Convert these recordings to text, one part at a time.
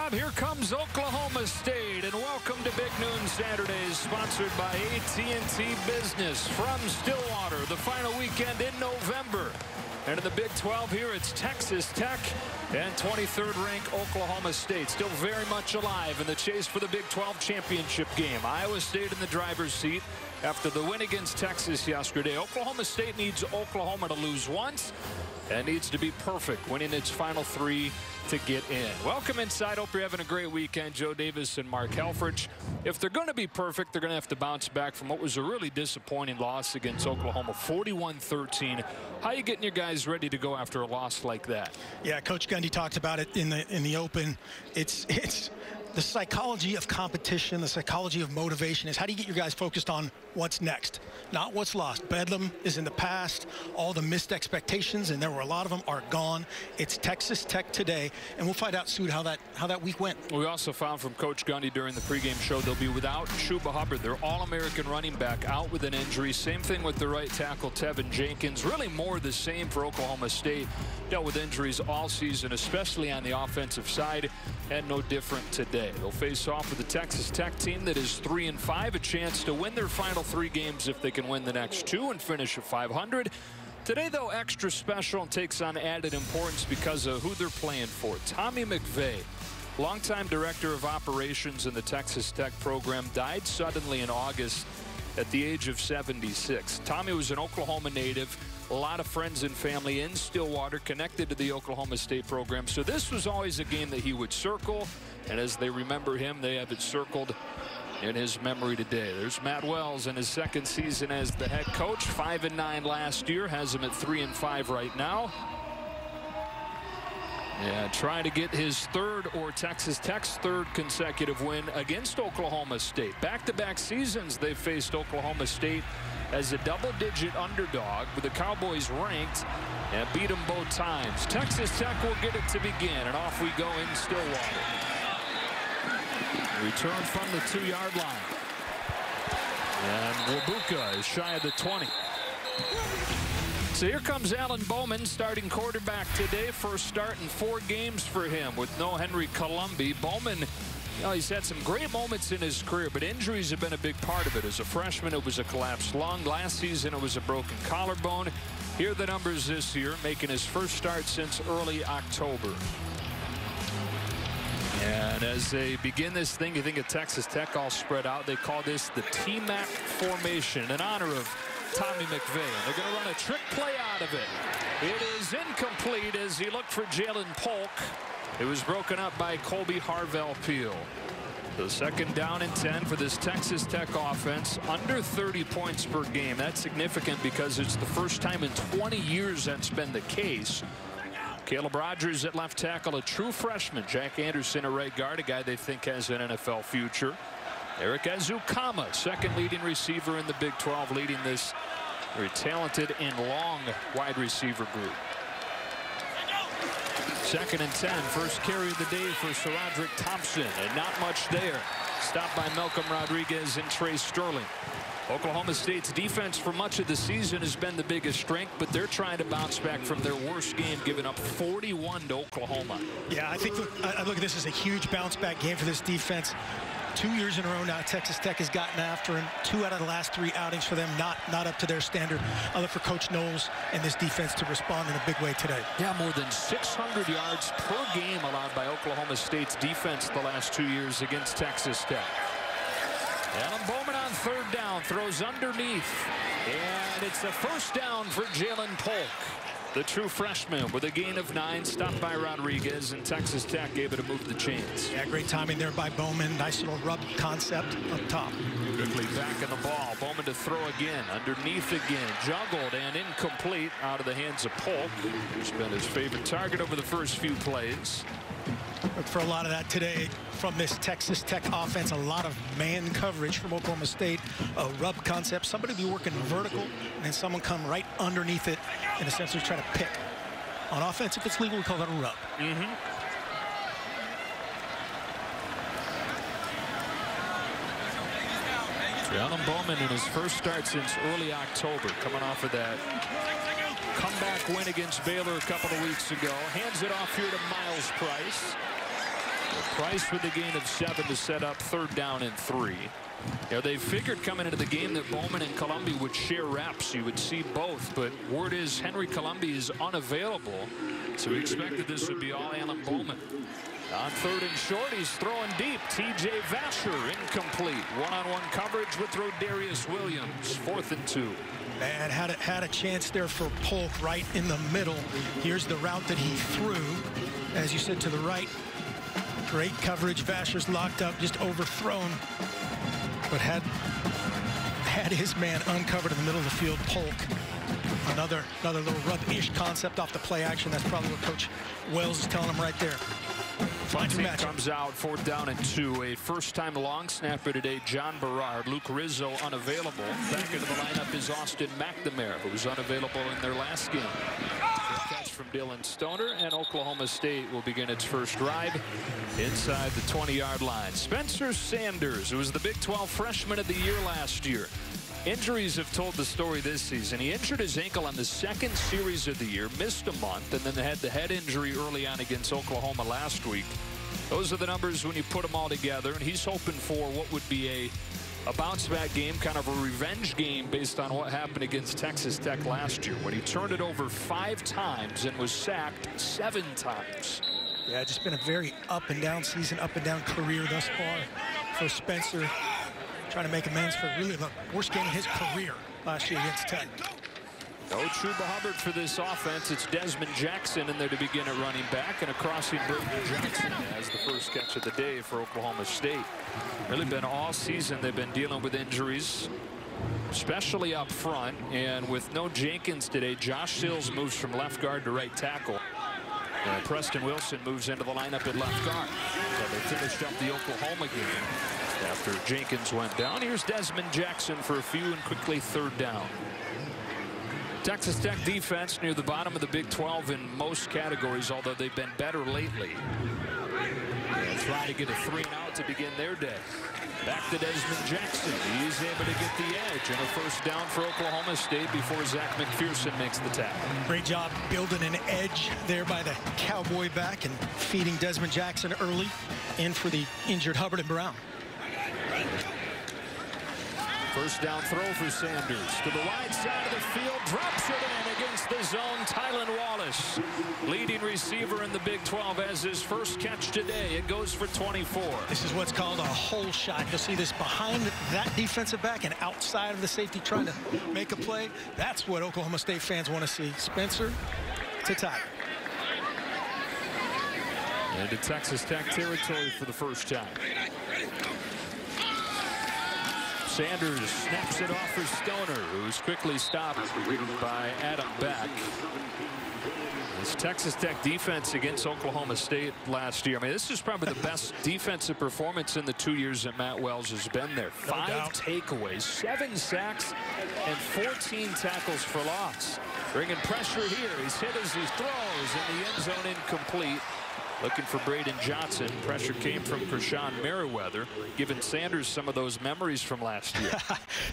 Rob, here comes Oklahoma State, and welcome to Big Noon Saturdays, sponsored by AT&T Business from Stillwater, the final weekend in November. And in the Big 12 here, it's Texas Tech and 23rd ranked Oklahoma State, still very much alive in the chase for the Big 12 championship game. Iowa State in the driver's seat after the win against Texas yesterday. Oklahoma State needs Oklahoma to lose once and needs to be perfect, winning its final three to get in. Welcome inside. Hope you're having a great weekend. Joe Davis and Mark Helfrich. If they're going to be perfect, they're going to have to bounce back from what was a really disappointing loss against Oklahoma, 41-13. How are you getting your guys ready to go after a loss like that? Yeah, Coach Gundy talked about it in the open. It's the psychology of competition, the psychology of motivation is how do you get your guys focused on what's next, not what's lost. Bedlam is in the past. All the missed expectations, and there were a lot of them, are gone. It's Texas Tech today, and we'll find out soon how that week went. We also found from Coach Gundy during the pregame show they'll be without Chuba Hubbard, their All-American running back, out with an injury. Same thing with the right tackle Tevin Jenkins. Really more the same for Oklahoma State. Dealt with injuries all season, especially on the offensive side, and no different today. They'll face off with the Texas Tech team that is 3-5, a chance to win their final 3 games if they can win the next 2 and finish at 500. Today, though, extra special and takes on added importance because of who they're playing for. Tommy McVeigh, longtime director of operations in the Texas Tech program, died suddenly in August at the age of 76. Tommy was an Oklahoma native. A lot of friends and family in Stillwater connected to the Oklahoma State program. So this was always a game that he would circle. And as they remember him, they have it circled in his memory today. There's Matt Wells in his second season as the head coach. 5-9 last year, has him at 3-5 right now. And trying to get his third, or Texas Tech's third, consecutive win against Oklahoma State. Back-to-back seasons they've faced Oklahoma State as a double-digit underdog, with the Cowboys ranked, and beat them both times. Texas Tech will get it to begin, and off we go in Stillwater. Return from the 2-yard line. And Wabuka is shy of the 20. So here comes Alan Bowman, starting quarterback today. First start in 4 games for him with no Henry Colombi. Bowman, you know, he's had some great moments in his career, but injuries have been a big part of it. As a freshman, it was a collapsed lung. Last season, it was a broken collarbone. Here are the numbers this year, making his first start since early October. And as they begin this thing, you think of Texas Tech all spread out. They call this the T-Mac formation in honor of Tommy McVeigh. And they're going to run a trick play out of it. It is incomplete as he looked for Jalen Polk. It was broken up by Colby Harvell-Peel. The second down and 10 for this Texas Tech offense. Under 30 points per game. That's significant because it's the first time in 20 years that's been the case. Caleb Rogers at left tackle, a true freshman. Jack Anderson, a right guard, a guy they think has an NFL future. Eric Azukama, second leading receiver in the Big 12, leading this very talented and long wide receiver group. Second and 10, first carry of the day for SaRodorick Thompson, and not much there. Stopped by Malcolm Rodriguez and Trey Sterling. Oklahoma State's defense for much of the season has been the biggest strength, but they're trying to bounce back from their worst game, giving up 41 to Oklahoma. Yeah, I think I look at this as a huge bounce back game for this defense. 2 years in a row now, Texas Tech has gotten after him. 2 out of the last 3 outings for them, not up to their standard. I look for Coach Knowles and this defense to respond in a big way today. Yeah, more than 600 yards per game allowed by Oklahoma State's defense the last 2 years against Texas Tech. Alan Bowman on third down, throws underneath, and it's a first down for Jalen Polk, the true freshman, with a gain of 9, stopped by Rodriguez, and Texas Tech able to move the chains. Yeah, great timing there by Bowman. Nice little rub concept up top. Quickly back in the ball. Bowman to throw again, underneath again, juggled and incomplete out of the hands of Polk, who's been his favorite target over the first few plays. Look for a lot of that today from this Texas Tech offense. A lot of man coverage from Oklahoma State. A rub concept. Somebody be working vertical, and then someone come right underneath it and essentially try to pick. On offense, if it's legal, we call that a rub. Alan Bowman in his first start since early October, coming off of that comeback win against Baylor a couple of weeks ago. Hands it off here to Miles Price. Price with the gain of 7 to set up 3rd down and 3. You know, they figured coming into the game that Bowman and Columbia would share reps. You would see both, but word is Henry Columbia is unavailable, so we expected this would be all Alan Bowman. On 3rd and short, he's throwing deep. T.J. Vasher incomplete. One-on-one coverage with Rodarius Williams. 4th and 2. Man, had a chance there for Polk right in the middle. Here's the route that he threw, as you said, to the right. Great coverage. Vasher's locked up, just overthrown, but had his man uncovered in the middle of the field. Polk, another little rub-ish concept off the play action. That's probably what Coach Wells is telling him right there. Bunting comes out 4th down and 2. A first-time long snapper today, John Berard. Luke Rizzo unavailable. Back into the lineup is Austin McNamara, who was unavailable in their last game. Good catch from Dylan Stoner, and Oklahoma State will begin its first drive inside the 20-yard line. Spencer Sanders, who was the Big 12 Freshman of the Year last year. Injuries have told the story this season. He injured his ankle on the 2nd series of the year, missed a month, and then had the head injury early on against Oklahoma last week. Those are the numbers when you put them all together, and he's hoping for what would be a bounce-back game, kind of a revenge game based on what happened against Texas Tech last year when he turned it over 5 times and was sacked 7 times. Yeah, just been a very up-and-down season, up-and-down career thus far for Spencer. Trying to make amends for really the worst game of his career last year against Tech. No Chuba Hubbard for this offense. It's Desmond Jackson in there to begin at running back, and a crossing Burton Johnson has the first catch of the day for Oklahoma State. Really been all season they've been dealing with injuries, especially up front, and with no Jenkins today, Josh Sills moves from left guard to right tackle. And Preston Wilson moves into the lineup at left guard. So they finished up the Oklahoma game after Jenkins went down. Here's Desmond Jackson for a few, and quickly 3rd down. Texas Tech defense near the bottom of the Big 12 in most categories, although they've been better lately. They'll try to get a 3-and-out to begin their day. Back to Desmond Jackson. He's able to get the edge and a first down for Oklahoma State before Zach McPherson makes the tackle. Great job building an edge there by the Cowboy back and feeding Desmond Jackson early in for the injured Hubbard and Brown. First down throw for Sanders to the wide side of the field, drops it in against the zone. Tylan Wallace, leading receiver in the Big 12, has his first catch today. It goes for 24. This is what's called a hole shot. You'll see this behind that defensive back and outside of the safety trying to make a play. That's what Oklahoma State fans want to see. Spencer to tie. Into Texas Tech territory for the first time. Sanders snaps it off for Stoner, who's quickly stopped by Adam Beck. This Texas Tech defense against Oklahoma State last year. I mean, this is probably the best defensive performance in the 2 years that Matt Wells has been there. 5 takeaways, 7 sacks, and 14 tackles for loss. Bringing pressure here. He's hit as he throws in the end zone, incomplete. Looking for Braden Johnson. Pressure came from Krishan Merriweather, giving Sanders some of those memories from last year.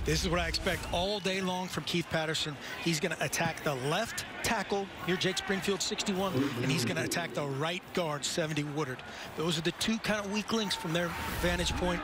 This is what I expect all day long from Keith Patterson. He's going to attack the left tackle, here Jake Springfield, 61, and he's going to attack the right guard, 70 Woodard. Those are the two kind of weak links from their vantage point.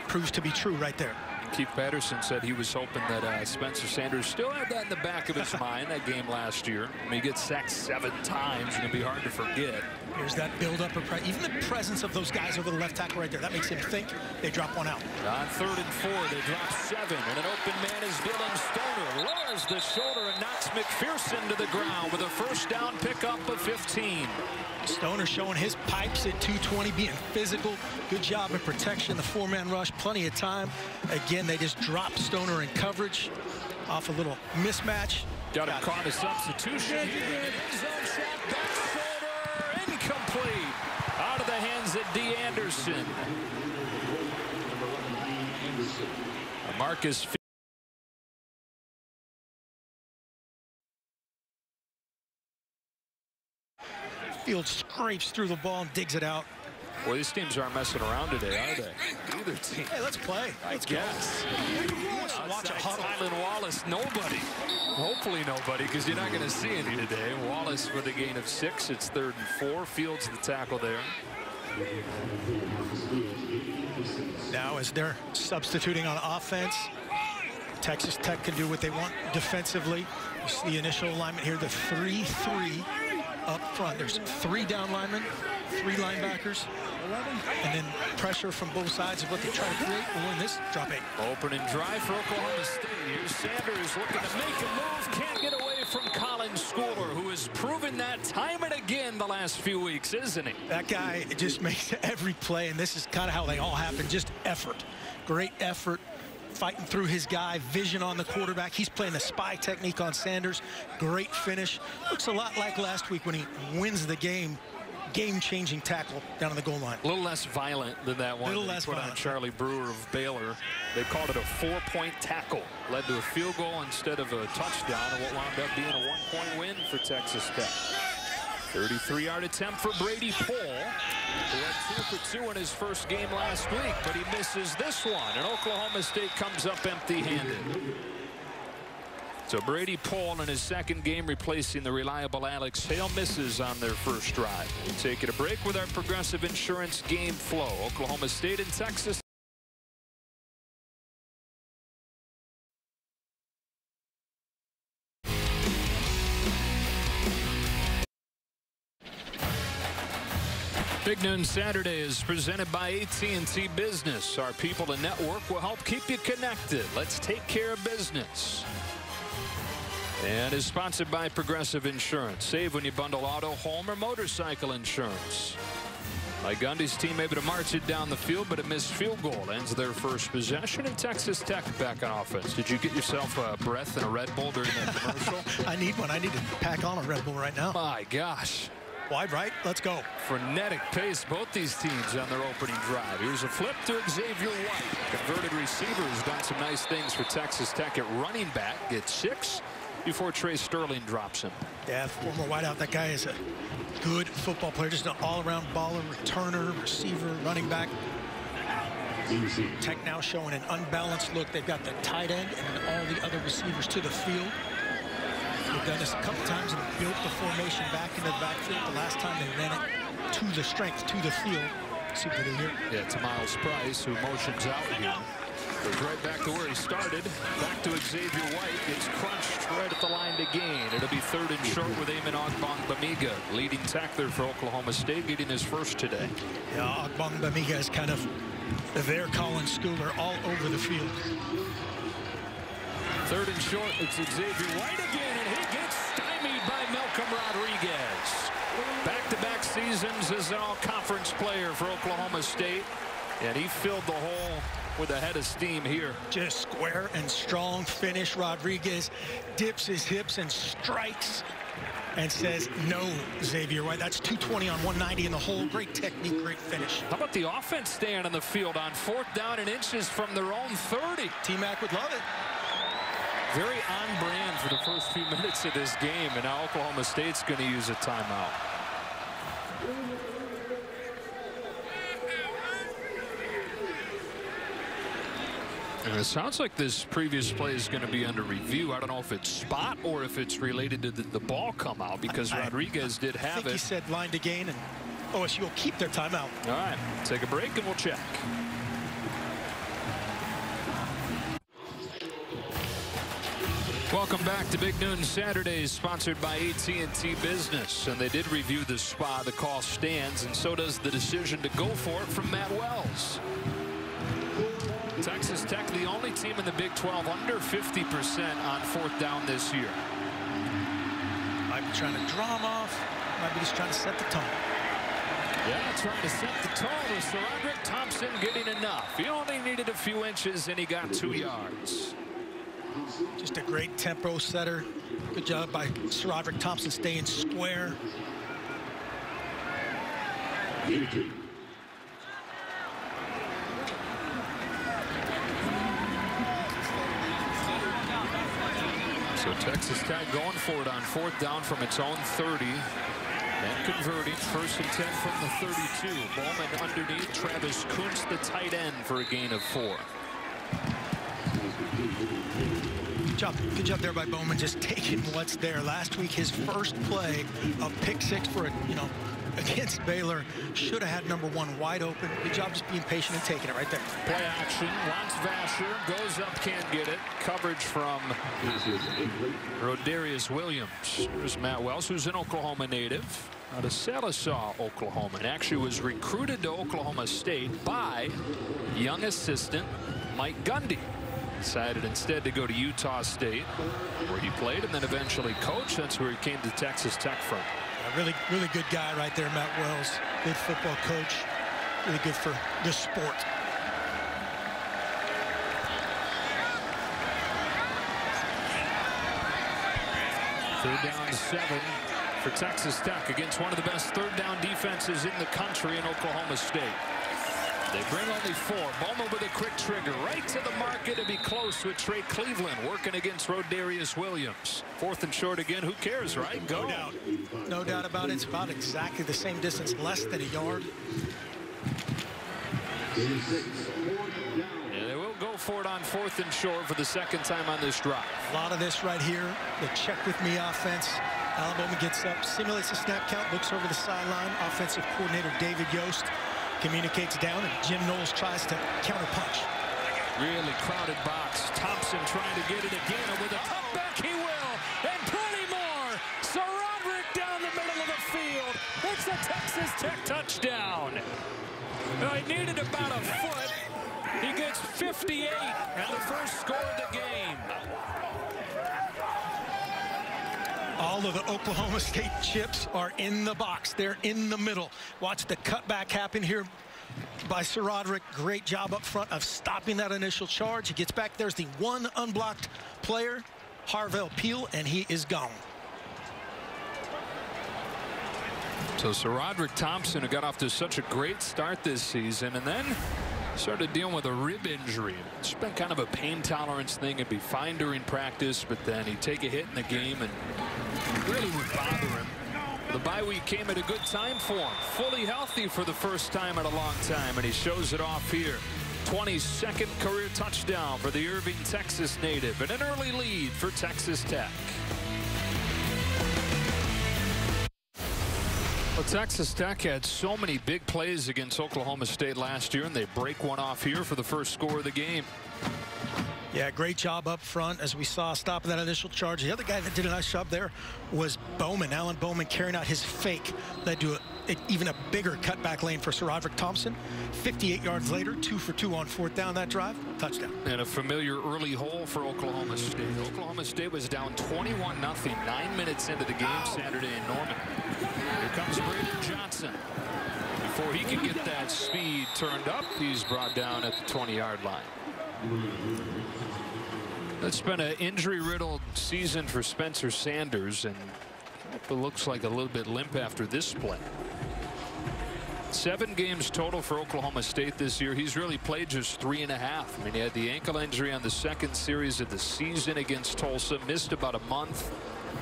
Proves to be true right there. Keith Patterson said he was hoping that Spencer Sanders still had that in the back of his mind, that game last year. I mean, he gets sacked 7 times. It's going to be hard to forget. Here's that build-up. Even the presence of those guys over the left tackle right there, that makes him think they drop one out. On 3rd and 4, they drop 7. And an open man is Dylan Stoner. Lowers the shoulder and knocks McPherson to the ground with a first down pickup of 15. Stoner showing his pipes at 220, being physical. Good job in protection. The 4-man rush, plenty of time. Again, they just drop Stoner in coverage off a little mismatch. Got him caught a substitution. Zone shot, back shoulder, incomplete. Out of the hands of D. Anderson. Marcus Field scrapes through the ball and digs it out. Well, these teams aren't messing around today, are they? Either team. Hey, let's play. Let's guess. Watch a huddle. Tylan Wallace, nobody. Hopefully nobody, because you're not going to see any today. Wallace with a gain of 6. It's 3rd and 4. Fields the tackle there. Now as they're substituting on offense, Texas Tech can do what they want defensively. You see the initial alignment here, the 3-3 up front. There's 3 down linemen, 3 linebackers, and then pressure from both sides is what they try to create. Or in this drop 8. Opening drive for Oklahoma State. Here's Sanders looking to make a move. Can't get away from Colin Schooler, who has proven that time and again the last few weeks, isn't he? That guy just makes every play, and this is kind of how they all happen. Just effort. Great effort. Fighting through his guy, vision on the quarterback. He's playing the spy technique on Sanders. Great finish. Looks a lot like last week when he wins the game. Game-changing tackle down on the goal line. A little less violent than that one. A little less violent. On Charlie Brewer of Baylor. They called it a 4-point tackle. Led to a field goal instead of a touchdown, and what wound up being a 1-point win for Texas Tech. 33-yard attempt for Brady Pohl, who had 2 for 2 in his first game last week, but he misses this one, and Oklahoma State comes up empty-handed. So Brady Pohl in his second game replacing the reliable Alex Hale, misses on their first drive. We'll take it a break with our Progressive Insurance game flow. Oklahoma State and Texas. Big Noon Saturday is presented by AT&T Business. Our people and network will help keep you connected. Let's take care of business. And is sponsored by Progressive Insurance. Save when you bundle auto, home, or motorcycle insurance. Mike Gundy's team able to march it down the field, but a missed field goal ends their first possession, and Texas Tech back on offense. Did you get yourself a breath and a Red Bull during that commercial? I need one. I need to pack on a Red Bull right now. My gosh. Wide right. Let's go. Frenetic pace, both these teams on their opening drive. Here's a flip to Xavier White. Converted receiver has done some nice things for Texas Tech at running back. Gets 6 before Trey Sterling drops him. Yeah, former wideout. That guy is a good football player. Just an all-around baller, returner, receiver, running back. Tech now showing an unbalanced look. They've got the tight end and all the other receivers to the field. They've done this a couple times and built the formation back into the backfield. The last time they ran it to the strength, to the field. See what they do here. Yeah, it's Miles Price who motions out here. Goes right back to where he started. Back to Xavier White. Gets crunched right at the line to gain. It'll be 3rd and short with Eamon Ogbongbemiga, leading tackler for Oklahoma State, getting his first today. Yeah, Ogbongbemiga is kind of their Colin Schooler all over the field. 3rd and short. It's Xavier White again, and he gets stymied by Malcolm Rodriguez. Back-to-back seasons as an all-conference player for Oklahoma State, and he filled the hole with a head of steam here. Just square and strong finish. Rodriguez dips his hips and strikes and says, no, Xavier White. That's 220 on 190 in the hole. Great technique, great finish. How about the offense staying on the field on 4th down and inches from their own 30? T-Mac would love it. Very on brand for the first few minutes of this game, and now Oklahoma State's going to use a timeout. And it sounds like this previous play is going to be under review. I don't know if it's spot or if it's related to the ball come out, because Rodriguez did have it. I think he said line to gain, and OSU will keep their timeout. All right, take a break and we'll check. Welcome back to Big Noon Saturdays, sponsored by AT&T Business. And they did review the spot. The call stands, and so does the decision to go for it from Matt Wells. Texas Tech, the only team in the Big 12 under 50% on 4th down this year. Might be trying to draw him off. Might be just trying to set the tone. Yeah, trying to set the tone with SaRodorick Thompson getting enough. He only needed a few inches, and he got 2 yards. Just a great tempo setter. Good job by SaRodorick Thompson staying square. So Texas Tech going for it on 4th down from its own 30. And converting. 1st and 10 from the 32. Bowman underneath. Travis Kuntz, the tight end, for a gain of 4. Good job there by Bowman, just taking what's there. Last week, his first play, a pick 6 for a against Baylor. Should have had number 1 wide open. Good job just being patient and taking it right there. Play action, wants Vasher, goes up, can't get it. Coverage from Rodarius Williams. Here's Matt Wells, who's an Oklahoma native, out of Sallisaw, Oklahoma, and actually was recruited to Oklahoma State by young assistant Mike Gundy. Decided instead to go to Utah State, where he played and then eventually coached. That's where he came to Texas Tech from. A really good guy right there, Matt Wells. Good football coach. Really good for the sport. Third down 7 for Texas Tech against one of the best third down defenses in the country in Oklahoma State. They bring only 4. Bowman with a quick trigger right to the market to be close with Trey Cleveland working against Rodarius Williams. 4th and short again. Who cares, right? Go. No doubt. No doubt about it. It's about exactly the same distance, less than a yard. Yeah, they will go for it on 4th and short for the second time on this drive. A lot of this right here, the check with me offense. Alabama gets up, simulates the snap count, looks over the sideline. Offensive coordinator David Yost communicates down, and Jim Knowles tries to counterpunch. Really crowded box. Thompson trying to get it again, and with a cutback he will, and plenty more. Roderick down the middle of the field. It's a Texas Tech touchdown. He needed about a foot. He gets 58, and the first score of the game. All of the Oklahoma State chips are in the box. They're in the middle. Watch the cutback happen here by Sir Roderick. Great job up front of stopping that initial charge. He gets back. There's the one unblocked player, Harvell Peel, and he is gone. So Sir Roderick Thompson, who got off to such a great start this season, and then started dealing with a rib injury. It's been kind of a pain tolerance thing. It'd be fine during practice, but then he'd take a hit in the game and really would bother him. The bye week came at a good time for him. Fully healthy for the first time in a long time, and he shows it off here. 22nd career touchdown for the Irving, Texas native, and an early lead for Texas Tech. Well, Texas Tech had so many big plays against Oklahoma State last year, and they break one off here for the first score of the game. Yeah, great job up front, as we saw, stopping that initial charge. The other guy that did a nice job there was Bowman. Alan Bowman carrying out his fake led to even a bigger cutback lane for Sir Roderick Thompson. 58 yards later, 2 for 2 on 4th down that drive. Touchdown. And a familiar early hole for Oklahoma State. Oklahoma State was down 21-0, 9 minutes into the game Saturday in Norman. Here comes Braden Johnson. Before he can get that speed turned up, he's brought down at the 20-yard line. It's been an injury-riddled season for Spencer Sanders, and it looks like a little bit limp after this play. 7 games total for Oklahoma State this year. He's really played just 3.5. I mean, he had the ankle injury on the second series of the season against Tulsa, missed about a month,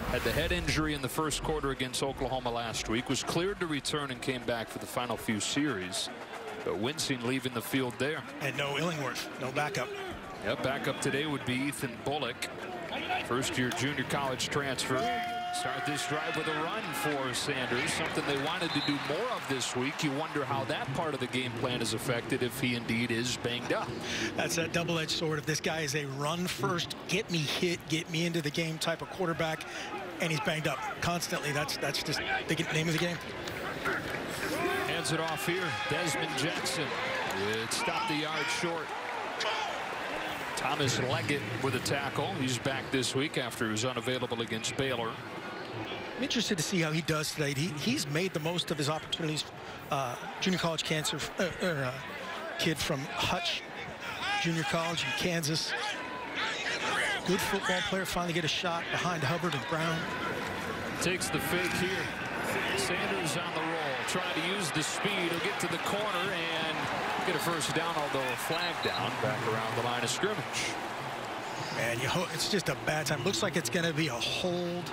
had the head injury in the first quarter against Oklahoma last week, was cleared to return and came back for the final few series, but wincing leaving the field there. And no Illingworth, no backup. Yep, backup today would be Ethan Bullock, first-year junior college transfer. Start this drive with a run for Sanders, something they wanted to do more of this week. You wonder how that part of the game plan is affected if he indeed is banged up. That's that double-edged sword. If this guy is a run-first, get me hit, get me into the game type of quarterback, and he's banged up constantly, that's just the name of the game. Hands it off here. Desmond Jackson. It stopped the yard short. Thomas Leggett with a tackle. He's back this week after he was unavailable against Baylor. I'm interested to see how he does today. He's made the most of his opportunities. Junior college cancer kid from Hutch Junior College in Kansas. Good football player. Finally get a shot behind Hubbard and Brown. Takes the fake here. Sanders on the roll. Trying to use the speed. He'll get to the corner and get a first down, although a flag down back around the line of scrimmage. Man, it's just a bad time. Looks like it's going to be a hold,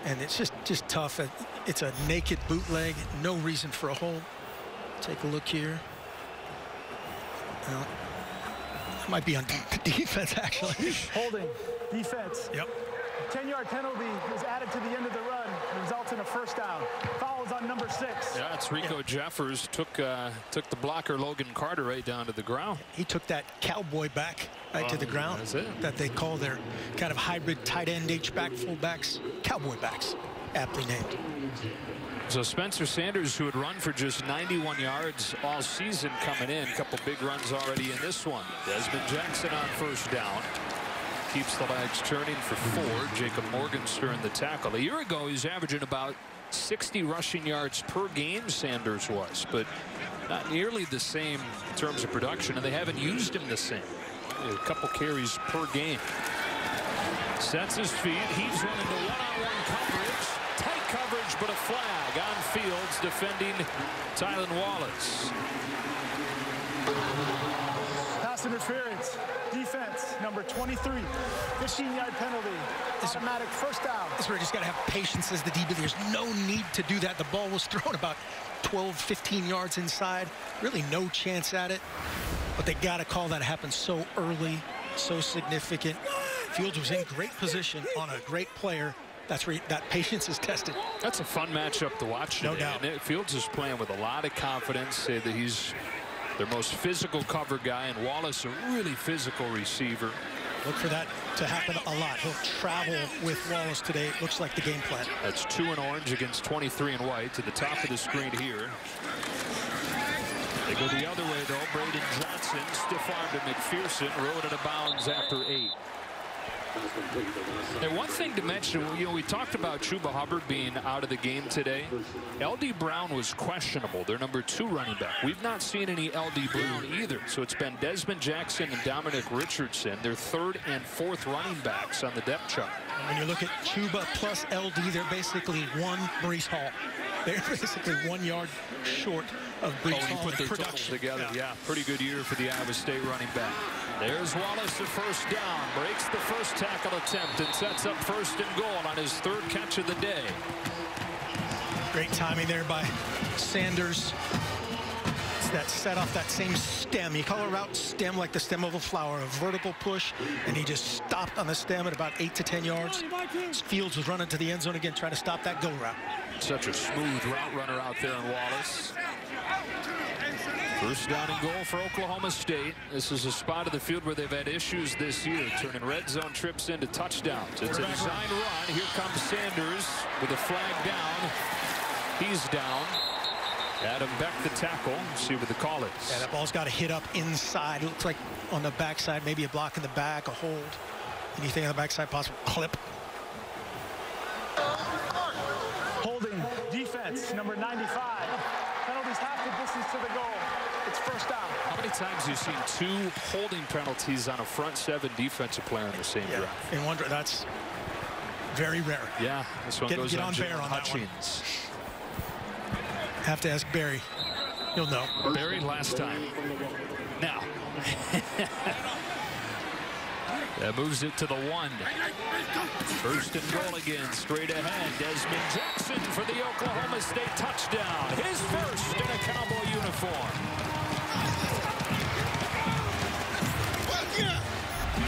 and it's just tough. It's a naked bootleg. No reason for a hold. Take a look here. Well, it might be on defense, actually. Holding. Defense. Yep. 10-yard penalty is added to the end of the run, results in a first down. Fouls on number 6. Yeah, it's Rico Jeffers took the blocker Logan Carter right down to the ground. He took that cowboy back right to the ground. That's it. That they call their kind of hybrid tight end H-back, fullbacks, cowboy backs, aptly named. So Spencer Sanders, who had run for just 91 yards all season coming in, a couple big runs already in this one. Desmond Jackson on first down. Keeps the legs turning for 4. Jacob Morgenstern the tackle. A year ago, he's averaging about 60 rushing yards per game, Sanders was, but not nearly the same in terms of production, and they haven't used him the same. A couple carries per game. Sets his feet. He's running the one-on-one coverage. Tight coverage, but a flag on Fields defending Tylan Wallace. Pass interference. Defense, number 23. 15-yard penalty. Automatic first down. This is where you just got to have patience as the DB. There's no need to do that. The ball was thrown about 12, 15 yards inside. Really no chance at it. But they got to call that happen so early, so significant. Fields was in great position on a great player. That's where that patience is tested. That's a fun matchup to watch today. No doubt. And Fields is playing with a lot of confidence. Say that he's their most physical cover guy, and Wallace a really physical receiver. Look for that to happen a lot. He'll travel with Wallace today. It looks like the game plan. That's 2 in orange against 23 in white to the top of the screen here. They go the other way though. Braden Johnson stiff arm to McPherson, rode it out of bounds after 8. And one thing to mention, we talked about Chuba Hubbard being out of the game today. L.D. Brown was questionable, their number 2 running back. We've not seen any L.D. Brown either. So it's been Desmond Jackson and Dominic Richardson, their 3rd and 4th running backs on the depth chart. And when you look at Chuba plus L.D., they're basically one Breece Hall. They're basically 1 yard short of Breece Hall. Put their totals together. Yeah, pretty good year for the Iowa State running back. There's Wallace, the first down, breaks the first tackle attempt and sets up 1st and goal on his 3rd catch of the day. Great timing there by Sanders. It's that set off that same stem. You call a route stem like the stem of a flower, a vertical push, and he just stopped on the stem at about 8 to 10 yards. Fields was running to the end zone again, trying to stop that go route. Such a smooth route runner out there in Wallace. First down and goal for Oklahoma State. This is a spot of the field where they've had issues this year, turning red zone trips into touchdowns. It's a design run. Here comes Sanders with a flag down. He's down. Adam Beck, the tackle. See what the call is. Yeah, that ball's got to hit up inside. It looks like on the backside, maybe a block in the back, a hold. Anything on the backside possible. Clip. Holding defense, number 95. Penalties half the distance to the goal. It's first down. How many times have you seen 2 holding penalties on a front 7 defensive player in the same drive? In one drive, that's very rare. Yeah, this one goes on Bear on Hutchins. that one. Have to ask Barry. You'll know. Barry last time. Now. That moves it to the 1. First and goal again, straight ahead. Desmond Jackson for the Oklahoma State touchdown. His first in a Cowboy uniform.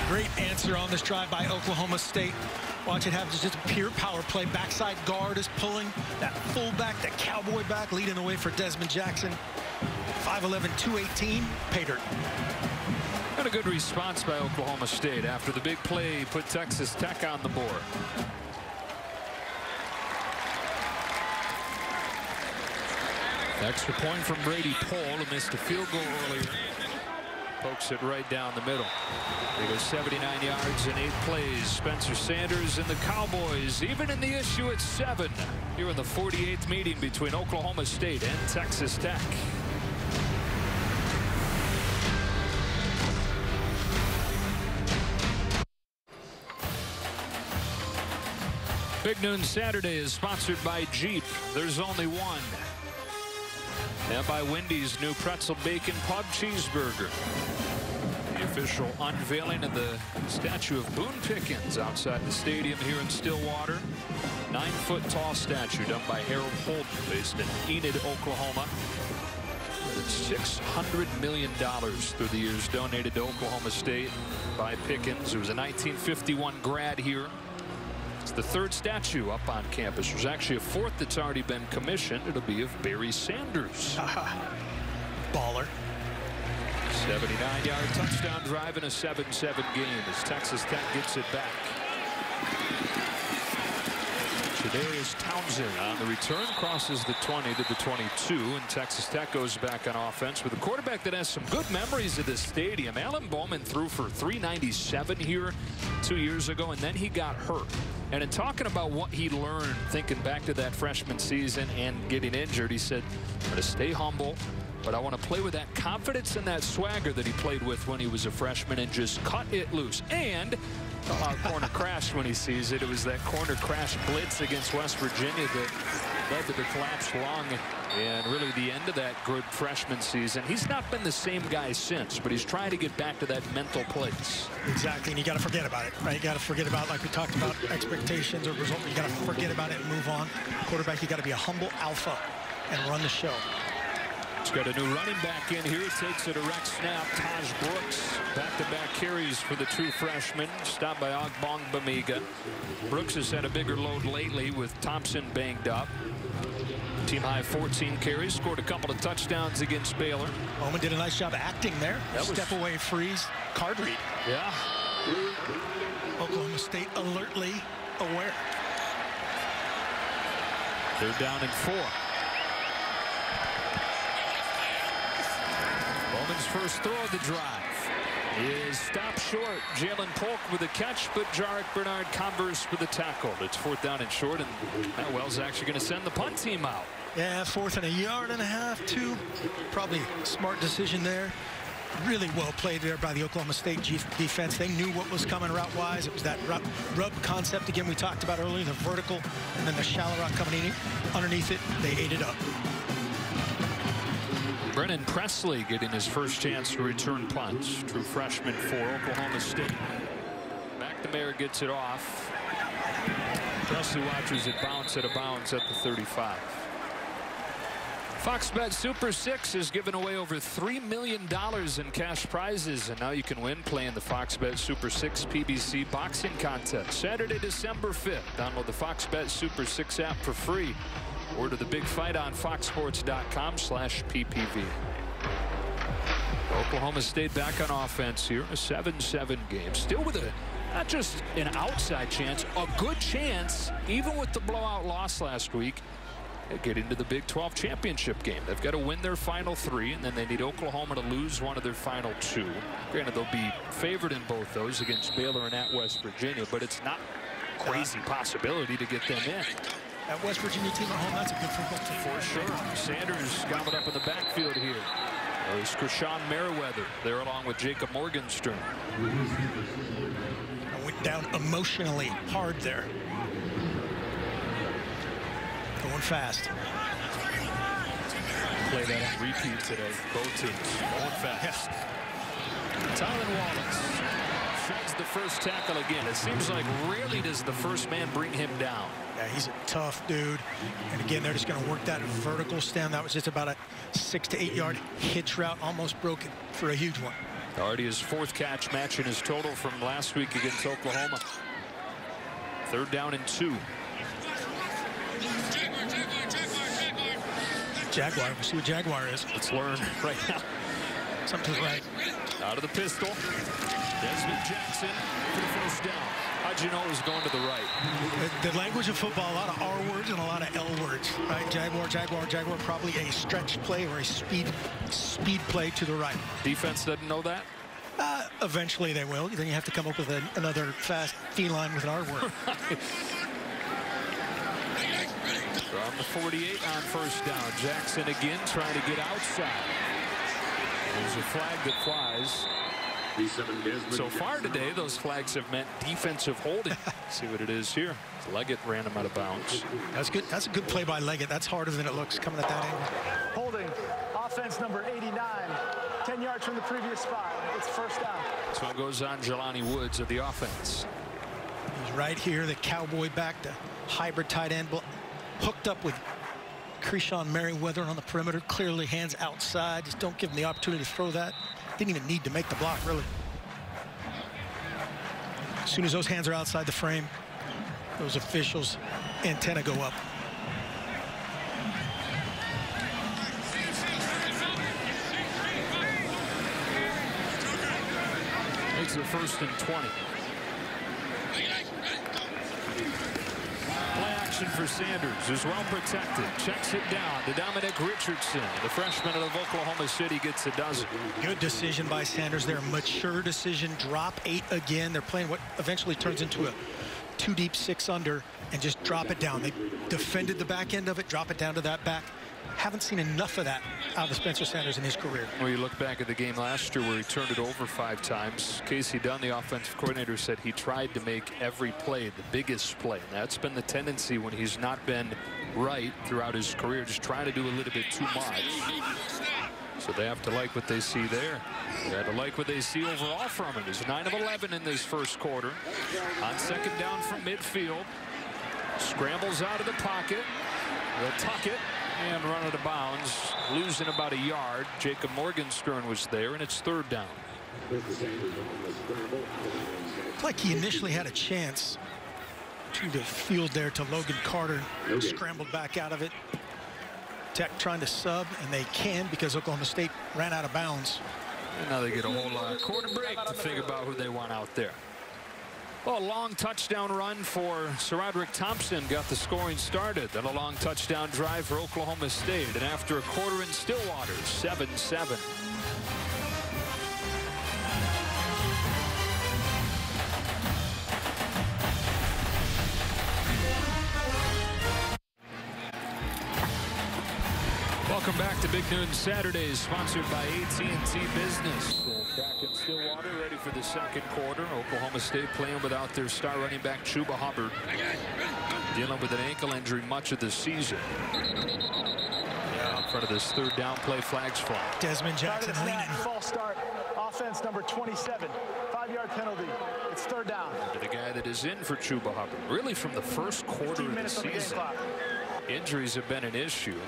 Great answer on this drive by Oklahoma State. Watch it have just a pure power play. Backside guard is pulling. That fullback, that cowboy back, leading the way for Desmond Jackson. 5'11", 218, pay dirt. And a good response by Oklahoma State after the big play put Texas Tech on the board. Extra point from Brady Pohl, who missed a field goal earlier. Pokes it right down the middle. They go 79 yards in 8 plays. Spencer Sanders and the Cowboys, even in the issue at 7. Here in the 48th meeting between Oklahoma State and Texas Tech. Big Noon Saturday is sponsored by Jeep. There's only one. And by Wendy's new pretzel bacon pub cheeseburger. The official unveiling of the statue of Boone Pickens outside the stadium here in Stillwater. 9-foot tall statue done by Harold Holden, based in Enid, Oklahoma. $600 million through the years donated to Oklahoma State by Pickens, who was a 1951 grad here. It's the third statue up on campus. There's actually a fourth that's already been commissioned. It'll be of Barry Sanders. Baller. 79-yard touchdown drive in a 7-7 game as Texas Tech gets it back. Shadarius Townsend on the return crosses the 20 to the 22, and Texas Tech goes back on offense with a quarterback that has some good memories of this stadium. Alan Bowman threw for 397 here 2 years ago, and then he got hurt. And in talking about what he learned, thinking back to that freshman season and getting injured, he said, I'm going to stay humble, but I want to play with that confidence and that swagger that he played with when he was a freshman and just cut it loose. And corner crash when he sees it. It was that corner crash blitz against West Virginia that led to the collapse long and really the end of that good freshman season. He's not been the same guy since, but he's trying to get back to that mental place. Exactly, and you got to forget about it, right? You got to forget about, like we talked about, expectations or result. You got to forget about it and move on. Quarterback, you got to be a humble alpha and run the show. He's got a new running back in here. Takes a direct snap. Taj Brooks, back-to-back carries for the true freshman. Stopped by Ogbong Bamiga. Brooks has had a bigger load lately with Thompson banged up. Team high 14 carries. Scored a couple of touchdowns against Baylor. Bowman did a nice job acting there. Step away, freeze, card read. Yeah. Oklahoma State alertly aware. They're down in 4. Bowman's first throw of the drive is stopped short. Jalen Polk with a catch, but Jarek Bernard Converse with a tackle. It's 4th down and short, and Matt Wells actually going to send the punt team out. Yeah, 4th and a yard and a half, 2. Probably smart decision there. Really well played there by the Oklahoma State defense. They knew what was coming route-wise. It was that rub concept again we talked about earlier, the vertical, and then the shallow route coming in underneath it. They ate it up. Brennan Presley getting his first chance to return punts. True freshman for Oklahoma State. McNamara gets it off. Presley watches it bounce out of bounds at the 35. Fox Bet Super 6 has given away over $3 million in cash prizes, and now you can win playing the Fox Bet Super 6 PBC boxing contest. Saturday, December 5th. Download the Fox Bet Super 6 app for free. Or to the big fight on foxsports.com/PPV. Oklahoma State back on offense here. A 7-7 game. Still with not just an outside chance, a good chance, even with the blowout loss last week, they get into the Big 12 championship game. They've got to win their final 3, and then they need Oklahoma to lose one of their final 2. Granted, they'll be favored in both those against Baylor and at West Virginia, but it's not a crazy possibility to get them in. That West Virginia team at home, that's a good football team. For sure. Sanders got it up in the backfield here. There's Krishan Merriweather there along with Jacob Morgenstern. I went down emotionally hard there. Going fast. Play that on repeat today. Both teams going fast. Tylan Wallace sheds the first tackle again. It seems like rarely does the first man bring him down. Yeah, he's a tough dude. And again, they're just going to work that vertical stem. That was just about a 6 to 8 yard hitch route, almost broken for a huge one. Already his 4th catch, matching his total from last week against Oklahoma. 3rd down and 2. Jaguar. We'll see what Jaguar is. Let's learn right now. Something's right. Out of the pistol. Desmond Jackson for the first down. How'd you know it was going to the right? The language of football, a lot of R words and a lot of L words, right? Jaguar, Jaguar, Jaguar, probably a stretch play or a speed play to the right. Defense doesn't know that? Eventually they will. Then you have to come up with another fast feline with an R word. From the 48 on first down. Jackson again trying to get outside. There's a flag that flies. So far today, those flags have meant defensive holding. See what it is here. Leggett ran him out of bounds. That's good. That's a good play by Leggett. That's harder than it looks coming at that angle. Holding. Offense number 89. 10 yards from the previous spot. It's first down. This one goes on Jelani Woods of the offense. He's right here, the cowboy back, the hybrid tight end, hooked up with Krishan Merriweather on the perimeter. Clearly hands outside. Just don't give him the opportunity to throw that. Didn't even need to make the block, really. As soon as those hands are outside the frame, those officials' antenna go up. Makes it 1st and 20. Play action for Sanders, is well protected. Checks it down to Dominic Richardson. The freshman out of Oklahoma City gets a dozen. Good decision by Sanders there. Mature decision. Drop 8 again. They're playing what eventually turns into a 2 deep 6 under and just drop it down. They defended the back end of it, drop it down to that back. Haven't seen enough of that out of Spencer Sanders in his career. Well, you look back at the game last year where he turned it over 5 times. Casey Dunn, the offensive coordinator, said he tried to make every play the biggest play. And that's been the tendency when he's not been right throughout his career, just trying to do a little bit too much. So they have to like what they see there. They have to like what they see overall from him. He's 9 of 11 in this first quarter. On 2nd down from midfield. Scrambles out of the pocket. They'll tuck it and run out of bounds, losing about a yard. Jacob Morgenstern was there, and it's 3rd down. It's like he initially had a chance to the field there to Logan Carter. Scrambled back out of it. Tech trying to sub, and they can because Oklahoma State ran out of bounds. And now they get a whole quarter break to think about who they want out there. Well, a long touchdown run for Sir Roderick Thompson got the scoring started. Then a long touchdown drive for Oklahoma State. And after a quarter in Stillwater, 7-7. Welcome back to Big Noon Saturdays, sponsored by AT&T Business. Back in Stillwater, ready for the 2nd quarter. Oklahoma State playing without their star running back, Chuba Hubbard, dealing with an ankle injury much of the season. Yeah, in front of this 3rd down play, flags fly. Desmond Jackson leaning. False start. Offense number 27. 5-yard penalty. It's 3rd down. The guy that is in for Chuba Hubbard, really from the first quarter of the season. Injuries have been an issue.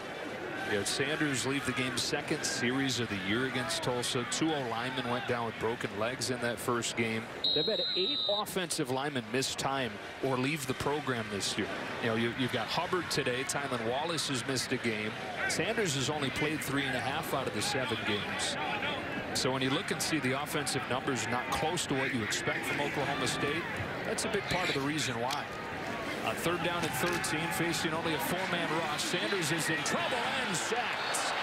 You had Sanders leave the game's 2nd series of the year against Tulsa. 2 linemen went down with broken legs in that first game. They've had 8 offensive linemen miss time or leave the program this year. You know, you've got Hubbard today. Tylan Wallace has missed a game. Sanders has only played 3.5 out of the 7 games. So when you look and see the offensive numbers not close to what you expect from Oklahoma State, that's a big part of the reason why. On 3rd down and 13, facing only a 4-man rush. Sanders is in trouble and sacked.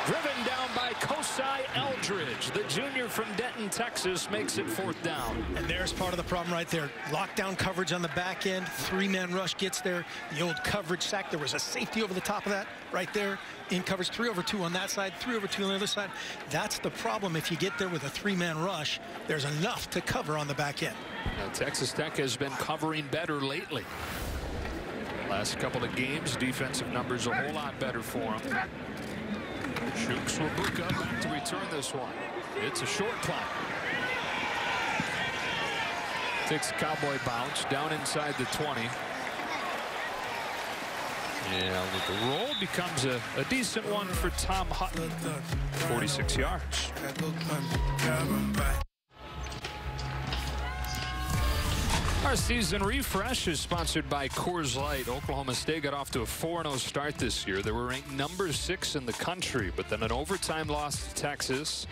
Driven down by Kosai Eldridge. The junior from Denton, Texas, makes it 4th down. And there's part of the problem right there. Lockdown coverage on the back end. 3-man rush gets there. The old coverage sack. There was a safety over the top of that right there. In coverage, 3 over 2 on that side, 3 over 2 on the other side. That's the problem. If you get there with a 3-man rush, there's enough to cover on the back end. Now, Texas Tech has been covering better lately. Last couple of games, defensive numbers a whole lot better for them. Shooks will book up back to return this one. It's a short play. Takes a cowboy bounce down inside the 20. And the roll becomes a decent one for Tom Hutton. 46 yards. Our season refresh is sponsored by Coors Light. Oklahoma State got off to a 4-0 start this year. They were ranked number 6 in the country, but then an overtime loss to Texas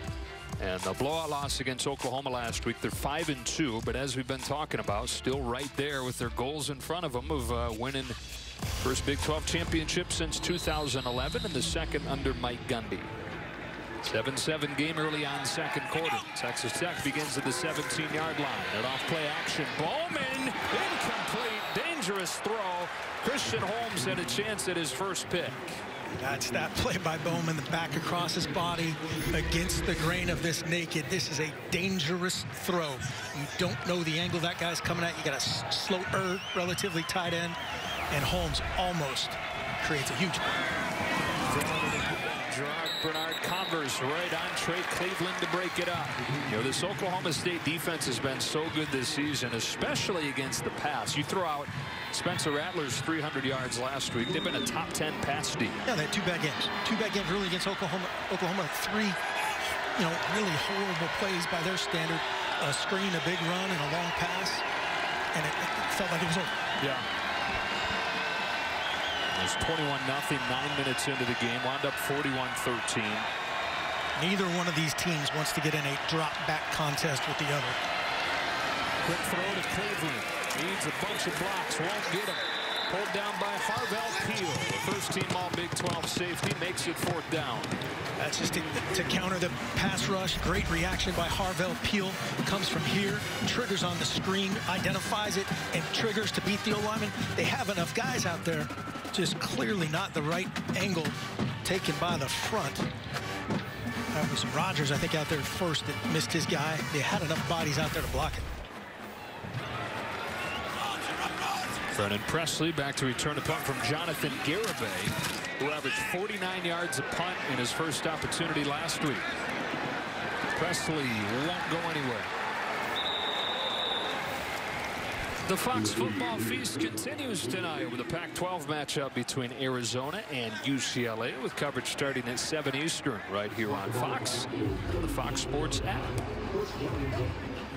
and a blowout loss against Oklahoma last week. They're 5-2, but as we've been talking about, still right there with their goals in front of them of winning first Big 12 championship since 2011 and the 2nd under Mike Gundy. 7-7 game early on 2nd quarter. Texas Tech begins at the 17-yard line. And off play action. Bowman, incomplete, dangerous throw. Christian Holmes had a chance at his first pick. That's that play by Bowman, the back across his body against the grain of this naked. This is a dangerous throw. You don't know the angle that guy's coming at. You got a slow, relatively tight end. And Holmes almost creates a huge play. Gerard Bernard Converse right on Trey Cleveland to break it up. You know, this Oklahoma State defense has been so good this season, especially against the pass. You throw out Spencer Rattler's 300 yards last week. They've been a top 10 pass team. Yeah, they had 2 bad games. 2 bad games really against Oklahoma. Oklahoma 3, really horrible plays by their standard. A screen, a big run, and a long pass. And it felt like it was over. Yeah. was 21-0 9 minutes into the game. Wound up 41-13. Neither one of these teams wants to get in a drop-back contest with the other. Quick throw to Cleveland. Needs a bunch of blocks. Won't get him. Pulled down by Harvell Peel. The first-team All-Big 12 safety makes it 4th down. That's just to counter the pass rush. Great reaction by Harvell Peel. Comes from here, triggers on the screen, identifies it, and triggers to beat the O-lineman. They have enough guys out there. Just clearly not the right angle taken by the front. That was Rogers, I think, out there first that missed his guy. They had enough bodies out there to block it. Brennan Presley back to return a punt from Jonathan Garibay, who averaged 49 yards a punt in his first opportunity last week. Presley won't go anywhere. The Fox football feast continues tonight with a Pac-12 matchup between Arizona and UCLA, with coverage starting at 7 Eastern right here on Fox, the Fox Sports app.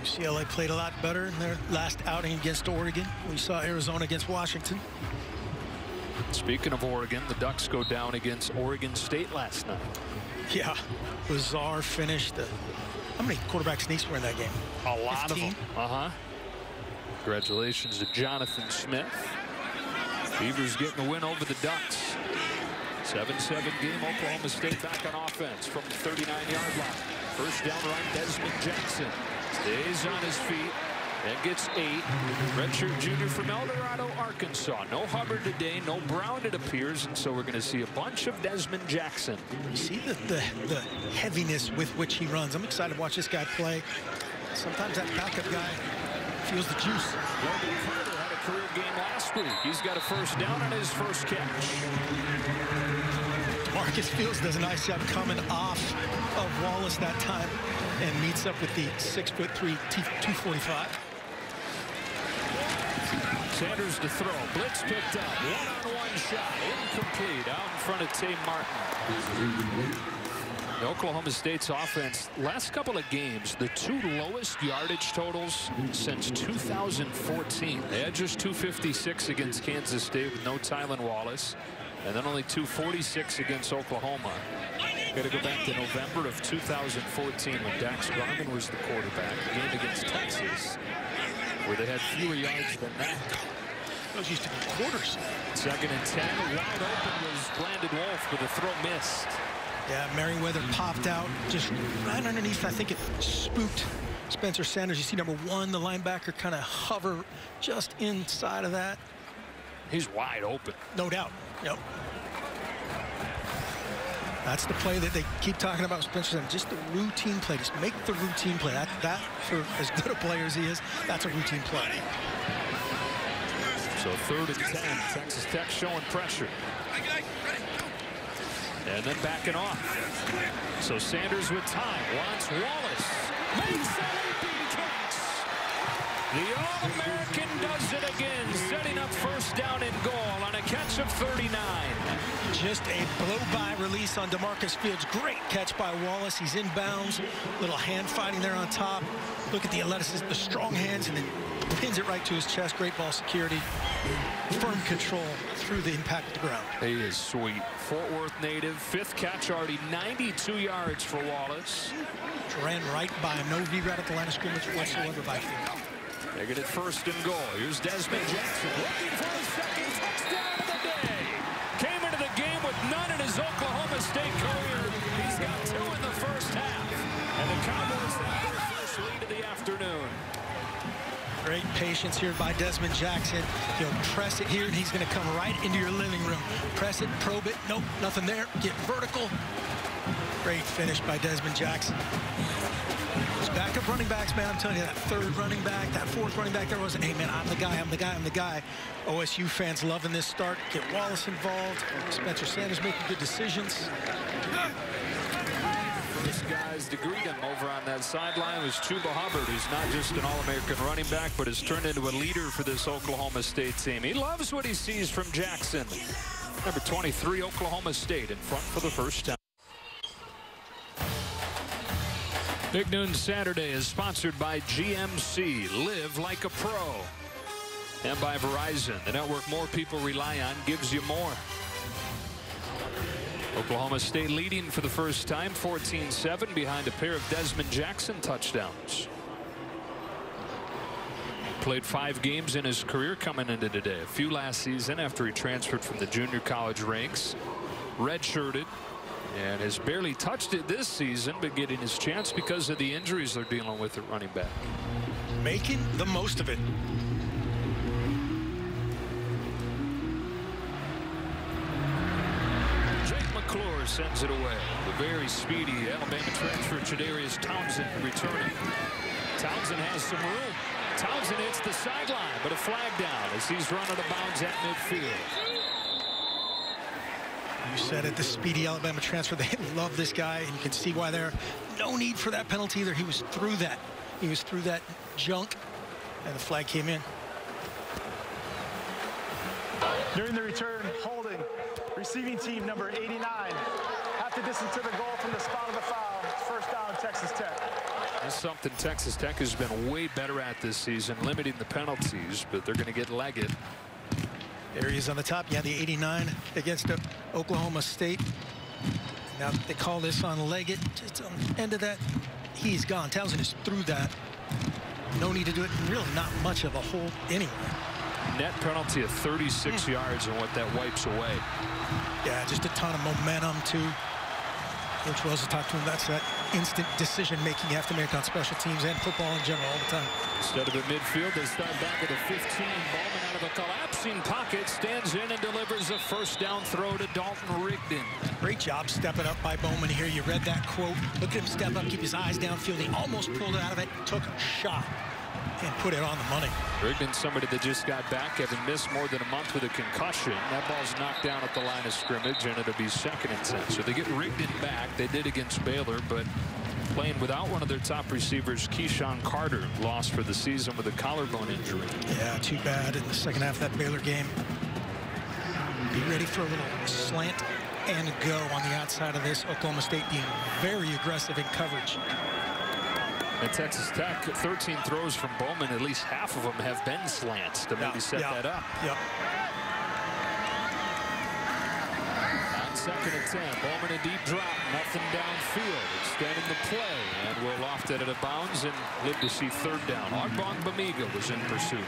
UCLA played a lot better in their last outing against Oregon. We saw Arizona against Washington. Speaking of Oregon, the Ducks go down against Oregon State last night. Yeah, bizarre finish. How many quarterback sneaks were in that game? A lot 15? of them. Congratulations to Jonathan Smith. Beavers getting the win over the Ducks. 7-7 game. Oklahoma State back on offense from the 39-yard line. First down right, Desmond Jackson stays on his feet and gets 8. Redshirt junior from El Dorado, Arkansas. No Hubbard today, no Brown it appears, and so we're going to see a bunch of Desmond Jackson. You see the heaviness with which he runs. I'm excited to watch this guy play. Sometimes that backup guy feels the juice. Logan Carter had a career game last week. He's got a first down on his first catch. Marcus Fields does a nice job coming off of Wallace that time and meets up with the 6'3", 245. Sanders to throw. Blitz picked up. One-on-one shot. Incomplete. Out in front of Tay Martin. The Oklahoma State's offense, last couple of games, the 2 lowest yardage totals since 2014. They had just 256 against Kansas State with no Tylan Wallace, and then only 246 against Oklahoma. Got to go back to November of 2014 when Dax Garman was the quarterback. The game against Texas, where they had fewer yards than that. Those used to be quarters. 2nd and 10. Wide open was Brandon Wolf, but the throw missed. Yeah, Merriweather popped out just right underneath. I think it spooked Spencer Sanders. You see number 1, the linebacker, kind of hover just inside of that. He's wide open. No doubt. Yep. That's the play that they keep talking about, Spencer Sanders. Just the routine play. Just make the routine play. That for as good a player as he is, that's a routine play. So 3rd and 10. Texas Tech showing pressure. And then backing off. So Sanders with time. Wants Wallace. Makes the leaping catch. The All-American does it again. Setting up first down and goal on a catch of 39. Just a blow-by release on DeMarcus Fields. Great catch by Wallace. He's inbounds. Little hand fighting there on top. Look at the athleticism, the strong hands, and then pins it right to his chest. Great ball security. Firm control through the impact of the ground. He is sweet. Fort Worth native. 5th catch, already 92 yards for Wallace. Ran right by him. No V-route at the line of scrimmage whatsoever by Fields. They get it 1st and goal. Here's Desmond Jackson looking for his 2nd touchdown of the day. Came into the game with none in his Oklahoma State career. He's got 2 in the first half. And the Cowboys have their first lead of the afternoon. Great patience here by Desmond Jackson. He'll press it here, and he's going to come right into your living room. Press it, probe it. Nope, nothing there. Get vertical. Great finish by Desmond Jackson. Those backup running backs, man, I'm telling you, that 3rd running back, that 4th running back, there wasn't, hey, man, I'm the guy, I'm the guy, I'm the guy. OSU fans loving this start. Get Wallace involved. Spencer Sanders making good decisions. First guys to greet him over on that sideline was Chuba Hubbard, who's not just an All-American running back, but has turned into a leader for this Oklahoma State team. He loves what he sees from Jackson. Number 23, Oklahoma State, in front for the first time. Big Noon Saturday is sponsored by GMC. Live like a pro. and by Verizon, the network more people rely on, gives you more. Oklahoma State leading for the first time, 14-7, behind a pair of Desmond Jackson touchdowns. Played 5 games in his career coming into today. A few last season after he transferred from the junior college ranks. Redshirted and has barely touched it this season, but getting his chance because of the injuries they're dealing with at running back. Making the most of it. McClure sends it away. The very speedy Alabama transfer Chadarius Townsend returning. Townsend has some room. Townsend hits the sideline, but a flag down as he's run out of bounds at midfield. You said it, the speedy Alabama transfer. They love this guy, and you can see why there. No need for that penalty either. He was through that. He was through that junk, and the flag came in. During the return, holding. Receiving team number 89. Half the distance to the goal from the spot of the foul. First down, Texas Tech. That's something Texas Tech has been way better at this season, limiting the penalties, but they're going to get Leggett. There he is on the top. Yeah, the 89 against Oklahoma State. Now they call this on Leggett. Just on the end of that, he's gone. Townsend is through that. No need to do it. Really not much of a hold anyway. Net penalty of 36 yards and what that wipes away. Yeah, just a ton of momentum too. Coach Wells has talked to him. That's that instant decision making you have to make on special teams and football in general all the time. Instead of at midfield, they start back at the 15. Bowman out of a collapsing pocket stands in and delivers a first down throw to Dalton Rigdon. Great job stepping up by Bowman here. You read that quote. Look at him step up, keep his eyes downfield. He almost pulled it out of it, took a shot and put it on the money. Rigdon, somebody that just got back, having missed more than a month with a concussion. That ball's knocked down at the line of scrimmage, and it'll be 2nd and 10. So they get Rigdon back. They did against Baylor, but playing without one of their top receivers, Keyshawn Carter, lost for the season with a collarbone injury. Yeah, too bad in the second half of that Baylor game. Be ready for a little slant and go on the outside of this. Oklahoma State being very aggressive in coverage. At Texas Tech, 13 throws from Bowman, at least half of them have been slants to maybe set that up. Yep. On 2nd and 10, Bowman a deep drop, nothing downfield, extending the play, and will loft it out of bounds and live to see 3rd down. Arbong Bamiga was in pursuit.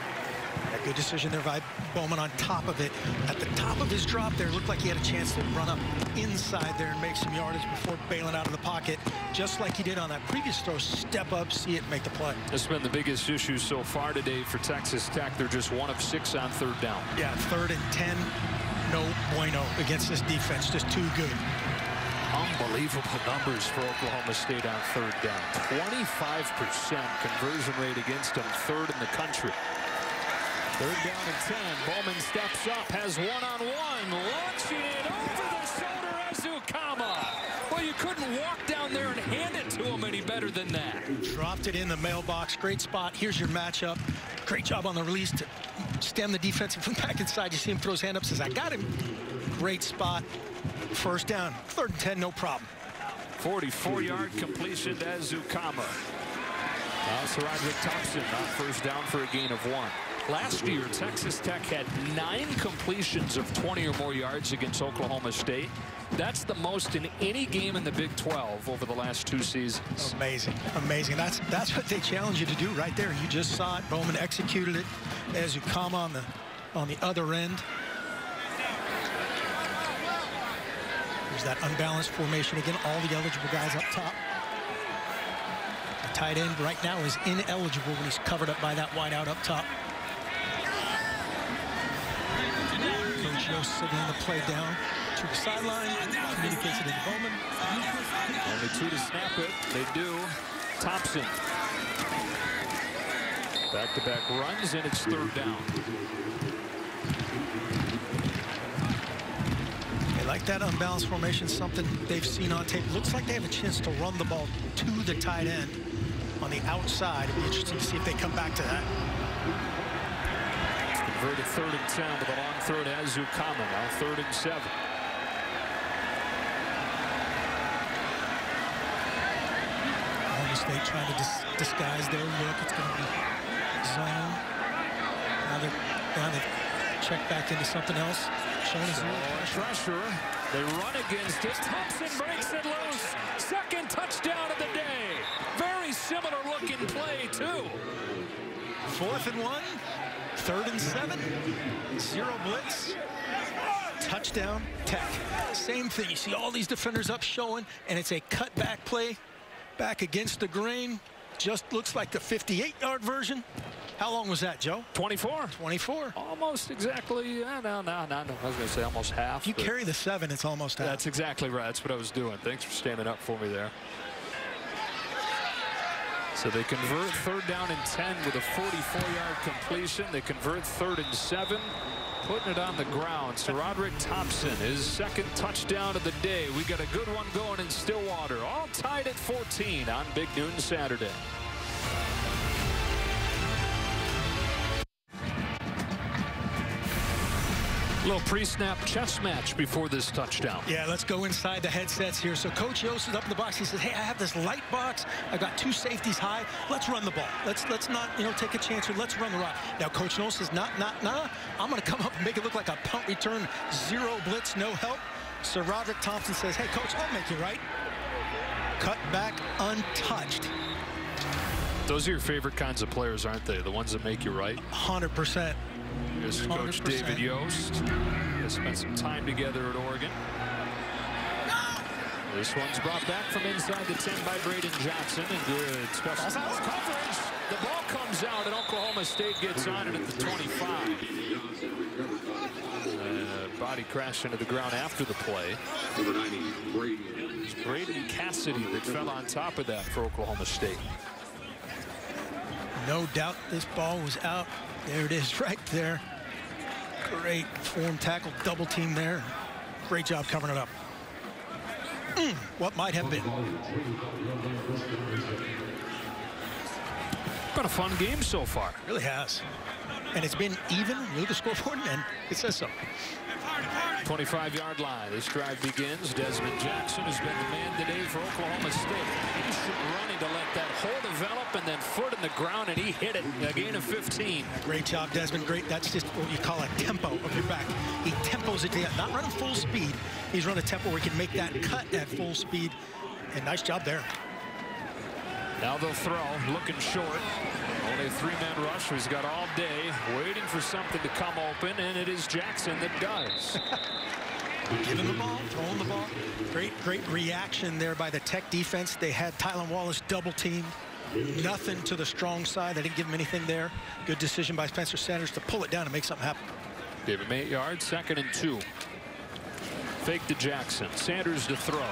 A good decision there by Bowman on top of it. At the top of his drop there, looked like he had a chance to run up inside there and make some yardage before bailing out of the pocket, just like he did on that previous throw. Step up, see it, make the play. This has been the biggest issue so far today for Texas Tech. They're just 1 of 6 on 3rd down. Yeah, 3rd and 10, no bueno against this defense, just too good. Unbelievable numbers for Oklahoma State on 3rd down. 25% conversion rate against them, 3rd in the country. 3rd down and 10. Bowman steps up, has one-on-one, launching it over the shoulder as Azukama. Well, you couldn't walk down there and hand it to him any better than that. Dropped it in the mailbox. Great spot. Here's your matchup. Great job on the release to stem the defense from back inside. You see him throw his hand up, says, I got him. Great spot. 1st down. 3rd and 10, no problem. 44-yard completion to Azukama. Now Roderick Thompson on 1st down for a gain of 1. Last year, Texas Tech had 9 completions of 20 or more yards against Oklahoma State. That's the most in any game in the Big 12 over the last 2 seasons. Amazing, amazing. That's what they challenge you to do right there. You just saw it. Bowman executed it. Azukama on the other end. There's that unbalanced formation again. All the eligible guys up top. The tight end right now is ineligible when he's covered up by that wide out up top. Coach Yost signaling the play down to the sideline. Communicates it into Bowman. Only 2 to snap it. They do. Thompson. Back-to-back runs, and it's 3rd down. They like that unbalanced formation, something they've seen on tape. Looks like they have a chance to run the ball to the tight end on the outside. It'll be interesting to see if they come back to that. Converted 3rd and 10 with a long throw to Azukama. Now 3rd and 7. Oklahoma State trying to disguise their look. It's going to be zone. Now they're Now they check back into something else. Showing his pressure. They run against it. Thompson breaks it loose. Second touchdown of the day. Very similar looking play, too. 4th and 1. 3rd and 7. 0 blitz. Touchdown, Tech. Same thing. You see all these defenders up showing, and it's a cutback play back against the grain. Just looks like the 58-yard version. How long was that, Joe? 24. 24. Almost exactly. No. I was going to say almost half. If you carry the 7, it's almost half. That's exactly right. That's what I was doing. Thanks for standing up for me there. So they convert 3rd down and 10 with a 44-yard completion. They convert 3rd and 7, putting it on the ground. So Roderick Thompson, his 2nd touchdown of the day. We got a good one going in Stillwater. All tied at 14 on Big Noon Saturday. A little pre-snap chess match before this touchdown. Yeah, let's go inside the headsets here. So Coach Yost is up in the box. He says, hey, I have this light box. I got 2 safeties high. Let's run the ball. Let's not, take a chance here. Let's run the rock. Now Coach Yost says, nah. I'm going to come up and make it look like a punt return. 0 blitz, no help. So Roderick Thompson says, hey, Coach, I'll make you right. Cut back untouched. Those are your favorite kinds of players, aren't they? The ones that make you right? 100%. Here's Coach 100%. David Yost. They spent some time together at Oregon. This one's brought back from inside the 10 by Braden Johnson. And good special coverage. The ball comes out, and Oklahoma State gets on it at the 25. Body crashed into the ground after the play. It's Braden Cassidy that fell on top of that for Oklahoma State. No doubt this ball was out. There it is right there. Great form tackle, double team there. Great job covering it up. What might have been. Been a fun game so far. Really has. And it's been even. Look at the scoreboard, and it says so. 25-yard line. This drive begins. Desmond Jackson has been the man today for Oklahoma State. Patient running to let that hole develop, and then foot in the ground, and he hit it. A gain of 15. Great job, Desmond. Great. That's just what you call a tempo of your back. He tempos it down. Not running full speed. He's running a tempo where he can make that cut at full speed. And nice job there. Now they'll throw, looking short. Only a 3-man rush. He's got all day waiting for something to come open, and it is Jackson that does. Giving the ball, throwing the ball. Great reaction there by the Tech defense. They had Tylan Wallace double teamed. Nothing to the strong side. They didn't give him anything there. Good decision by Spencer Sanders to pull it down and make something happen. Gave him 8 yards, 2nd and 2. Fake to Jackson. Sanders to throw.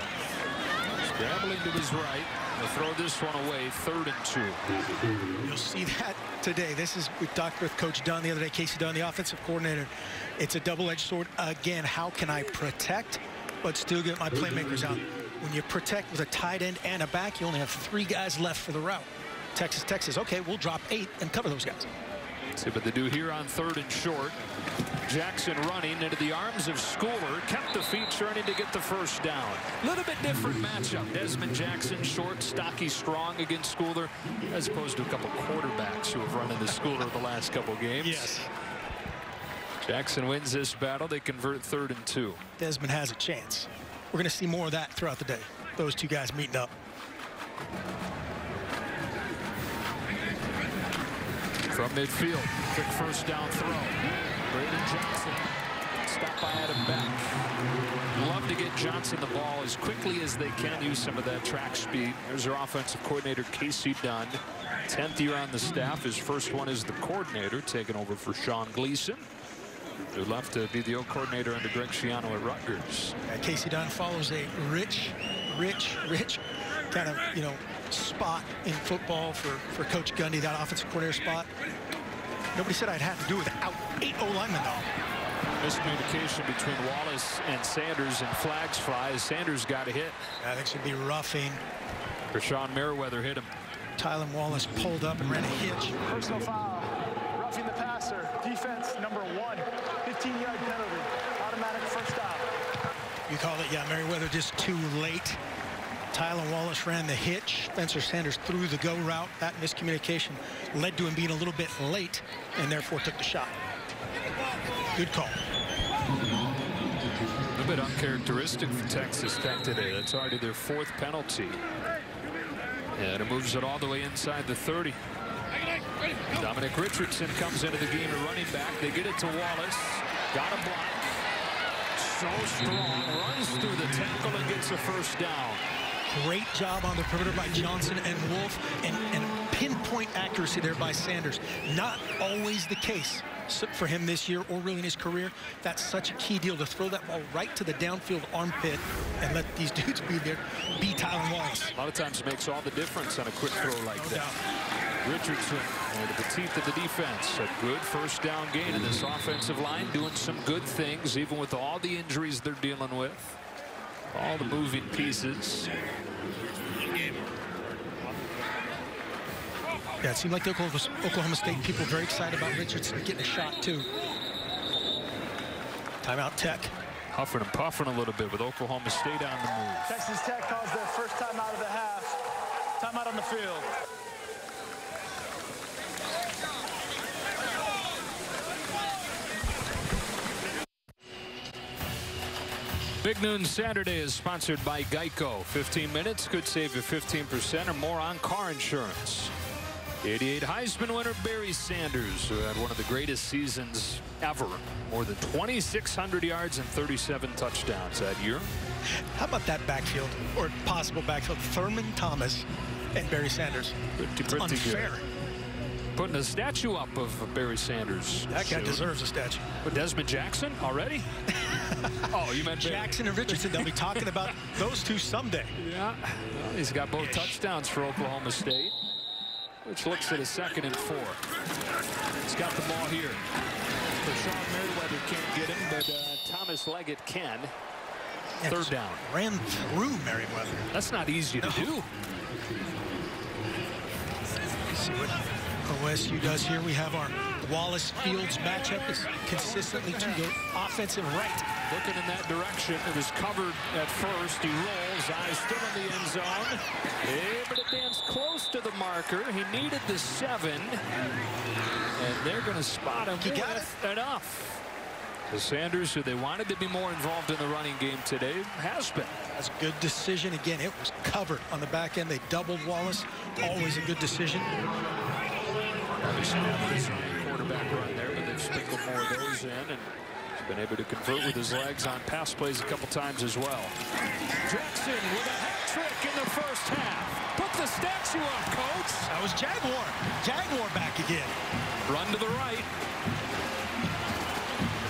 Scrambling to his right. They'll throw this one away, 3rd and 2. You'll see that today. We talked with Coach Dunn the other day, Casey Dunn, the offensive coordinator. It's a double-edged sword. Again, how can I protect but still get my playmakers out? When you protect with a tight end and a back, you only have 3 guys left for the route. Texas Tech says, okay, we'll drop 8 and cover those guys. See what they do here on 3rd and short. Jackson running into the arms of Schooler, kept the feet turning to get the 1st down. A little bit different matchup. Desmond Jackson, short, stocky, strong against Schooler, as opposed to a couple quarterbacks who have run into Schooler the last couple games. Yes. Jackson wins this battle. They convert 3rd and 2. Desmond has a chance. We're going to see more of that throughout the day. Those 2 guys meeting up. From midfield, quick 1st down throw. Braden Johnson, stopped by Adam Beck. Love to get Johnson the ball as quickly as they can, use some of that track speed. There's their offensive coordinator, Casey Dunn. 10th year on the staff. His first one as the coordinator, taking over for Sean Gleason, who left to be the O coordinator under Greg Schiano at Rutgers. Casey Dunn follows a rich kind of, spot in football for Coach Gundy, that offensive coordinator spot. Nobody said I'd have to do without 8 O-linemen, though. Miscommunication between Wallace and Sanders, and flags fly as Sanders got a hit. I think it should be roughing. Rashawn Merriweather hit him. Tylan Wallace pulled up and ran a hitch. Personal foul. Roughing the passer. Defense number 1. 15-yard penalty. Automatic 1st down. You call it, yeah, Merriweather just too late. Tylan Wallace ran the hitch. Spencer Sanders threw the go route. That miscommunication led to him being a little bit late and therefore took the shot. Good call. A bit uncharacteristic for Texas Tech today. That's already their 4th penalty. And it moves it all the way inside the 30. Dominic Richardson comes into the game, a running back. They get it to Wallace. Got a block. So strong. Runs through the tackle and gets a first down. Great job on the perimeter by Johnson and Wolf, and pinpoint accuracy there by Sanders. Not always the case for him this year or really in his career. That's such a key deal, to throw that ball right to the downfield armpit and let these dudes be there. Be Tylen Wallace. A lot of times it makes all the difference on a quick throw like that. Richardson, one of the teeth of the defense. A good first down gain in this offensive line, doing some good things, even with all the injuries they're dealing with. All the moving pieces. Yeah, it seemed like the Oklahoma State people were very excited about Richardson getting a shot, too. Timeout Tech. Huffing and puffing a little bit with Oklahoma State on the move. Texas Tech calls their first timeout of the half. Timeout on the field. Big Noon Saturday is sponsored by Geico. 15 minutes could save you 15% or more on car insurance. 88 Heisman winner Barry Sanders, who had one of the greatest seasons ever. More than 2,600 yards and 37 touchdowns that year. How about that backfield, or possible backfield? Thurman Thomas and Barry Sanders. Pretty unfair. Good. Putting a statue up of Barry Sanders. That guy deserves a statue. But Desmond Jackson already? Oh, you meant Jackson and Richardson. They'll be talking about those two someday. Yeah, well, he's got both touchdowns for Oklahoma State, which looks at a 2nd and 4. He's got the ball here. Sean Merriweather can't get him, but Thomas Leggett can. Yeah, 3rd down. Ran through Merriweather. That's not easy to do. Let's see what OSU does here. We have our Wallace-Fields matchup. It's consistently to the offensive right. Looking in that direction. It was covered at first. He rolls. Eyes still in the end zone. Able to dance close to the marker. He needed the 7. And they're going to spot him. He got it. Enough. The Sanders, who they wanted to be more involved in the running game today, has been. That's a good decision. Again, it was covered on the back end. They doubled Wallace. Always a good decision. Obviously, quarterback run there, but they've sprinkled more of those in, and he's been able to convert with his legs on pass plays a couple times as well. Jackson with a hat trick in the first half. Put the statue up, Coach. That was Jaguar. Jaguar back again. Run to the right.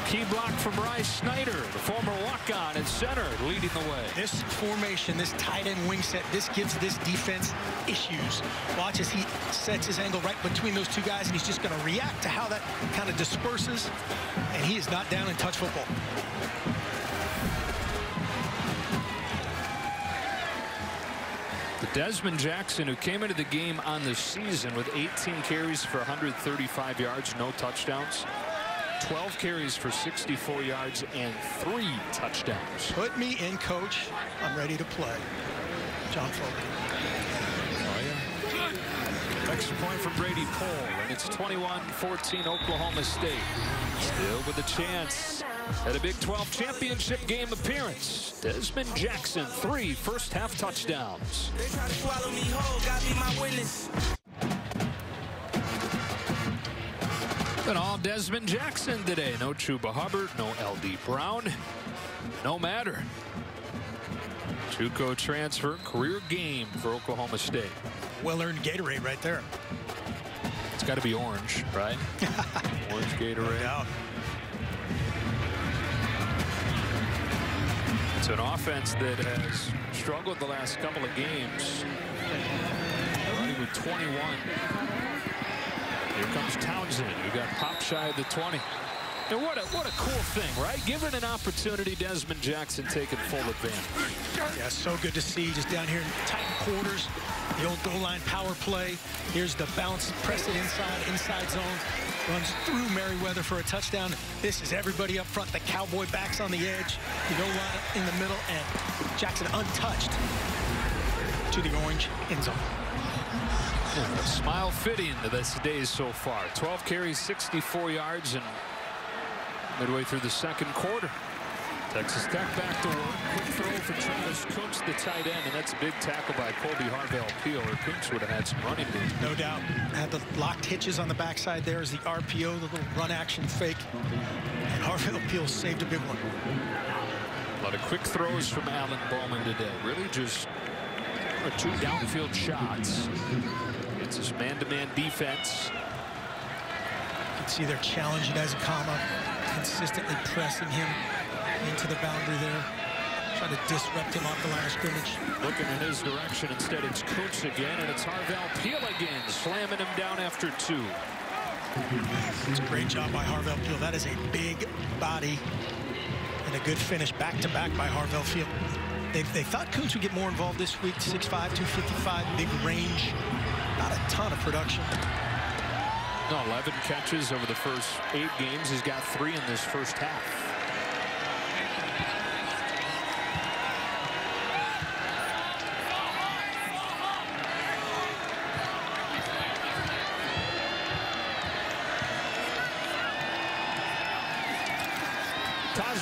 Key block from Bryce Snyder, the former walk-on at center, leading the way. This formation, this tight end wing set, this gives this defense issues. Watch as he sets his angle right between those two guys, and he's just going to react to how that kind of disperses, and he is not down in touch football. The Desmond Jackson, who came into the game on the season with 18 carries for 135 yards, no touchdowns. 12 carries for 64 yards and 3 touchdowns. Put me in, Coach. I'm ready to play. John Fogarty. Oh, yeah. Extra point from Brady Pohl, and it's 21-14 Oklahoma State. Still with a chance at a Big 12 championship game appearance. Desmond Jackson, 3 first-half touchdowns. They try to swallow me whole, got me my witness. And all Desmond Jackson today. No Chuba Hubbard, no L.D. Brown, no matter. JUCO transfer, career game for Oklahoma State. Well-earned Gatorade right there. It's got to be orange, right? Orange Gatorade. No doubt. It's an offense that has struggled the last couple of games. Running with 21. Here comes Townsend, who got popped shy of the 20. And what a cool thing, right? Given an opportunity, Desmond Jackson taking full advantage. Yeah, so good to see, just down here in tight quarters. The old goal line power play. Here's the bounce, press it inside zone. Runs through Merriweather for a touchdown. This is everybody up front. The Cowboy backs on the edge. The goal line in the middle, and Jackson untouched to the orange end zone. A smile fitting to this day so far. 12 carries, 64 yards, and midway through the second quarter. Texas Tech back to work. Quick throw for Travis Kuntz, the tight end, and that's a big tackle by Colby Harvell-Peel, or Kuntz would have had some running room. No doubt. Had the locked hitches on the backside there as the RPO, the little run action fake. And Harvell-Peel saved a big one. A lot of quick throws from Alan Bowman today. Really just 2 downfield shots. It's his man-to-man defense. You can see they're challenging Ezekama, consistently pressing him into the boundary there, trying to disrupt him off the line of scrimmage. Looking in his direction. Instead, it's Kuntz again, and it's Harvell-Peel again, slamming him down after 2. It's a great job by Harvell-Peel. That is a big body and a good finish back-to-back by Harvell-Peel. They thought Kuntz would get more involved this week. 6'5", 255, big range. Not a ton of production. No, 11 catches over the first 8 games. He's got 3 in this first half.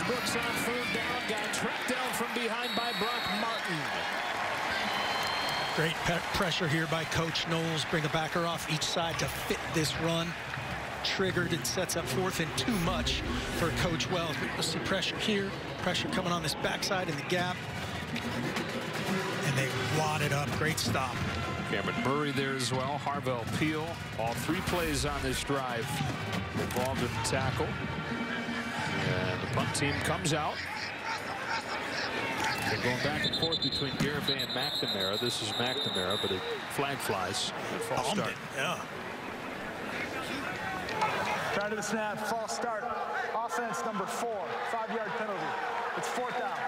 Brooks on 3rd down, got tracked down from behind by Brock Martin. Great pressure here by Coach Knowles. Bring a backer off each side to fit this run. Triggered and sets up 4th and too much for Coach Wells. We'll see pressure here, pressure coming on this backside in the gap. And they wad it up. Great stop. Cameron Murray there as well. Harvell-Peel. All 3 plays on this drive involved in the tackle. And the punt team comes out. They're going back and forth between Garibay and McNamara. This is McNamara, but a flag flies. False start. Yeah. Prior to the snap, false start. Offense number 4, 5-yard penalty. It's 4th down.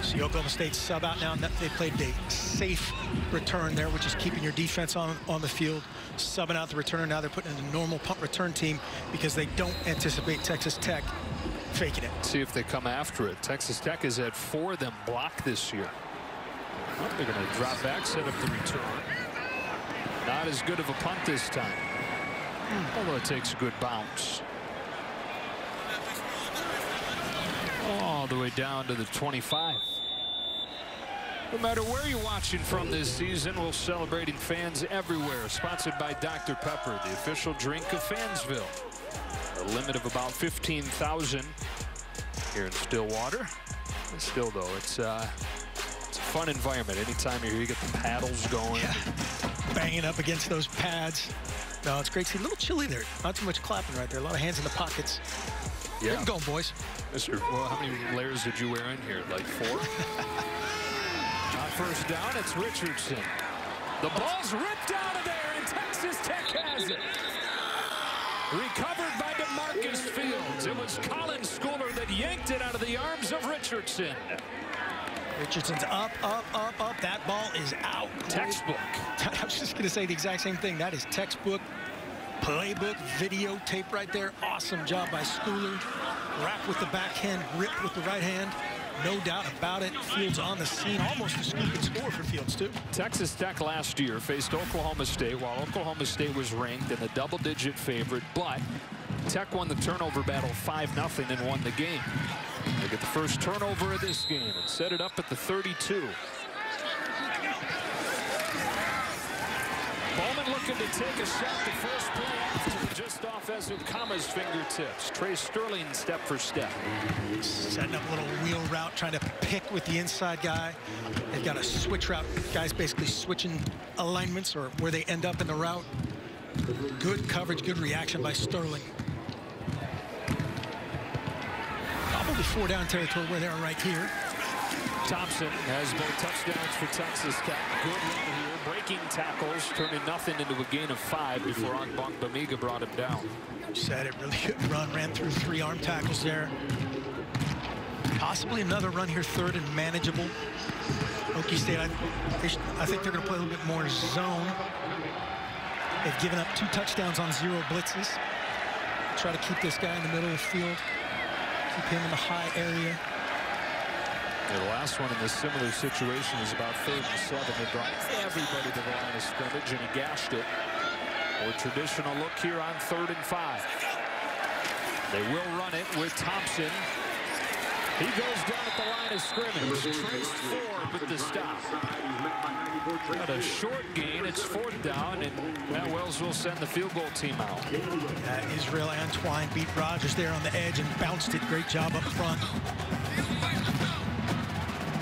See Oklahoma State sub out now. They played a safe return there, which is keeping your defense on the field, subbing out the returner. Now they're putting in a normal punt return team because they don't anticipate Texas Tech faking it. See if they come after it. Texas Tech has had 4 of them blocked this year. Well, they're going to drop back, set up the return. Not as good of a punt this time, although it takes a good bounce. All the way down to the 25. No matter where you're watching from this season, we're celebrating fans everywhere. Sponsored by Dr. Pepper, the official drink of Fansville. A limit of about 15,000 here in Stillwater. Still, though, it's a fun environment. Anytime you're here, you get the paddles going. Yeah. Banging up against those pads. No, it's great to see. A little chilly there. Not too much clapping right there. A lot of hands in the pockets. Yeah. Get them going, boys. Well, how many layers did you wear in here? Like 4? On 1st down, it's Richardson. The ball's ripped out of there, and Texas Tech has it. Recovered by DeMarcus Fields. It was Colin Schooler that yanked it out of the arms of Richardson. Richardson's up, up, up, up. That ball is out. Textbook. I was just going to say the exact same thing. That is textbook, playbook, videotape right there. Awesome job by Schooler. Wrap with the backhand, rip with the right hand. No doubt about it. Fields on the scene. Almost a scoop score for Fields, too. Texas Tech last year faced Oklahoma State while Oklahoma State was ranked and a double-digit favorite, but Tech won the turnover battle 5-0 and won the game. They get the first turnover of this game and set it up at the 32. Bowman looking to take a shot. The first play after just off Ezekama's fingertips. Trey Sterling step for step. Setting up a little wheel route, trying to pick with the inside guy. They've got a switch route. Guys basically switching alignments or where they end up in the route. Good coverage, good reaction by Sterling. Probably 4-down territory where they are right here. Thompson has both touchdowns for Texas Tech. Good run here, breaking tackles, turning nothing into a gain of 5 before Angbong Bamiga brought him down. Said it, really good run, ran through 3 arm tackles there. Possibly another run here, 3rd and manageable. Okie State, I think they're going to play a little bit more zone. They've given up 2 touchdowns on 0 blitzes. Try to keep this guy in the middle of the field. Keep him in the high area. Yeah, the last one in this similar situation is about 3rd and 7. They brought everybody to the line of scrimmage, and he gashed it. More traditional look here on 3rd and 5. They will run it with Thompson. He goes down at the line of scrimmage. Traced forward with the stop. Got a short gain. It's 4th down, and Matt Wells will send the field goal team out. Israel Antwine beat Rogers there on the edge and bounced it. Great job up front.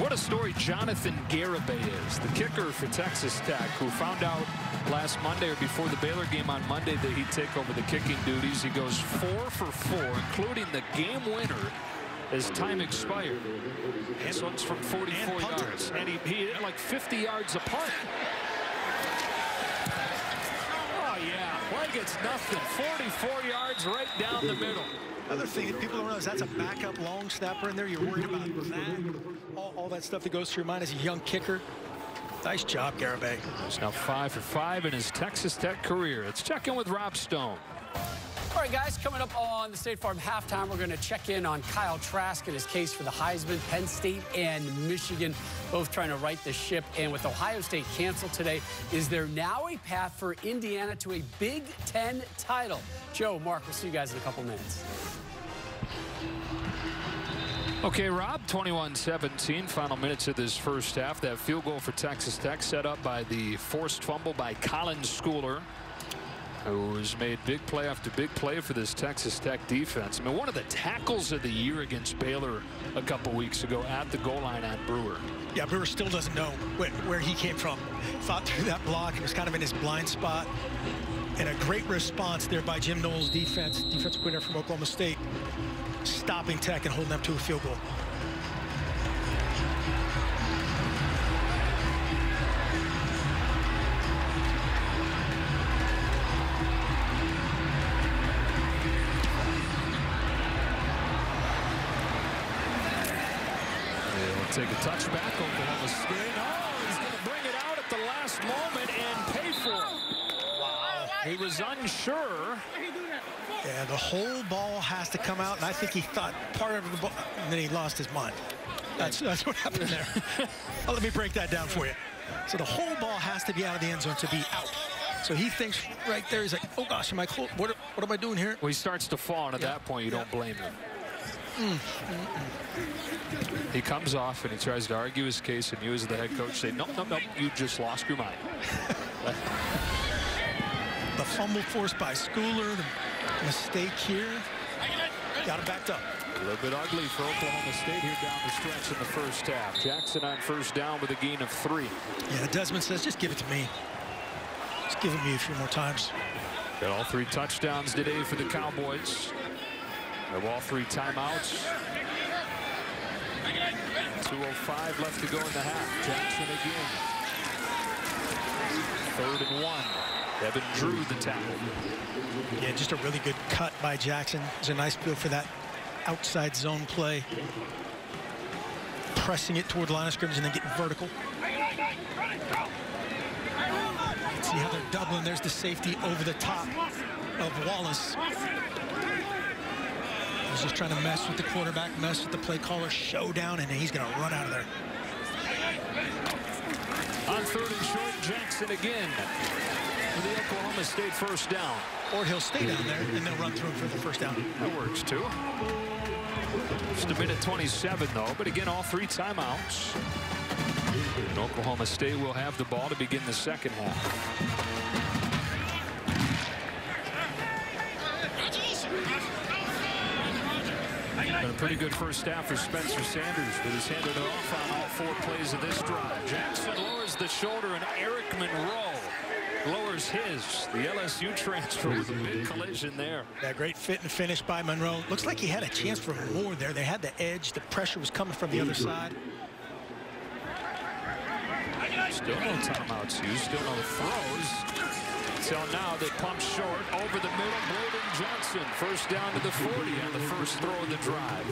What a story Jonathan Garibay is, the kicker for Texas Tech, who found out last Monday or before the Baylor game on Monday that he'd take over the kicking duties. He goes 4 for 4, including the game winner as time expired. And so it's from 44 yards. And he hit like 50 yards apart. Oh, yeah. Play gets nothing. 44 yards right down the middle. Other thing that people don't realize, that's a backup long snapper in there. You're worried about that. All that stuff that goes through your mind as a young kicker. Nice job, Garibay. He's now 5 for 5 in his Texas Tech career. Let's check in with Rob Stone. All right, guys, coming up on the State Farm halftime, we're going to check in on Kyle Trask and his case for the Heisman. Penn State and Michigan both trying to right the ship. And with Ohio State canceled today, is there now a path for Indiana to a Big Ten title? Joe, Mark, we'll see you guys in a couple minutes. Okay, Rob, 21-17, final minutes of this first half. That field goal for Texas Tech set up by the forced fumble by Colin Schooler, who has made big play after big play for this Texas Tech defense. I mean, one of the tackles of the year against Baylor a couple weeks ago at the goal line on Brewer. Yeah, Brewer still doesn't know where he came from. Fought through that block. He was kind of in his blind spot. And a great response there by Jim Knowles' defensive winner from Oklahoma State, stopping Tech and holding them to a field goal. Take a touchback, Oklahoma State. Oh, he's going to bring it out at the last moment and pay for it. Wow. He was unsure. Yeah, the whole ball has to come out, and I think he thought part of the ball, and then he lost his mind. That's what happened there. Well, let me break that down for you. So the whole ball has to be out of the end zone to be out. So he thinks right there, he's like, oh gosh, am I close? What am I doing here? Well, he starts to fall, and at that point, you don't blame him. He comes off and he tries to argue his case, and you as the head coach say, nope, you just lost your mind. The fumble forced by Schooler, the mistake here, got it backed up. A little bit ugly for Oklahoma State here down the stretch in the first half. Jackson on first down with a gain of 3. Yeah, Desmond says, just give it to me. Just give it to me a few more times. Got all 3 touchdowns today for the Cowboys. They have all 3 timeouts. 2:05 left to go in the half. Jackson again. 3rd and 1. Evan Drew the tackle. Yeah, just a really good cut by Jackson. It's a nice feel for that outside zone play. Pressing it toward the line of scrimmage and then getting vertical. See how they're doubling. There's the safety over the top of Wallace. He's just trying to mess with the quarterback, mess with the play caller, showdown, and he's going to run out of there. On 3rd and short, Jackson again for the Oklahoma State first down. Or he'll stay down there, and they'll run through him for the first down. That works, too. Just a minute 27, though, but again, all 3 timeouts. And Oklahoma State will have the ball to begin the second half. Been a pretty good first half for Spencer Sanders, but he's handed it off on all 4 plays of this drive. Jackson lowers the shoulder, and Eric Monroe lowers his. The LSU transfer with a big collision there. That great fit and finish by Monroe. Looks like he had a chance for more there. They had the edge. The pressure was coming from the other side. Still no timeouts used, still no throws. Until now, they pump short over the middle. Bladen Johnson, first down to the 40 on the first throw of the drive.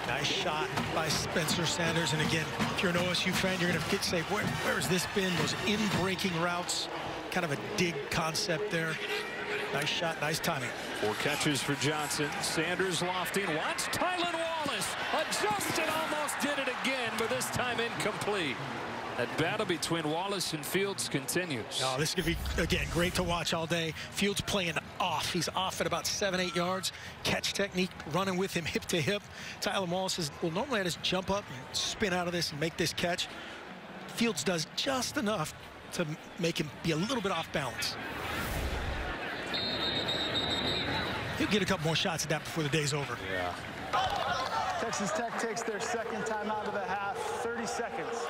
Nice shot by Spencer Sanders. And again, if you're an OSU fan, you're going to say, where has this been? Those in-breaking routes, kind of a dig concept there. Nice shot, nice timing. 4 catches for Johnson. Sanders lofting. Watch Tylan Wallace. Adjusted, almost did it again, but this time incomplete. That battle between Wallace and Fields continues. Oh, this is going to be, again, great to watch all day. Fields playing off. He's off at about 7-8 yards. Catch technique, running with him hip to hip. Tylan Wallace says, well, normally I just jump up and spin out of this and make this catch. Fields does just enough to make him be a little bit off balance. He'll get a couple more shots at that before the day's over. Yeah. Texas Tech takes their second timeout of the half. 30 seconds.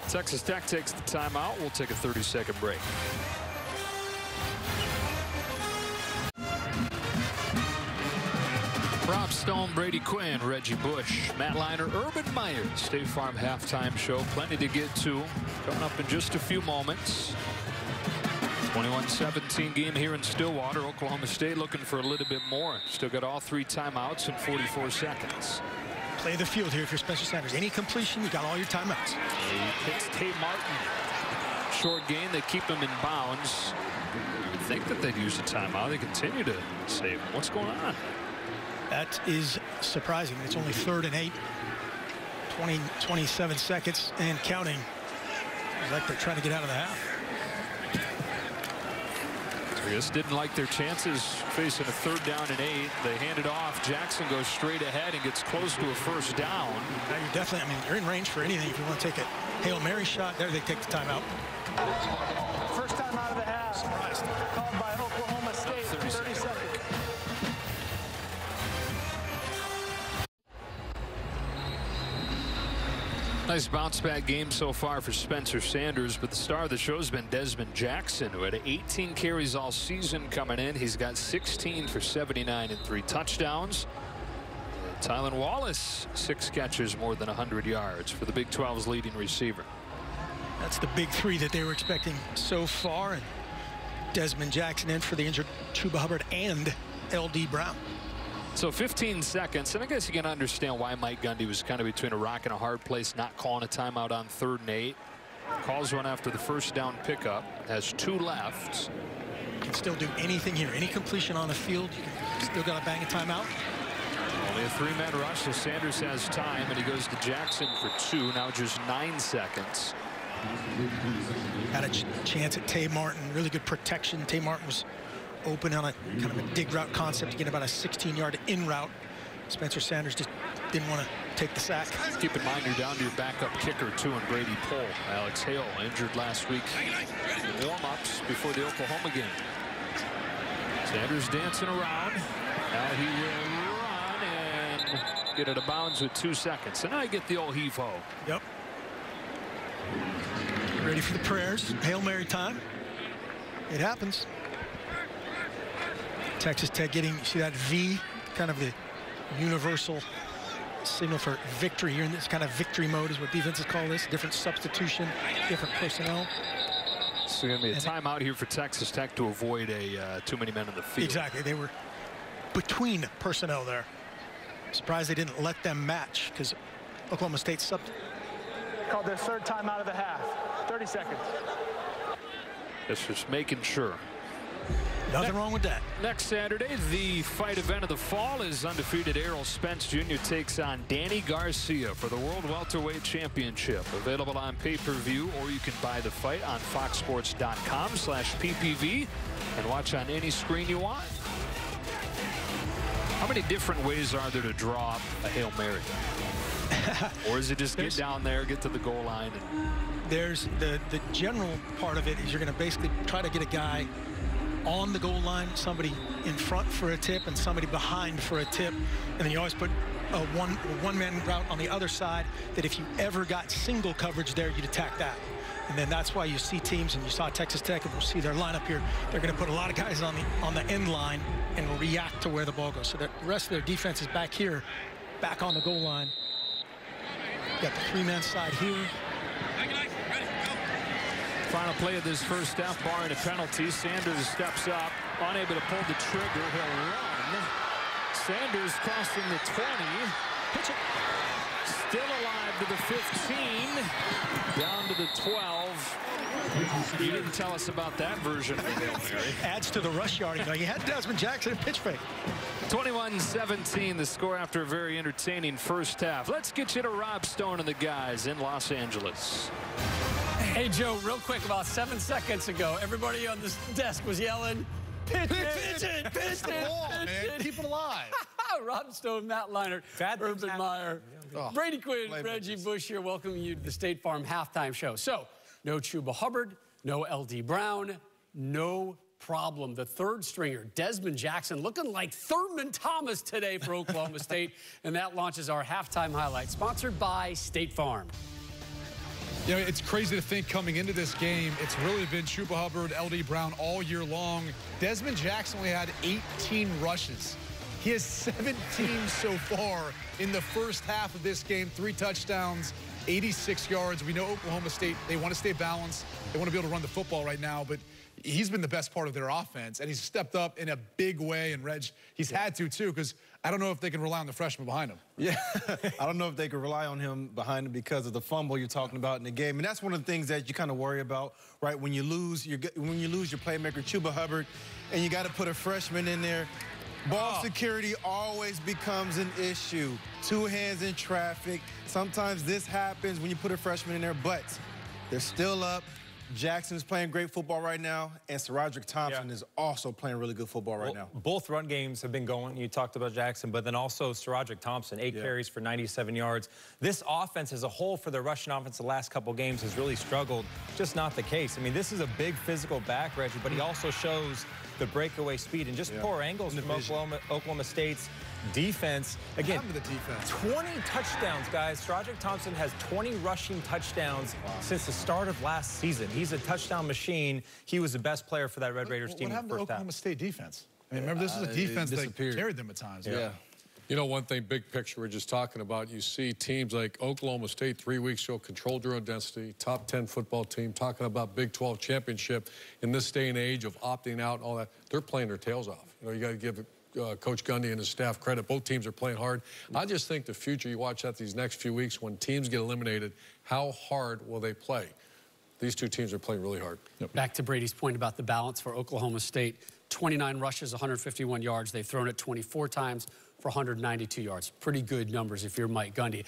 Texas Tech takes the timeout. We'll take a 30-second break. Rob Stone, Brady Quinn, Reggie Bush, Matt Liner, Urban Meyer. State Farm halftime show. Plenty to get to. Coming up in just a few moments. 21-17 game here in Stillwater. Oklahoma State looking for a little bit more. Still got all 3 timeouts in 44 seconds. Play the field here if you're Spencer Sanders. Any completion, you got all your timeouts. He hits Tay Martin. Short gain, they keep him in bounds. You would think that they'd use a timeout. They continue to save him. What's going on? That is surprising. It's only 3rd and 8. 27 seconds and counting. It's like they're trying to get out of the half. I guess didn't like their chances facing a 3rd down and 8. They hand it off. Jackson goes straight ahead and gets close to a 1st down. Now you're definitely, I mean, you're in range for anything. If you want to take a Hail Mary shot, there they take the timeout. First time out of the half. Called by Oklahoma State. 30 seconds. Nice bounce back game so far for Spencer Sanders, but the star of the show has been Desmond Jackson, who had 18 carries all season coming in. He's got 16 for 79 and 3 touchdowns. Tylan Wallace, 6 catches, more than 100 yards for the Big 12's leading receiver. That's the big 3 that they were expecting so far, and Desmond Jackson in for the injured Chuba Hubbard and L.D. Brown. So 15 seconds, and I guess you can understand why Mike Gundy was kind of between a rock and a hard place, not calling a timeout on 3rd and 8. Calls one after the 1st down pickup, has 2 left. Can still do anything here. Any completion on the field, you still got to bang a timeout. Only a 3-man rush, so Sanders has time, and he goes to Jackson for 2. Now just 9 seconds. Got a chance at Tay Martin. Really good protection. Tay Martin was open on a kind of a dig route concept to get about a 16-yard in route. Spencer Sanders just didn't want to take the sack. Keep in mind you're down to your backup kicker too, and Brady Pohl. Alex Hale injured last week in warm-ups before the Oklahoma game. Sanders dancing around. Now he will run and get out of bounds with 2 seconds. And now I get the old heave-ho. Yep. Ready for the prayers. Hail Mary time. It happens. Texas Tech getting, you see that V, kind of the universal signal for victory here in this kind of victory mode is what defenses call this. Different substitution, different personnel. So going to be a timeout here for Texas Tech to avoid a too many men in the field. Exactly. They were between personnel there. Surprised they didn't let them match because Oklahoma State Called their 3rd timeout of the half. 30 seconds. Just making sure. Nothing wrong with that. Next Saturday, the fight event of the fall is undefeated Errol Spence Jr. takes on Danny Garcia for the World Welterweight Championship. Available on pay-per-view, or you can buy the fight on foxsports.com/PPV and watch on any screen you want. How many different ways are there to draw up a Hail Mary? Or is it just get down there, get to the goal line? And there's the general part of it is you're going to basically try to get a guy on the goal line, somebody in front for a tip and somebody behind for a tip, and then you always put a one-man route on the other side that if you ever got single coverage there, you'd attack that. And then that's why you see teams, and you saw Texas Tech, and we'll see their lineup here, they're going to put a lot of guys on the end line and react to where the ball goes. So that the rest of their defense is back here, back on the goal line. Got the 3-man side here. Final play of this first half, barring a penalty. Sanders steps up, unable to pull the trigger. He'll run. Sanders crossing the 20. Pitch it. Still alive to the 15. Down to the 12. You didn't tell us about that version of the Hail Mary. Adds to the rush yard. You know, you had Desmond Jackson and pitch fake. 21-17, the score after a very entertaining first half. Let's get you to Rob Stone and the guys in Los Angeles. Hey, Joe, real quick, about 7 seconds ago, everybody on this desk was yelling, Pitch the ball, man. Keep it alive. Rob Stone, Matt Leinart, Urban Meyer, Brady Quinn, Reggie Bush here, welcoming you to the State Farm Halftime Show. So, no Chuba Hubbard, no L.D. Brown, no problem. The third stringer, Desmond Jackson, looking like Thurman Thomas today for Oklahoma State. And that launches our halftime highlight, sponsored by State Farm. You know, it's crazy to think coming into this game, it's really been Chuba Hubbard, L.D. Brown all year long. Desmond Jackson only had 18 rushes. He has 17 so far in the first half of this game, 3 touchdowns, 86 yards. We know Oklahoma State, they want to stay balanced. They want to be able to run the football right now, but he's been the best part of their offense, and he's stepped up in a big way. And, Reg, he's had to, too, because I don't know if they can rely on the freshman behind him. Yeah, I don't know if they can rely on him behind him because of the fumble you're talking about in the game. And that's one of the things that you kind of worry about, right? When you lose your playmaker, Chuba Hubbard, and you got to put a freshman in there, ball security always becomes an issue. 2 hands in traffic. Sometimes this happens when you put a freshman in there, but they're still up. Jackson's playing great football right now, and SaRodorick Thompson is also playing really good football right now. Both run games have been going. You talked about Jackson, but then also SaRodorick Thompson, 8 carries for 97 yards. This offense as a whole for the rushing offense the last couple games has really struggled. Just not the case. I mean, this is a big physical back, Reggie, but he also shows the breakaway speed and just poor angles from Oklahoma State's defense. Again, the defense. 20 touchdowns, guys. SaRodorick Thompson has 20 rushing touchdowns since the start of last season. He's a touchdown machine. He was the best player for that Red Raiders team in the first half. What happened to Oklahoma State defense? I mean, remember, this is a defense that carried them at times. Yeah. You know, one thing, big picture we're just talking about, you see teams like Oklahoma State 3 weeks ago controlled their own destiny, top 10 football team, talking about Big 12 championship in this day and age of opting out and all that. They're playing their tails off. You know, you got to give Coach Gundy and his staff credit. Both teams are playing hard. I just think the future, you watch that these next few weeks when teams get eliminated, how hard will they play? These 2 teams are playing really hard. Back to Brady's point about the balance for Oklahoma State. 29 rushes, 151 yards. They've thrown it 24 times for 192 yards. Pretty good numbers if you're Mike Gundy.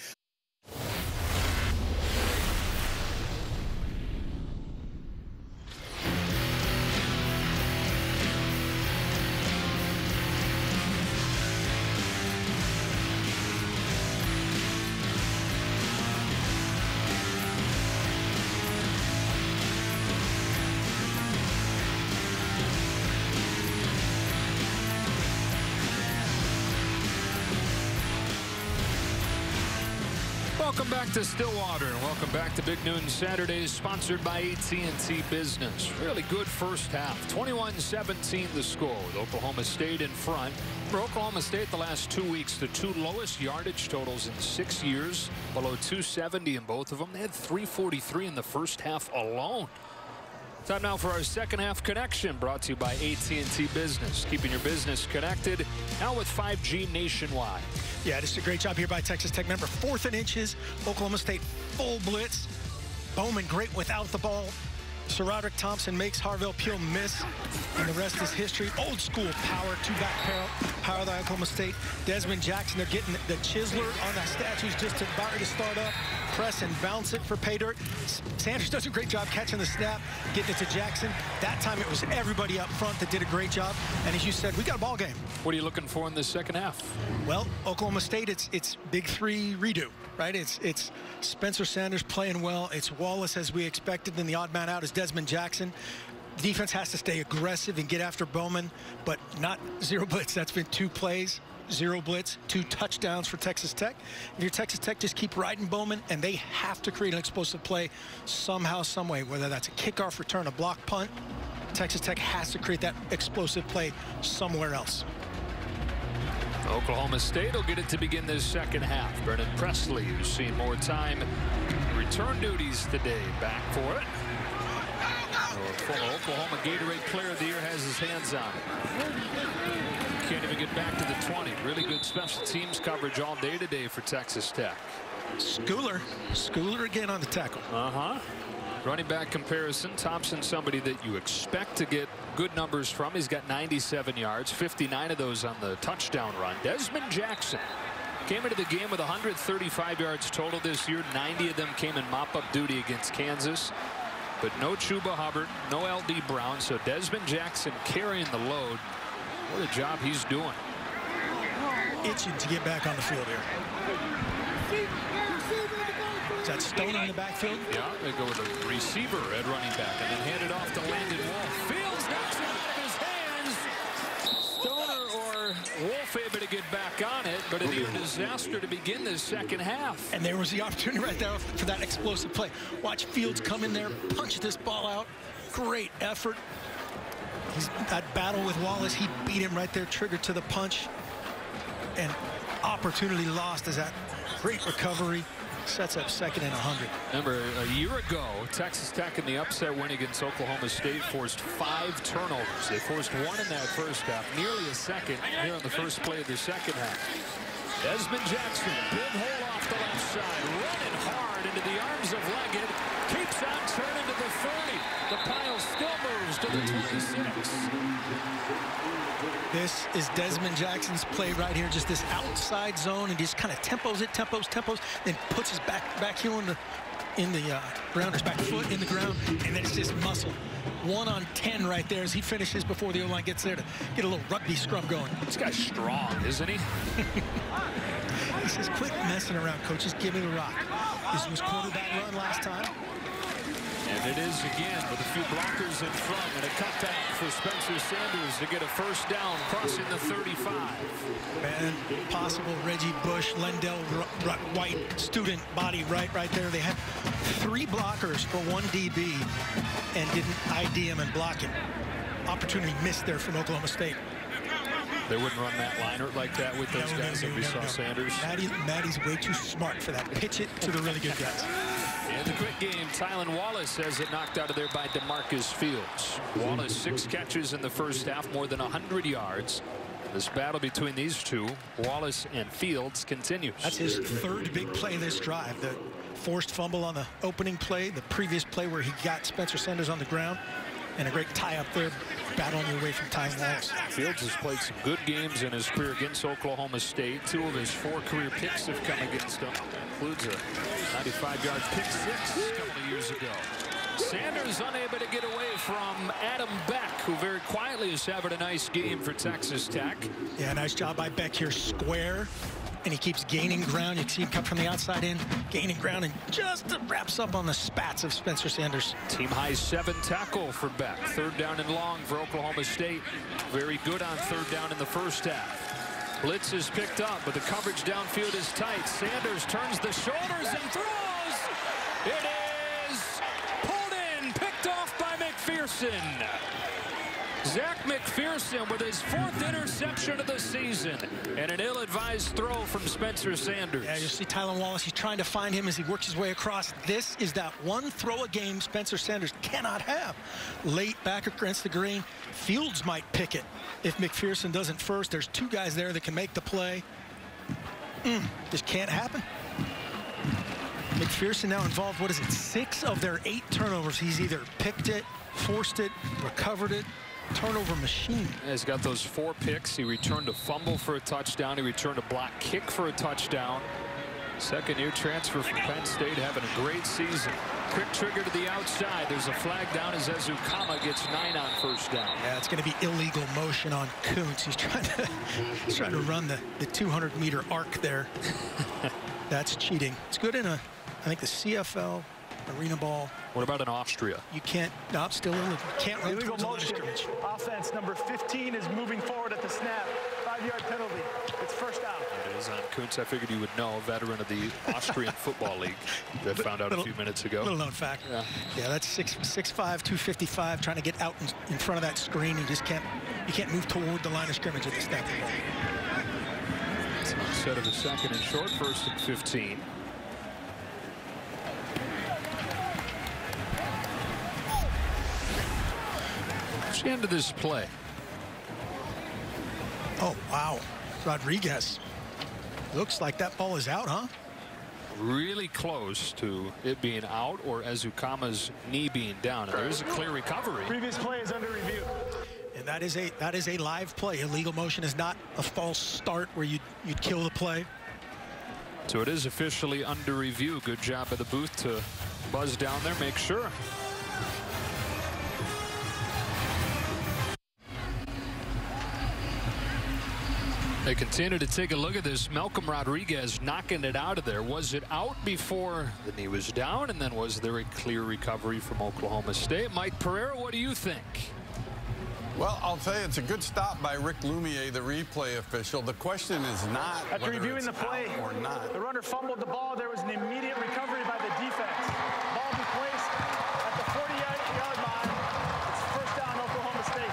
Welcome back to Stillwater, and welcome back to Big Noon Saturdays, sponsored by AT&T Business. Really good first half. 21-17 the score, with Oklahoma State in front. For Oklahoma State, the last 2 weeks, the 2 lowest yardage totals in 6 years, below 270 in both of them. They had 343 in the first half alone. Time now for our second half connection, brought to you by AT&T Business, keeping your business connected, now with 5G nationwide. Yeah, just a great job here by Texas Tech. Remember, 4th and inches, Oklahoma State full blitz. Bowman great without the ball. SaRodorick Thompson makes Harvell Peel miss, and the rest is history. Old school power, 2-back power by Oklahoma State. Desmond Jackson, they're getting the chiseler on that statue, just about ready to start up. Press and bounce it for pay dirt. Sanders does a great job catching the snap, getting it to Jackson. That time it was everybody up front that did a great job. And as you said, we got a ball game. What are you looking for in the second half? Well, Oklahoma State, it's big 3 redo, right? It's Spencer Sanders playing well. It's Wallace as we expected. Then the odd man out is Desmond Jackson. The defense has to stay aggressive and get after Bowman, but not 0 blitz. That's been 2 plays. 0 blitz, 2 touchdowns for Texas Tech. If you're Texas Tech, just keep riding Bowman, and they have to create an explosive play somehow, some way, whether that's a kickoff return, a block punt. Texas Tech has to create that explosive play somewhere else. Oklahoma State will get it to begin this second half. Brennan Presley, who's seen more time, return duties today, back for it. Former Oklahoma Gatorade Player of the Year has his hands on it. Can't even get back to the 20. Really good special teams coverage all day today for Texas Tech. Schooler again on the tackle. Running back comparison, Thompson, somebody that you expect to get good numbers from. He's got 97 yards, 59 of those on the touchdown run. Desmond Jackson came into the game with 135 yards total this year. 90 of them came in mop-up duty against Kansas. but no Chuba Hubbard, no L.D. Brown, so Desmond Jackson carrying the load. What a job he's doing. Itching to get back on the field here. Is that Stoner in the backfield? Yeah, they go with a receiver at running back and then hand it off to Landon Wolf. Fields knocks it out of his hands. Stoner or Wolf able to get back on it, but it'd be a disaster to begin this second half. And there was the opportunity right there for that explosive play. Watch Fields come in there, punch this ball out. Great effort. That battle with Wallace, he beat him right there, triggered to the punch. And opportunity lost as that great recovery sets up 2nd and 100. Remember, a year ago, Texas Tech in the upset win against Oklahoma State forced 5 turnovers. They forced 1 in that first half, nearly a second here on the first play of the second half. Desmond Jackson, big hole off the left side, running hard into the arms of Leggett, keeps on turning to the 30. The pile still moves to the 26. This is Desmond Jackson's play right here, just this outside zone, and just kind of tempos, then puts his back heel in the ground, his back foot in the ground, and then it's just muscle. 1 on 10 right there as he finishes before the O-line gets there to get a little rugby scrum going. This guy's strong, isn't he? He says, quit messing around, coach. Just give me the rock. This was quarterback run last time. And it is again with a few blockers in front and a cutback for Spencer Sanders to get a first down crossing the 35. Man, possible Reggie Bush, Lendell White, student body right there. They had 3 blockers for 1 DB and didn't ID him and block him. Opportunity missed there from Oklahoma State. They wouldn't run that liner like that with those guys if we saw Sanders. Maddie's way too smart for that. Pitch it to the really good guys. In the quick game, Tylan Wallace has it knocked out of there by DeMarcus Fields. Wallace 6 catches in the first half, more than 100 yards. This battle between these two, Wallace and Fields, continues. That's his 3rd big play this drive. The forced fumble on the opening play, the previous play where he got Spencer Sanders on the ground, and a great tie up there, battling away from Tylan Wallace. Fields has played some good games in his career against Oklahoma State. 2 of his 4 career picks have come against him. Includes a 95-yard pick 6 a couple of years ago. Sanders unable to get away from Adam Beck, who very quietly is having a nice game for Texas Tech. Yeah, nice job by Beck here, square, and he keeps gaining ground. You can see him come from the outside in, gaining ground, and just wraps up on the spats of Spencer Sanders. Team high 7 tackle for Beck. 3rd down and long for Oklahoma State. Very good on 3rd down in the first half. Blitz is picked up, but the coverage downfield is tight. Sanders turns the shoulders and throws. It is pulled in, picked off by McPherson. Zach McPherson with his 4th interception of the season, and an ill-advised throw from Spencer Sanders. Yeah, you see Tylan Wallace, he's trying to find him as he works his way across. This is that one throw a game Spencer Sanders cannot have. Late back against the green, Fields might pick it. If McPherson doesn't first, there's 2 guys there that can make the play. This can't happen. McPherson now involved, what is it, 6 of their 8 turnovers. He's either picked it, forced it, recovered it. Turnover machine. He's got those 4 picks. He returned a fumble for a touchdown. He returned a block kick for a touchdown. 2nd-year transfer from Penn State, having a great season. Quick trigger to the outside. There's a flag down as Ezukama gets 9 on first down. Yeah, it's going to be illegal motion on Kuntz. He's trying to run the 200-meter arc there. That's cheating. It's good in I think the CFL, arena ball. What about in Austria? You can't, no, still illegal. Can't run Illegal towards the motion. Offense number 15 is moving forward at the snap. 5-yard penalty. It's first down. It is on Kuntz. I figured you would know, a veteran of the Austrian Football League. That found out a few minutes ago. Little known fact. Yeah, that's 6'5", 255, trying to get out in front of that screen. You just can't move toward the line of scrimmage at the snap of the ball. Instead of a 2nd and short, 1st and 15. What's the end of this play? Oh, wow. Rodriguez. Looks like that ball is out, huh? Really close to it being out or Ezukama's knee being down. And there's a clear recovery. Previous play is under review. And that is a live play. Illegal motion is not a false start where you'd kill the play. So it is officially under review. Good job by the booth to buzz down there, make sure. They continue to take a look at this. Malcolm Rodriguez knocking it out of there. Was it out before the knee was down? And then was there a clear recovery from Oklahoma State? Mike Pereira, what do you think? Well, I'll tell you, it's a good stop by Rick Lumiere, the replay official. The question is not after whether reviewing it's the play out or not. The runner fumbled the ball. There was an immediate recovery by the defense. Ball be placed at the 40-yard line. It's first down, Oklahoma State.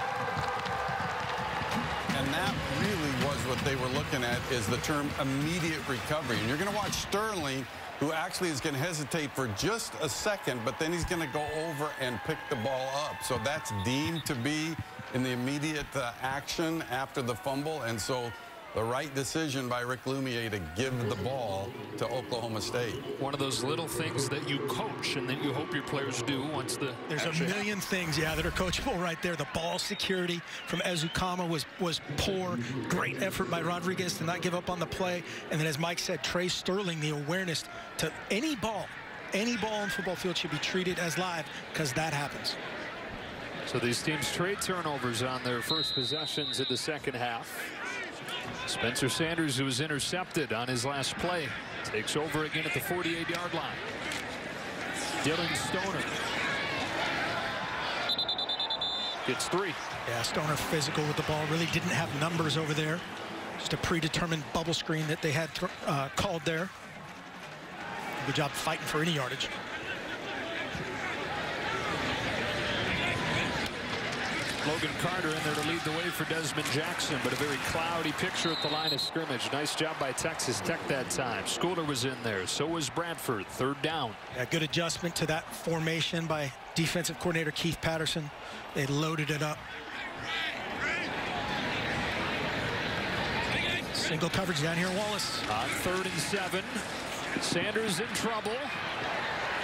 And that really was what they were looking at, is the term immediate recovery. And you're going to watch Sterling, who actually is going to hesitate for just a second, but then he's going to go over and pick the ball up. So that's deemed to be in the immediate action after the fumble. And so the right decision by Rick Lumiere to give the ball to Oklahoma State. One of those little things that you coach and that you hope your players do once the There's a million things, yeah, that are coachable right there. The ball security from Ezukama was poor. Great effort by Rodriguez to not give up on the play. And then, as Mike said, Trey Sterling, the awareness to any ball in football field should be treated as live, because that happens. So these teams trade turnovers on their first possessions in the second half. Spencer Sanders, who was intercepted on his last play, takes over again at the 48-yard line. Dylan Stoner gets 3. Yeah, Stoner physical with the ball. Really didn't have numbers over there. Just a predetermined bubble screen that they had called there. Good job fighting for any yardage. Logan Carter in there to lead the way for Desmond Jackson, but a very cloudy picture at the line of scrimmage. Nice job by Texas Tech that time. Schooler was in there. So was Bradford. Third down. Yeah, good adjustment to that formation by defensive coordinator Keith Patterson. They loaded it up. Single coverage down here, Wallace. On 3rd and 7. Sanders in trouble.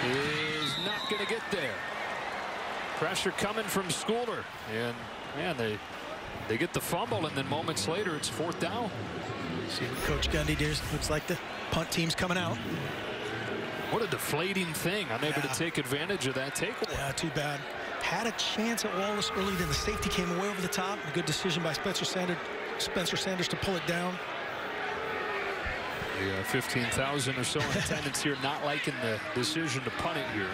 Is not going to get there. Pressure coming from Schooler, and man, they get the fumble, and then moments later it's 4th down. See what Coach Gundy does. Looks like the punt team's coming out. What a deflating thing. Unable to take advantage of that takeaway. Yeah, too bad. Had a chance at Wallace early, then the safety came away over the top. A good decision by Spencer Sanders to pull it down. The 15,000 or so in attendance here, not liking the decision to punt it here.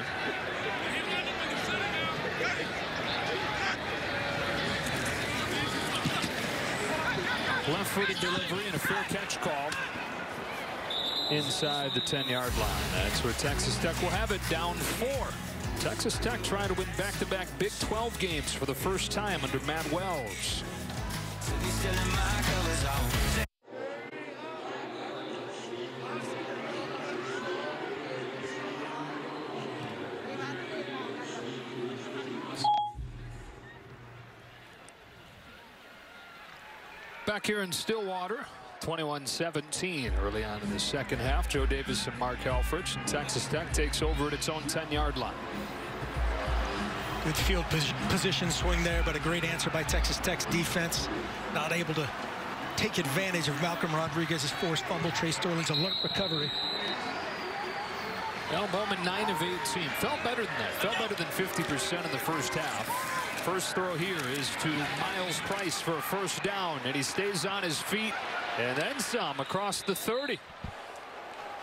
Left-footed delivery and a fair catch call inside the 10-yard line. That's where Texas Tech will have it, down 4. Texas Tech trying to win back-to-back Big 12 games for the first time under Matt Wells. Back here in Stillwater, 21-17 early on in the second half. Joe Davis and Mark Helfrich, and Texas Tech takes over at its own 10-yard line. Good field position swing there, but a great answer by Texas Tech's defense. Not able to take advantage of Malcolm Rodriguez's forced fumble. Trey Sterling's alert recovery. Well, Bowman 9 of 18. Felt better than that. Felt better than 50% in the first half. First throw here is to Miles Price for a first down, and he stays on his feet and then some across the 30.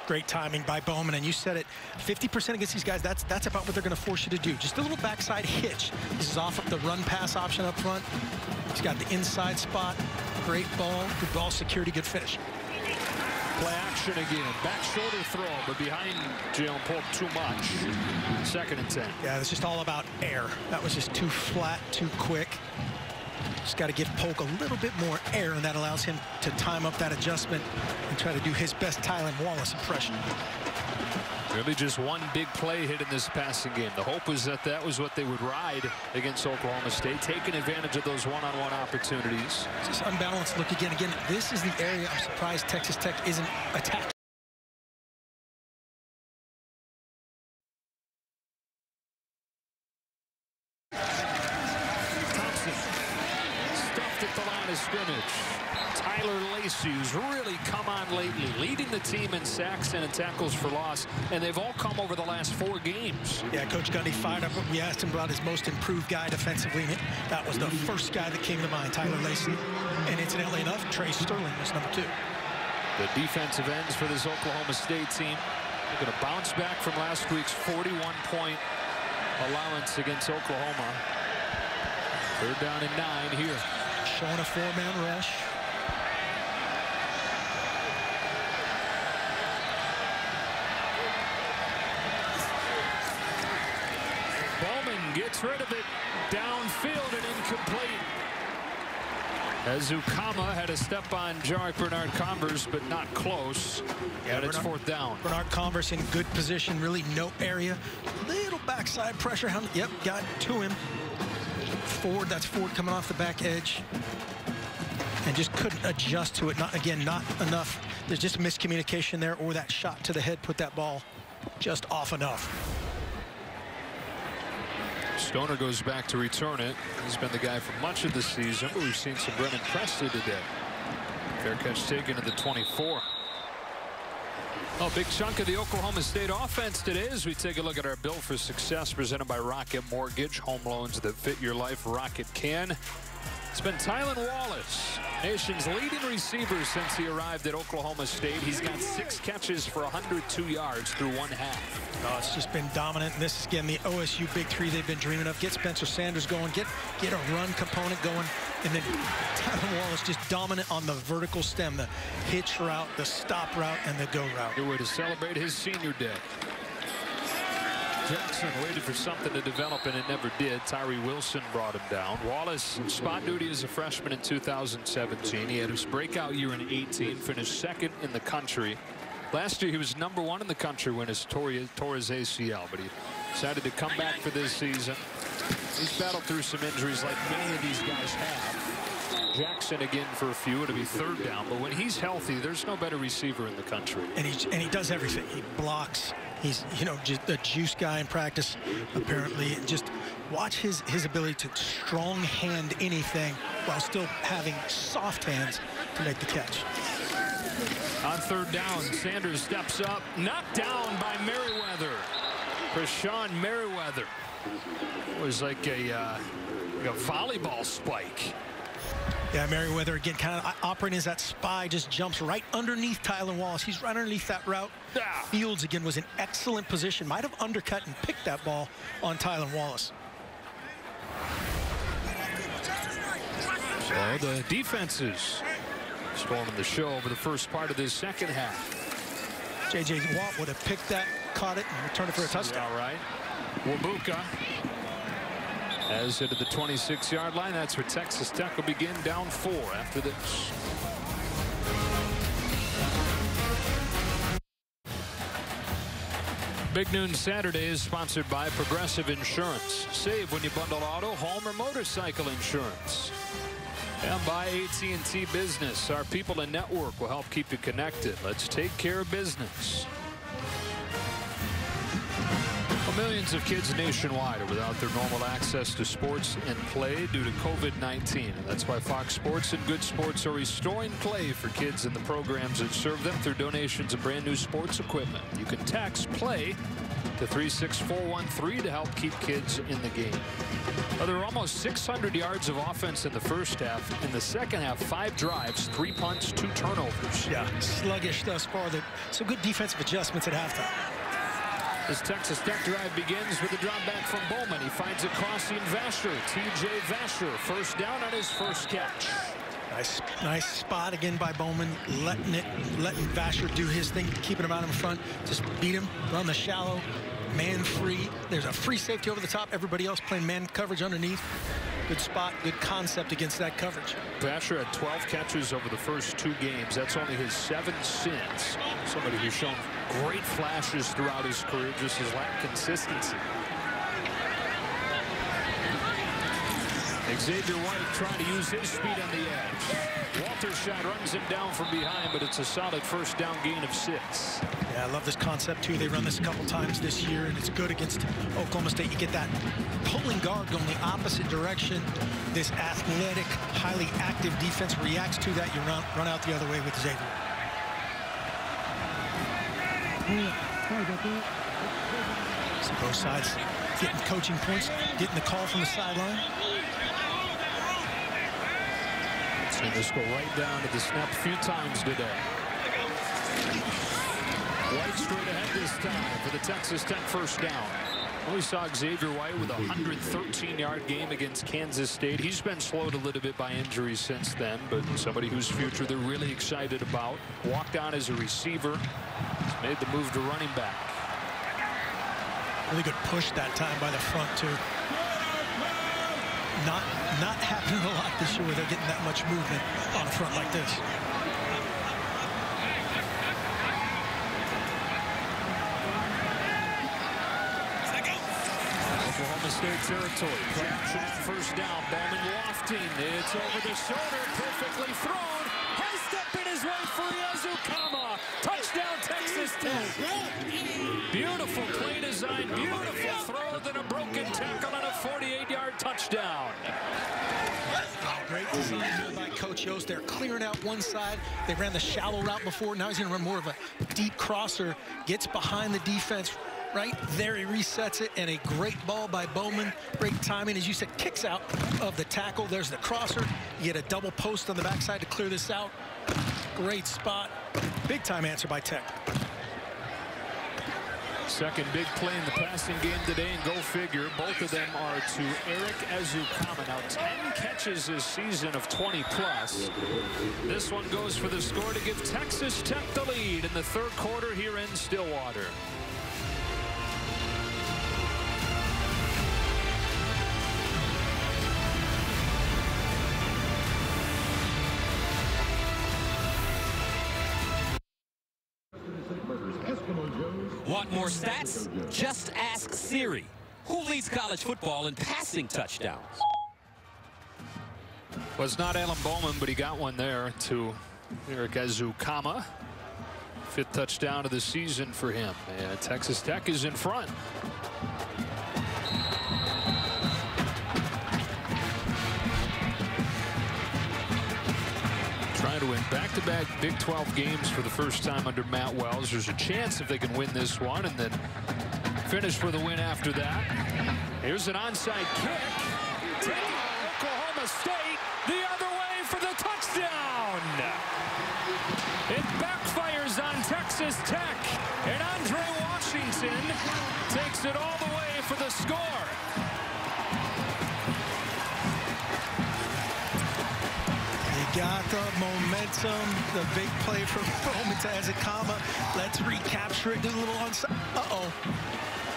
Great timing by Bowman, and you said it, 50% against these guys, that's about what they're going to force you to do. Just a little backside hitch. This is off of the run-pass option up front. He's got the inside spot. Great ball, good ball security, good finish. Play action again. Back shoulder throw, but behind Jalen Polk too much. 2nd and 10. Yeah, it's just all about air. That was just too flat, too quick. Just got to give Polk a little bit more air, and that allows him to time up that adjustment and try to do his best Tylan Wallace impression. Really just one big play hit in this passing game. The hope was that that was what they would ride against Oklahoma State, taking advantage of those one-on-one opportunities. Just unbalanced look again. Again, this is the area I'm surprised Texas Tech isn't attacking. Thompson stuffed at the line of scrimmage. Tyler Lacey, who's really come on lately, leading the team in sacks and in tackles for loss, and they've all come over the last 4 games. Yeah, Coach Gundy fired up. We asked him about his most improved guy defensively, and that was the first guy that came to mind, Tyler Lacey. And incidentally enough, Trey Sterling was number 2. The defensive ends for this Oklahoma State team are going to bounce back from last week's 41-point allowance against Oklahoma. 3rd down and 9 here. Showing a 4-man rush. Bowman gets rid of it. Downfield and incomplete. As Ukama had a step on Jarek Bernard Converse, but not close. Yeah, and it's 4th down. Bernard Converse in good position, really no area. Little backside pressure. Yep, got to him. Ford, that's Ford coming off the back edge. And just couldn't adjust to it. Not enough. There's just miscommunication there, or that shot to the head put that ball just off enough. Stoner goes back to return it. He's been the guy for much of the season, but we've seen some Brennan Presley today. Fair catch taken at the 24. A big chunk of the Oklahoma State offense today as we take a look at our Built for Success presented by Rocket Mortgage. Home loans that fit your life, Rocket can. It's been Tylan Wallace, nation's leading receiver since he arrived at Oklahoma State. He's got 6 catches for 102 yards through 1 half. Oh, it's just been dominant. And this is, again, the OSU Big 3 they've been dreaming of. Get Spencer Sanders going, get a run component going, and then Tylan Wallace just dominant on the vertical stem, the hitch route, the stop route, and the go route. Good way to celebrate his senior day. Jackson waited for something to develop, and it never did. Tyree Wilson brought him down. Wallace, spot duty as a freshman in 2017. He had his breakout year in 18, finished 2nd in the country. Last year, he was number 1 in the country when he tore his ACL, but he decided to come back for this season. He's battled through some injuries like many of these guys have. Jackson again for a few. It'll be 3rd down, but when he's healthy, there's no better receiver in the country. And he does everything. He blocks. He's, just a juice guy in practice, apparently. Just watch his ability to strong hand anything while still having soft hands to make the catch. On 3rd down, Sanders steps up, knocked down by Merriweather. Rashawn Merriweather. It was like a volleyball spike. Yeah, Merriweather again kind of operating as that spy, just jumps right underneath Tylan Wallace. He's right underneath that route. Fields again was in excellent position. Might have undercut and picked that ball on Tylan Wallace. So the defenses storming the show over the first part of this 2nd half. J.J. Watt would have picked that, caught it, and returned it for a touchdown. All right. Wabuka has it at the 26-yard line. That's where Texas Tech will begin down 4 after this. Big Noon Saturday is sponsored by Progressive Insurance. Save when you bundle auto, home, or motorcycle insurance. And by AT&T Business. Our people and network will help keep you connected. Let's take care of business. Well, millions of kids nationwide are without their normal access to sports and play due to COVID-19. And that's why Fox Sports and Good Sports are restoring play for kids in the programs that serve them through donations of brand new sports equipment. You can text PLAY to 36413 to help keep kids in the game. Well, there were almost 600 yards of offense in the first half. In the second half, 5 drives, 3 punts, 2 turnovers. Yeah, sluggish thus far. Some good defensive adjustments at halftime. This Texas Tech drive begins with a drop back from Bowman. He finds it crossing Vasher. T.J. Vasher, 1st down on his first catch. Nice spot again by Bowman, letting Vasher do his thing, keeping him out in front. Just beat him, run the shallow, man free. There's a free safety over the top. Everybody else playing man coverage underneath. Good spot, good concept against that coverage. Vasher had 12 catches over the first 2 games. That's only his 7th since. Somebody who's shown great flashes throughout his career, just his lack of consistency. Xavier White trying to use his speed on the edge. Walter's shot runs him down from behind, but it's a solid 1st down gain of 6. Yeah, I love this concept, too. They run this a couple times this year, and it's good against Oklahoma State. You get that pulling guard going the opposite direction. This athletic, highly active defense reacts to that. You run out the other way with Xavier. So both sides getting coaching points, getting the call from the sideline. Seen this go right down to the snap a few times today. White straight ahead this time for the Texas Tech first down. We saw Xavier White with a 113-yard game against Kansas State. He's been slowed a little bit by injuries since then, but somebody whose future they're really excited about. Walked on as a receiver. He's made the move to running back. Really good push that time by the front, too. Not happening a lot this year where they're getting that much movement on a front like this. Oklahoma State territory. Play action first down. Bowman lofting. It's over the shoulder. Perfectly thrown. High step in his way for Yazukama. Touchdown Texas Tech. Beautiful play design. Beautiful throw. Then a broken tackle and a 48-yard touchdown. Great design here by Coach Yost. They're clearing out one side. They ran the shallow route before. Now he's going to run more of a deep crosser. Gets behind the defense. Right there, he resets it, and a great ball by Bowman. Great timing, as you said, kicks out of the tackle. There's the crosser. You get a double post on the backside to clear this out. Great spot. Big time answer by Tech. Second big play in the passing game today, and go figure, both of them are to Eric Ezukama. Now 10 catches this season of 20+. This one goes for the score to give Texas Tech the lead in the third quarter here in Stillwater. Want more stats? Just ask Siri. Who leads college football in passing touchdowns? Well, it's not Alan Bowman, but he got one there to Eric Ezukama. 5th touchdown of the season for him. And Texas Tech is in front. Trying to win back-to-back Big 12 games for the first time under Matt Wells. There's a chance if they can win this one and then finish with a win after that. Here's an onside kick. Oklahoma State the other way for the touchdown. It backfires on Texas Tech, and Andre Washington takes it all the way for the score. Got the momentum, the big play from Bowman to Ezukama. Let's recapture it, do a little onside. Uh-oh.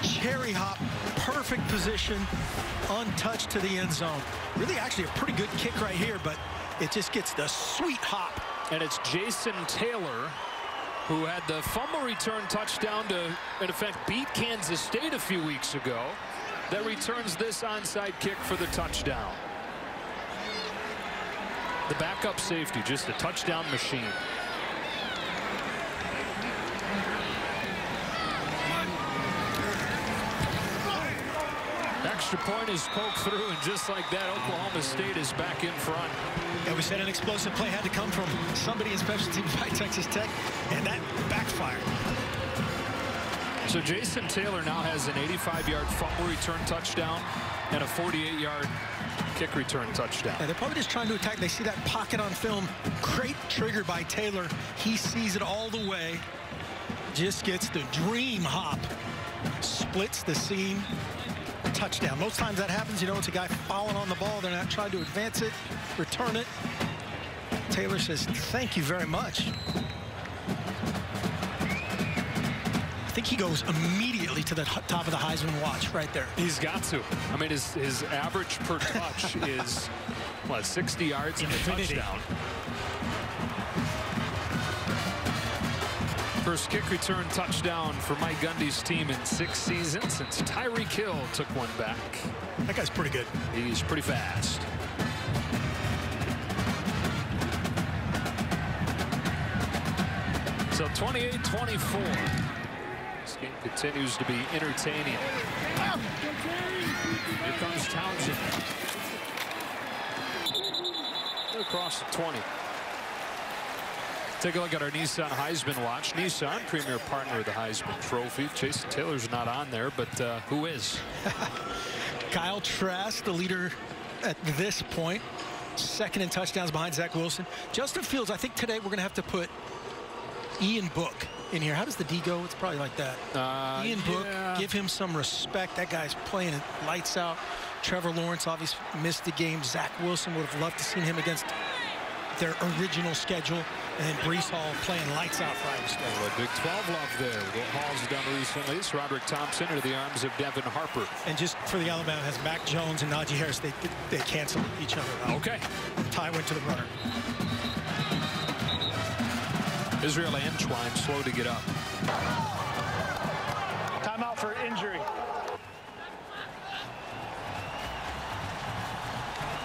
Cherry hop, perfect position, untouched to the end zone. Really actually a pretty good kick right here, but it just gets the sweet hop. And it's Jason Taylor who had the fumble return touchdown to, in effect, beat Kansas State a few weeks ago, that returns this onside kick for the touchdown. The backup safety, just a touchdown machine. Extra point is poked through, and just like that, Oklahoma State is back in front. Yeah, we said an explosive play had to come from somebody in special teams by Texas Tech, and that backfired. So Jason Taylor now has an 85-yard fumble return touchdown and a 48-yard kick return touchdown. Yeah, they're probably just trying to attack. They see that pocket on film. Great trigger by Taylor. He sees it all the way. Just gets the dream hop. Splits the seam. Touchdown. Most times that happens, you know, it's a guy falling on the ball. They're not trying to advance it, return it. Taylor says, thank you very much. I think he goes immediately to the top of the Heisman watch right there. He's got to. I mean, his average per touch is, what, 60 yards and a touchdown. First kick return touchdown for Mike Gundy's team in 6 seasons since Tyreek Hill took one back. That guy's pretty good. He's pretty fast. So 28-24. This game continues to be entertaining. Here comes Townsend. Across the 20. Take a look at our Nissan Heisman watch. Nissan, premier partner of the Heisman Trophy. Jason Taylor's not on there, but who is? Kyle Trask, the leader at this point. second in touchdowns behind Zach Wilson. Justin Fields, I think today we're going to have to put Ian Book in here. How does the D go? It's probably like that. Ian Book, give him some respect. That guy's playing it lights out. Trevor Lawrence obviously missed the game. Zach Wilson would have loved to see him against their original schedule. And then Breece Hall playing lights out for Iowa State. Well, Big 12 love there. What Hall's done recently. SaRodorick Thompson into the arms of Devin Harper. And just for the Alabama has Mac Jones and Najee Harris. They cancel each other out. Okay. Ty went to the runner. Israel Antwine slow to get up. Timeout for injury.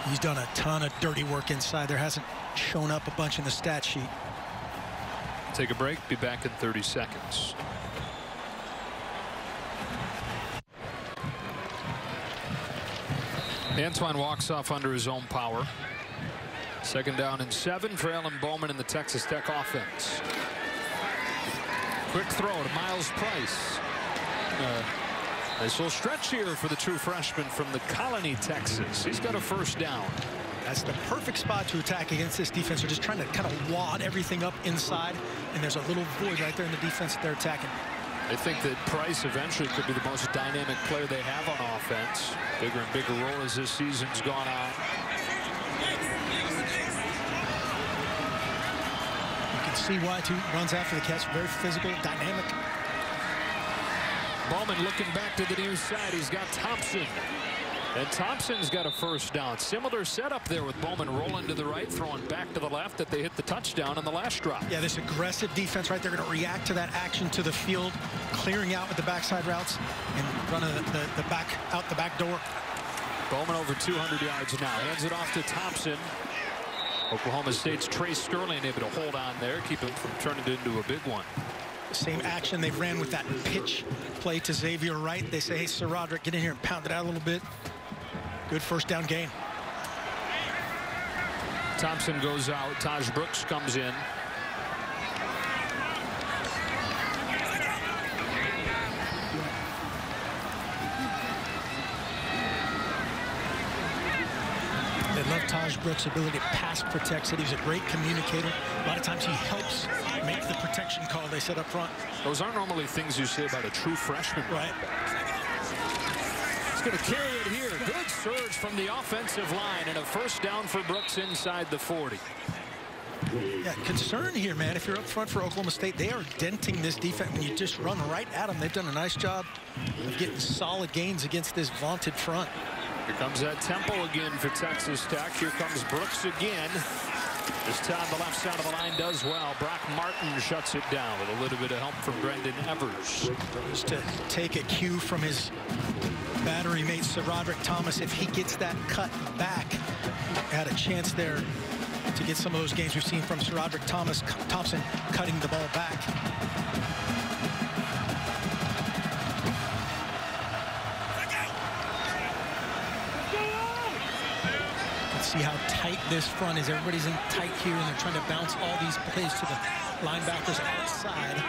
He's done a ton of dirty work inside. There hasn't shown up a bunch in the stat sheet. Take a break. Be back in 30 seconds. Antwine walks off under his own power. Second down and 7 for Alan Bowman in the Texas Tech offense. Quick throw to Miles Price. Nice little stretch here for the true freshman from the Colony, Texas. He's got a first down. That's the perfect spot to attack against this defense. They're just trying to kind of wad everything up inside, and there's a little void right there in the defense that they're attacking. I think that Price eventually could be the most dynamic player they have on offense. Bigger and bigger role as this season's gone on. You can see why too. Runs after the catch, very physical, dynamic. Bowman looking back to the near side. He's got Thompson. And Thompson's got a first down. Similar setup there with Bowman rolling to the right, throwing back to the left that they hit the touchdown on the last drop. Yeah, this aggressive defense right. They're going to react to that action to the field, clearing out with the backside routes and running the back out the back door. Bowman over 200 yards now. Hands it off to Thompson. Oklahoma State's Trey Sterling able to hold on there, keep him from turning it into a big one. Same action they ran with that pitch play to Xavier Wright. They say, hey, SaRodorick, get in here and pound it out a little bit. Good first down gain. Thompson goes out. Taj Brooks comes in. They love Taj Brooks' ability to pass protect. Said he's a great communicator. A lot of times he helps make the protection call they set up front. Those aren't normally things you say about a true freshman. Right. He's going to carry it here. Good surge from the offensive line and a first down for Brooks inside the 40. Yeah, concern here, man. If you're up front for Oklahoma State, they are denting this defense. When you just run right at them, they've done a nice job of getting solid gains against this vaunted front. Here comes that tempo again for Texas Tech. Here comes Brooks again. This time the left side of the line does well. Brock Martin shuts it down with a little bit of help from Brendan Evers. Just to take a cue from his battery mate SaRodorick Thomas, if he gets that cut back, had a chance there to get some of those games we've seen from SaRodorick Thompson cutting the ball back. See how tight this front is. Everybody's in tight here, and they're trying to bounce all these plays to the linebackers outside.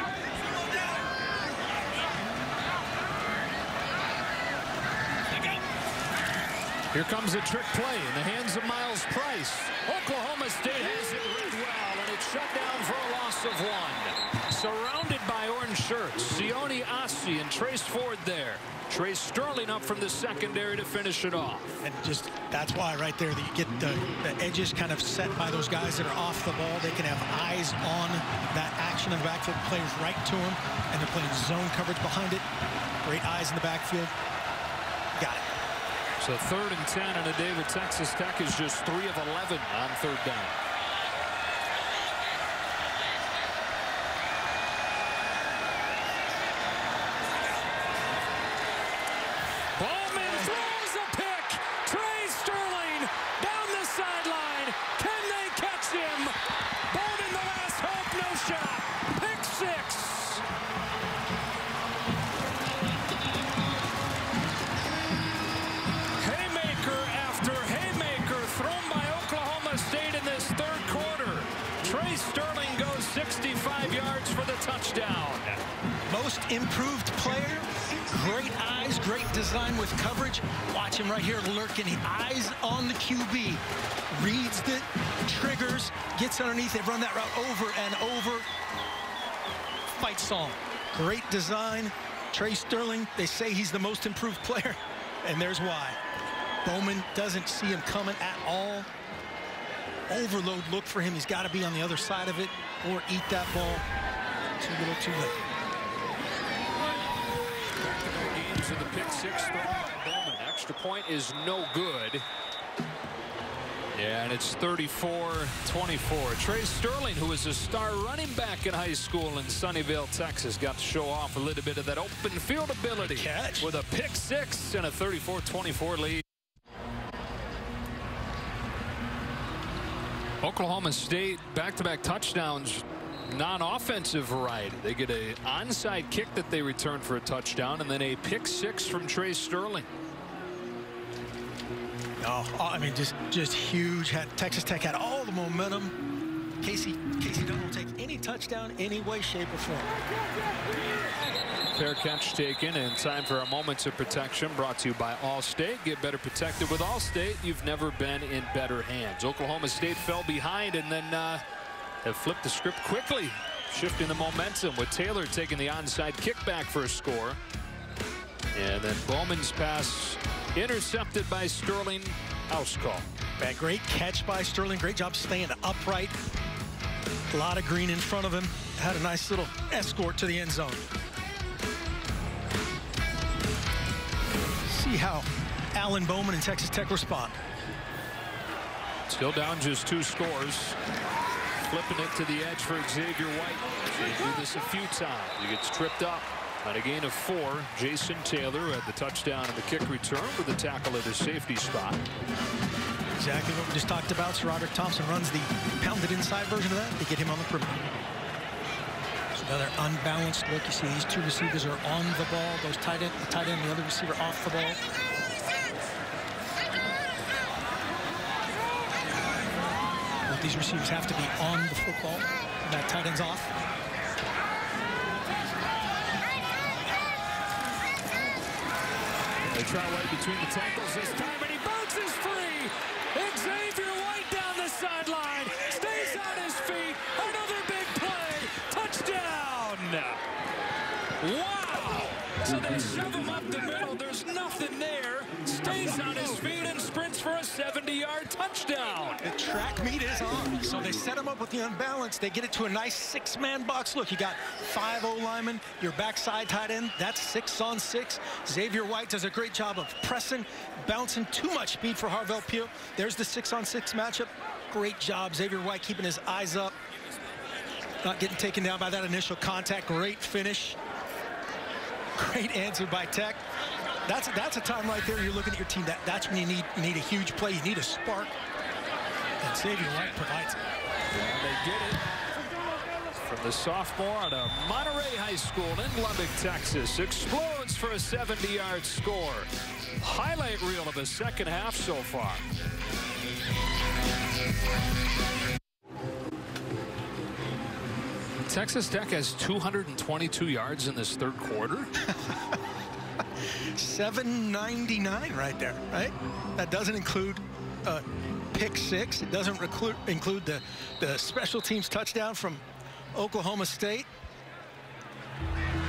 Here comes a trick play in the hands of Miles Price. Oklahoma State has it read well, and it's shut down for a loss of 1. Surrounded by orange shirts, Sione Asi and Trace Ford there. Trey Sterling up from the secondary to finish it off. And just that's why right there that you get the edges kind of set by those guys that are off the ball. They can have eyes on that action in the backfield, players right to them, and they're playing zone coverage behind it. Great eyes in the backfield. Got it. So 3rd and 10 on a day with Texas Tech is just 3 of 11 on 3rd down. Sterling goes 65 yards for the touchdown. Most improved player Great eyes, great design with coverage. Watch him right here lurking. Eyes on the QB. Reads the triggers, gets underneath it, run that route over and over. Fight song. Great design. Trey Sterling, they say he's the most improved player, and there's why. Bowman doesn't see him coming at all. Overload look for him. He's got to be on the other side of it or eat that ball. Too little, too late. Games of the pick six thrown by Bowman. Extra point is no good. Yeah, and it's 34-24. Trey Sterling, who is a star running back in high school in Sunnyvale, Texas, got to show off a little bit of that open field ability. Catch. With a pick six and a 34-24 lead. Oklahoma State back-to-back touchdowns, non-offensive variety. They get an onside kick that they return for a touchdown, and then a pick six from Trey Sterling. Oh, I mean, just huge. Texas Tech had all the momentum. Casey Dunn will take any touchdown, any way, shape, or form. Fair catch taken, and time for our moments of protection brought to you by Allstate. Get better protected with Allstate. You've never been in better hands. Oklahoma State fell behind and then have flipped the script quickly, shifting the momentum with Taylor taking the onside kickback for a score. And then Bowman's pass intercepted by Sterling. House call. That great catch by Sterling. Great job staying upright. A lot of green in front of him. Had a nice little escort to the end zone. See how Alan Bowman and Texas Tech respond. Still down just 2 scores. Flipping it to the edge for Xavier White. They do this a few times. He gets tripped up. On a gain of 4, Jason Taylor had the touchdown and the kick return with the tackle at his safety spot. Exactly what we just talked about. SaRodorick Thompson runs the pounded inside version of that. They get him on the perimeter. So another unbalanced look. You see these 2 receivers are on the ball. Those the tight end, the other receiver off the ball. Both these receivers have to be on the football. That tight end's off. They try right between the tackles this time, and he bounces free. Xavier White down the sideline, stays on his feet. Another big play. Touchdown. Wow. So they shove him up the middle. There's nothing there. Stays on his feet and sprints for a 70-yard touchdown. The track meet is on. So they set him up with the unbalance. They get it to a nice 6-man box. Look, you got 5 O-linemen, your backside tight end. That's 6 on 6. Xavier White does a great job of pressing, bouncing. Too much speed for Harvell Pugh. There's the 6 on 6 matchup. Great job, Xavier White keeping his eyes up. Not getting taken down by that initial contact. Great finish. Great answer by Tech. That's a time right there. You're looking at your team. That's when you need a huge play. You need a spark. And Xavier White provides it. And they get it from the sophomore out of Monterey High School in Lubbock, Texas. Explodes for a 70-yard score. Highlight reel of the second half so far. Texas Tech has 222 yards in this third quarter. 799 right there, right? That doesn't include pick 6. It doesn't include the special teams touchdown from Oklahoma State.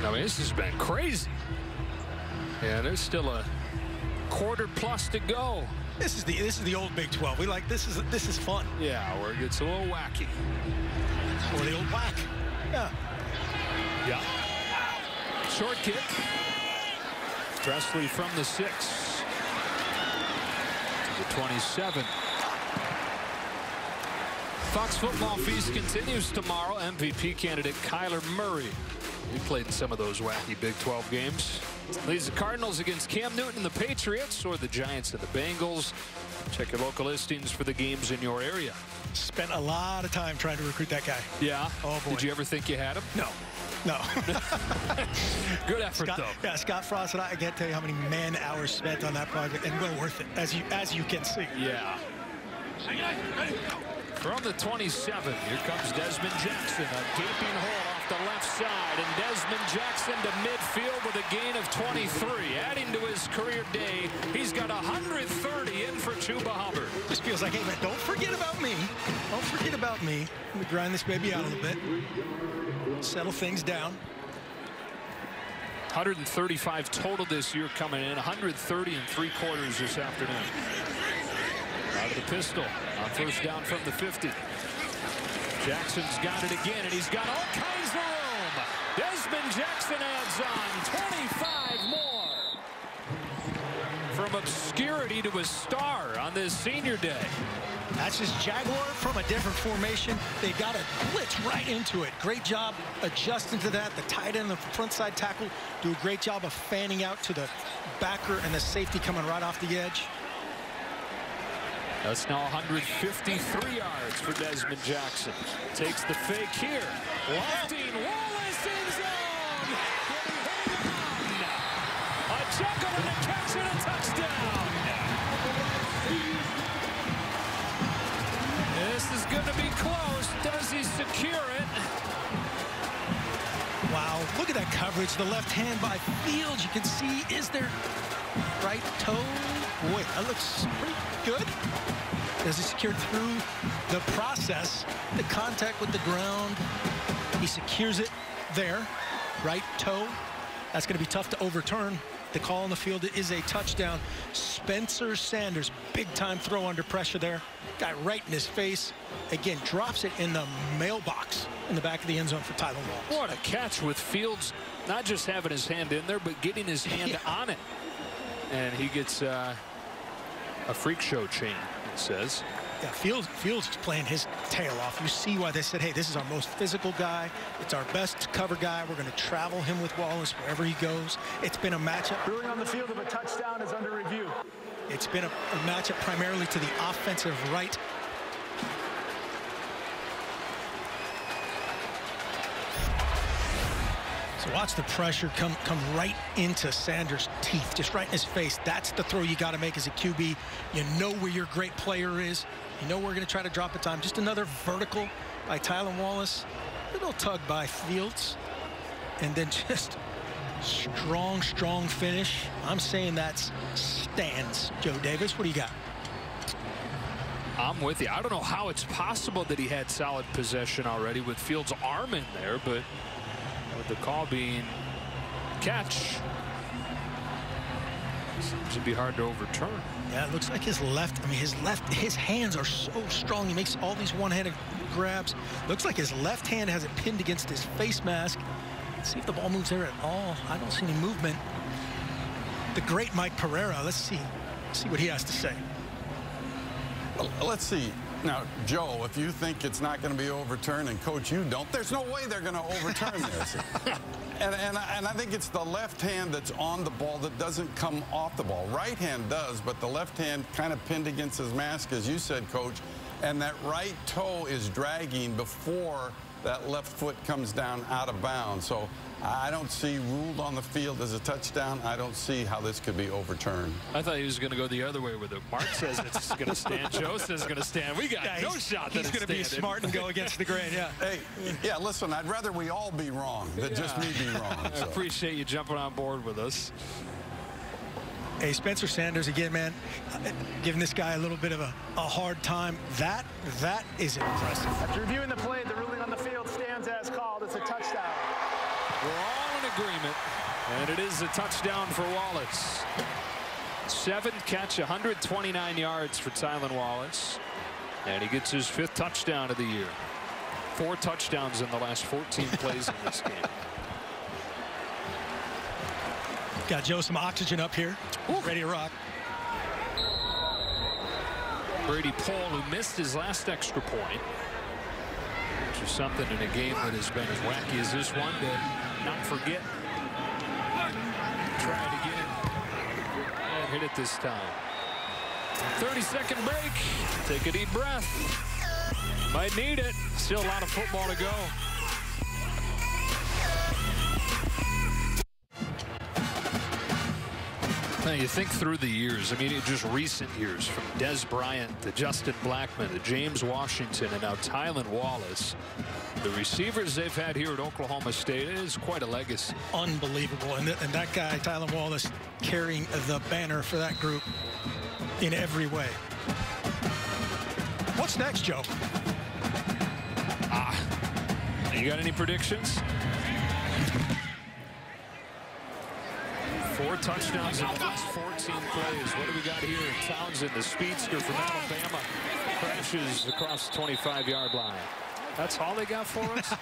I mean, this has been crazy. Yeah, there's still a quarter plus to go. This is the old Big 12. We like this is fun. Yeah, where it gets a little wacky. Or the old whack. Yeah. Yeah. Short kick. Presley from the 6 to the 27. Fox Football Feast continues tomorrow. MVP candidate Kyler Murray. He played in some of those wacky Big 12 games. Leads the Cardinals against Cam Newton and the Patriots, or the Giants and the Bengals. Check your local listings for the games in your area. Spent a lot of time trying to recruit that guy. Yeah? Oh, boy. Did you ever think you had him? No. No. Good effort, though. Yeah, Scott Frost and I can't tell you how many man-hours spent on that project, and well worth it, as you can see. Yeah. From the 27, here comes Desmond Jackson. A gaping hole off off the left side, and Desmond Jackson to midfield with a gain of 23. Adding to his career day, he's got 130 in for Chuba Hubbard. Just feels like, hey, man, don't forget about me. Don't forget about me. Let me grind this baby out a little bit. Settle things down. 135 total this year coming in, 130 and 3/4 this afternoon. Out of the pistol on first down from the 50. Jackson's got it again, and he's got all kinds of room. Desmond Jackson adds on 25 more. From obscurity to a star on this senior day. That's just Jaguar from a different formation. They got a blitz right into it. Great job adjusting to that. The tight end, the front side tackle, do a great job of fanning out to the backer and the safety coming right off the edge. That's now 153 yards for Desmond Jackson. Takes the fake here. Lofting Wallace in zone. A juggle and a catch and a touchdown. This is going to be close. Does he secure it? Wow, look at that coverage. The left hand by Fields. You can see, is there right toe? Boy, that looks pretty good. Does he secure through the process? The contact with the ground. He secures it there. Right toe. That's going to be tough to overturn. The call on the field is a touchdown. Spencer Sanders, big time throw under pressure there. Guy right in his face. Again, drops it in the mailbox in the back of the end zone for Tyler Wallace. What a catch with Fields, not just having his hand in there, but getting his hand on it. And he gets a freak show chain, it says. Yeah, Fields is playing his tail off. You see why they said, hey, this is our most physical guy. It's our best cover guy. We're going to travel him with Wallace wherever he goes. It's been a matchup. Ruling on the field of a touchdown is under review. It's been a matchup primarily to the offensive right. So watch the pressure come right into Sanders' teeth, just right in his face. That's the throw you got to make as a QB. You know where your great player is. You know we're going to try to drop a time. Just another vertical by Tyler Wallace. A little tug by Fields. And then just strong finish. I'm saying that's stands. Joe Davis, what do you got? I'm with you. I don't know how it's possible that he had solid possession already with Fields' arm in there, but with the call being catch, seems to be hard to overturn. Yeah, it looks like his left, his hands are so strong. He makes all these one-handed grabs. Looks like his left hand has it pinned against his face mask. Let's see if the ball moves there at all. I don't see any movement. The great Mike Pereira, let's see what he has to say. Well, let's see. Now, Joe, if you think it's not going to be overturned, and Coach, you don't, there's no way they're going to overturn this. And I think it's the left hand that's on the ball that doesn't come off the ball. Right hand does, but the left hand kind of pinned against his mask, as you said, Coach, and that right toe is dragging before that left foot comes down out of bounds. So I don't see ruled on the field as a touchdown. I don't see how this could be overturned. I thought he was going to go the other way with it. Mark says it's going to stand. Joe says it's going to stand. We got no shot that he's going to be smart and go against the grain. Yeah. Hey, yeah, listen, I'd rather we all be wrong than just me be wrong. I appreciate you jumping on board with us. Hey, Spencer Sanders, again, man, giving this guy a little bit of a hard time. That is impressive. After reviewing the play, the ruling on the field stands as called. It's a touchdown. We're all in agreement, and it is a touchdown for Wallace. 7th catch, 129 yards for Tylan Wallace, and he gets his 5th touchdown of the year. 4 touchdowns in the last 14 plays in this game. Got Joe some oxygen up here. Ooh. Ready to rock. Brady Pohl, who missed his last extra point, which is something in a game that has been as wacky as this one to not forget. Try it again and hit it this time. 30-second break. Take a deep breath. Might need it. Still a lot of football to go. Now, you think through the years, I mean, just recent years, from Des Bryant to Justin Blackmon to James Washington and now Tylan Wallace, the receivers they've had here at Oklahoma State is quite a legacy. Unbelievable. And that guy, Tylan Wallace, carrying the banner for that group in every way. What's next, Joe? You got any predictions? 4 touchdowns in the last 14 plays. What do we got here? Townsend, the speedster from Alabama, crashes across the 25-yard line. That's all they got for us?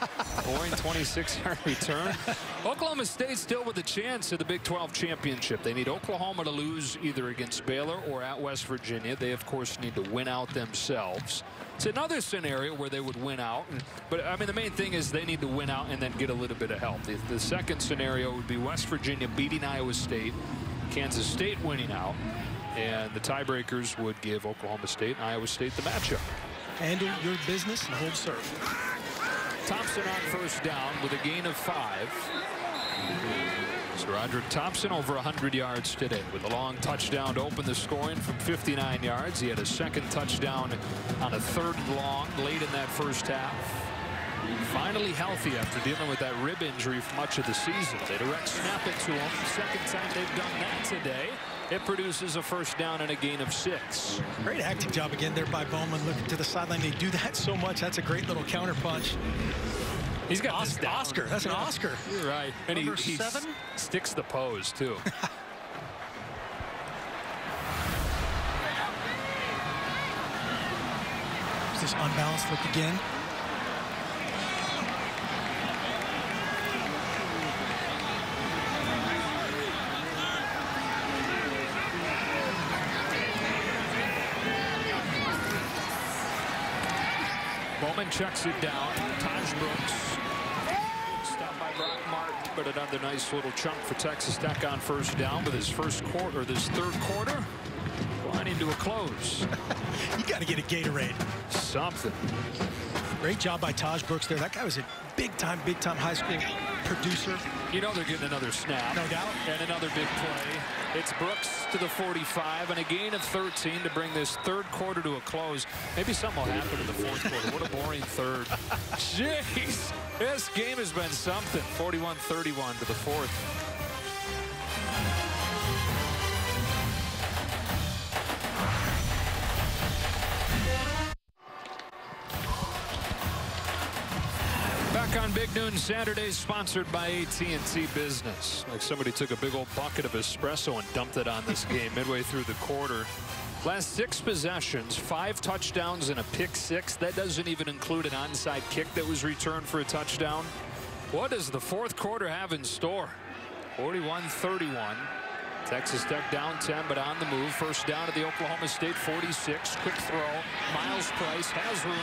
Boring 26-yard return. Oklahoma State still with a chance at the Big 12 championship. They need Oklahoma to lose either against Baylor or at West Virginia. They, of course, need to win out themselves. It's another scenario where they would win out. But, I mean, the main thing is they need to win out and then get a little bit of help. The second scenario would be West Virginia beating Iowa State, Kansas State winning out, and the tiebreakers would give Oklahoma State and Iowa State the matchup. Handle your business and hold serve. Thompson on first down with a gain of 5. SaRodorick Thompson over 100 yards today with a long touchdown to open the scoring from 59 yards. He had a second touchdown on a 3rd and long late in that first half. Finally healthy after dealing with that rib injury for much of the season. They direct snap it to him. Second time they've done that today. It produces a first down and a gain of 6. Great acting job again there by Bowman, looking to the sideline. They do that so much. That's a great little counter punch. He's got Oscar. That's an Oscar. You're right. And he 7? Sticks the pose, too. This unbalanced look again. Bowman checks it down. Taj Brooks. Stopped by Brock Martin, but another nice little chunk for Texas Tech on first down with his first quarter, or this 3rd quarter, lining to a close. You got to get a Gatorade. Something. Great job by Taj Brooks there. That guy was a big time high school producer. You know they're getting another snap. No doubt. And another big play. It's Brooks to the 45 and a gain of 13 to bring this 3rd quarter to a close. Maybe something will happen in the 4th quarter. What a boring 3rd. Jeez. This game has been something. 41-31 to the 4th. Back on Big Noon Saturdays, sponsored by AT&T Business. Like somebody took a big old bucket of espresso and dumped it on this game midway through the quarter. Last 6 possessions, 5 touchdowns and a pick 6. That doesn't even include an onside kick that was returned for a touchdown. What does the 4th quarter have in store? 41-31. Texas Tech down 10, but on the move. First down at the Oklahoma State 46. Quick throw. Miles Price has room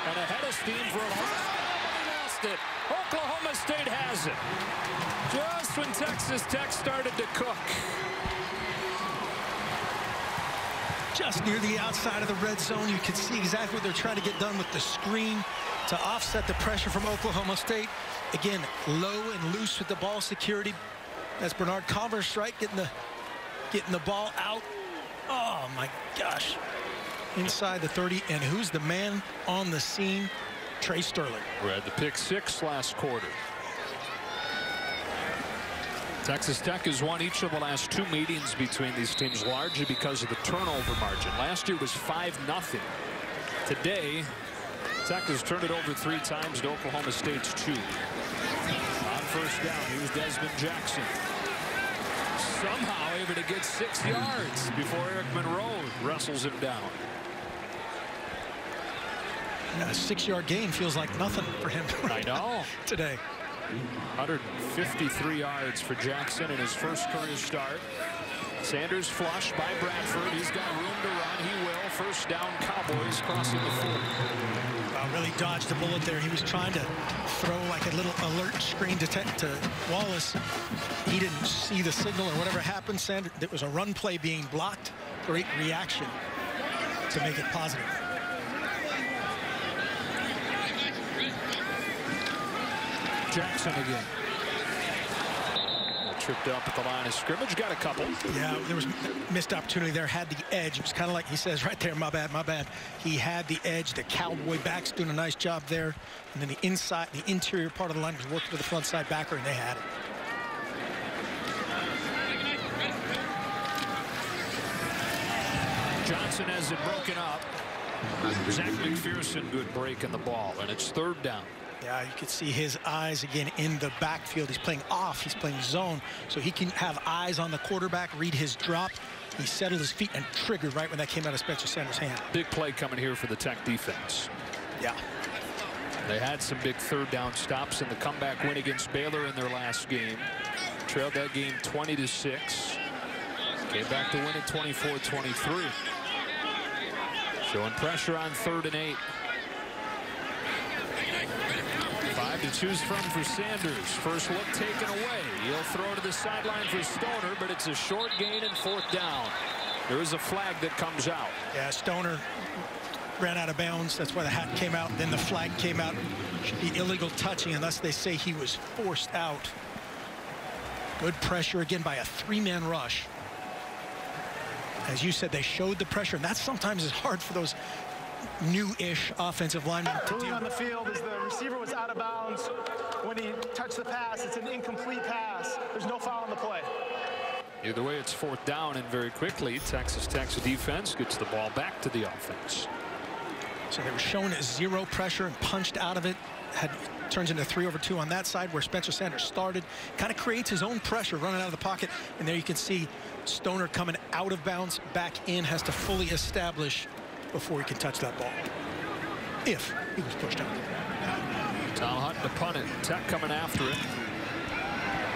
and a head of steam for a it. Oklahoma State has it. Just when Texas Tech started to cook. Just near the outside of the red zone, you can see exactly what they're trying to get done with the screen to offset the pressure from Oklahoma State. Again, low and loose with the ball security. That's Bernard Converse, right? Getting the ball out. Oh my gosh. Inside the 30, and who's the man on the scene? Trey Sterling. We had the pick 6 last quarter. Texas Tech has won each of the last 2 meetings between these teams, largely because of the turnover margin. Last year was 5-0. Today, Tech has turned it over 3 times to Oklahoma State's 2. On first down, here's Desmond Jackson. Somehow able to get 6 yards before Eric Monroe wrestles him down. A 6-yard gain feels like nothing for him. I know. Today. 153 yards for Jackson in his first career start. Sanders flushed by Bradford. He's got room to run. He will. First down, Cowboys crossing the 40. Really dodged a bullet there. He was trying to throw like a little alert screen to Wallace. He didn't see the signal or whatever happened. Sanders, there was a run play being blocked. Great reaction to make it positive. Jackson again. tripped up at the line of scrimmage. Got a couple. Yeah, there was missed opportunity there. Had the edge. It was kind of like he says right there, my bad, my bad. He had the edge. The Cowboy backs doing a nice job there. And then the inside, the interior part of the line was working to the front side backer, and they had it. Johnson has it broken up. Zach McPherson, good break in the ball, and it's 3rd down. Yeah, you can see his eyes again in the backfield. He's playing off. He's playing zone, so he can have eyes on the quarterback, read his drop. He settled his feet and triggered right when that came out of Spencer Sanders' hand. Big play coming here for the Tech defense. Yeah. They had some big 3rd down stops in the comeback win against Baylor in their last game. Trailed that game 20-6. Came back to win it 24-23. Showing pressure on 3rd and 8. 5 to choose from for Sanders. First look taken away. He'll throw to the sideline for Stoner, but it's a short gain and 4th down. There is a flag that comes out. Yeah, Stoner ran out of bounds. That's why the hat came out. Then the flag came out. Should be illegal touching unless they say he was forced out. Good pressure again by a 3-man rush. As you said, they showed the pressure, and that sometimes is hard for those new-ish offensive linemen to Ruling do. on the field is the receiver was out of bounds when he touched the pass. It's an incomplete pass. There's no foul on the play. Either way, it's 4th down, and very quickly, Texas Tech's defense gets the ball back to the offense. So they were shown as 0 pressure and punched out of it. Turns into 3-over-2 on that side where Spencer Sanders started. Kind of creates his own pressure running out of the pocket. And there you can see Stoner coming out of bounds, back in, has to fully establish before he can touch that ball. If he was pushed out. Tom Hunt to punt it. Tech coming after it.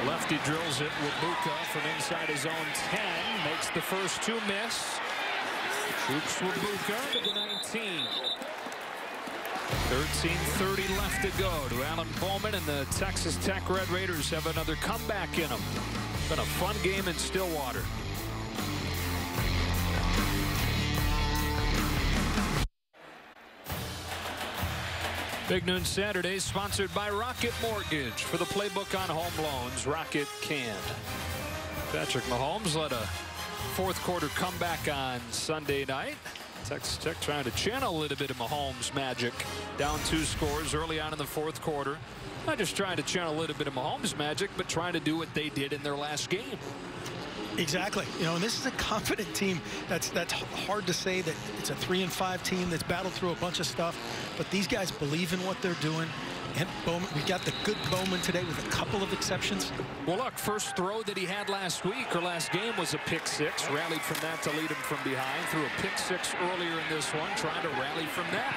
Lefty drills it with Buka from inside his own 10. Makes the first 2 miss. Shoots with Buka to the 19. 13:30 left to go to Alan Bowman, and the Texas Tech Red Raiders have another comeback in them. Been a fun game in Stillwater. Big Noon Saturday sponsored by Rocket Mortgage. For the playbook on home loans, Rocket can. Patrick Mahomes led a 4th quarter comeback on Sunday night. Texas Tech trying to channel a little bit of Mahomes magic. Down 2 scores early on in the 4th quarter. Not just trying to channel a little bit of Mahomes magic, but trying to do what they did in their last game. Exactly. You know, and this is a confident team. That's hard to say that it's a 3-5 team that's battled through a bunch of stuff, but these guys believe in what they're doing. And Bowman, we got the good Bowman today with a couple of exceptions. Well, look, first throw that he had last week or last game was a pick 6. Rallied from that to lead him from behind. Threw a pick 6 earlier in this one, trying to rally from that.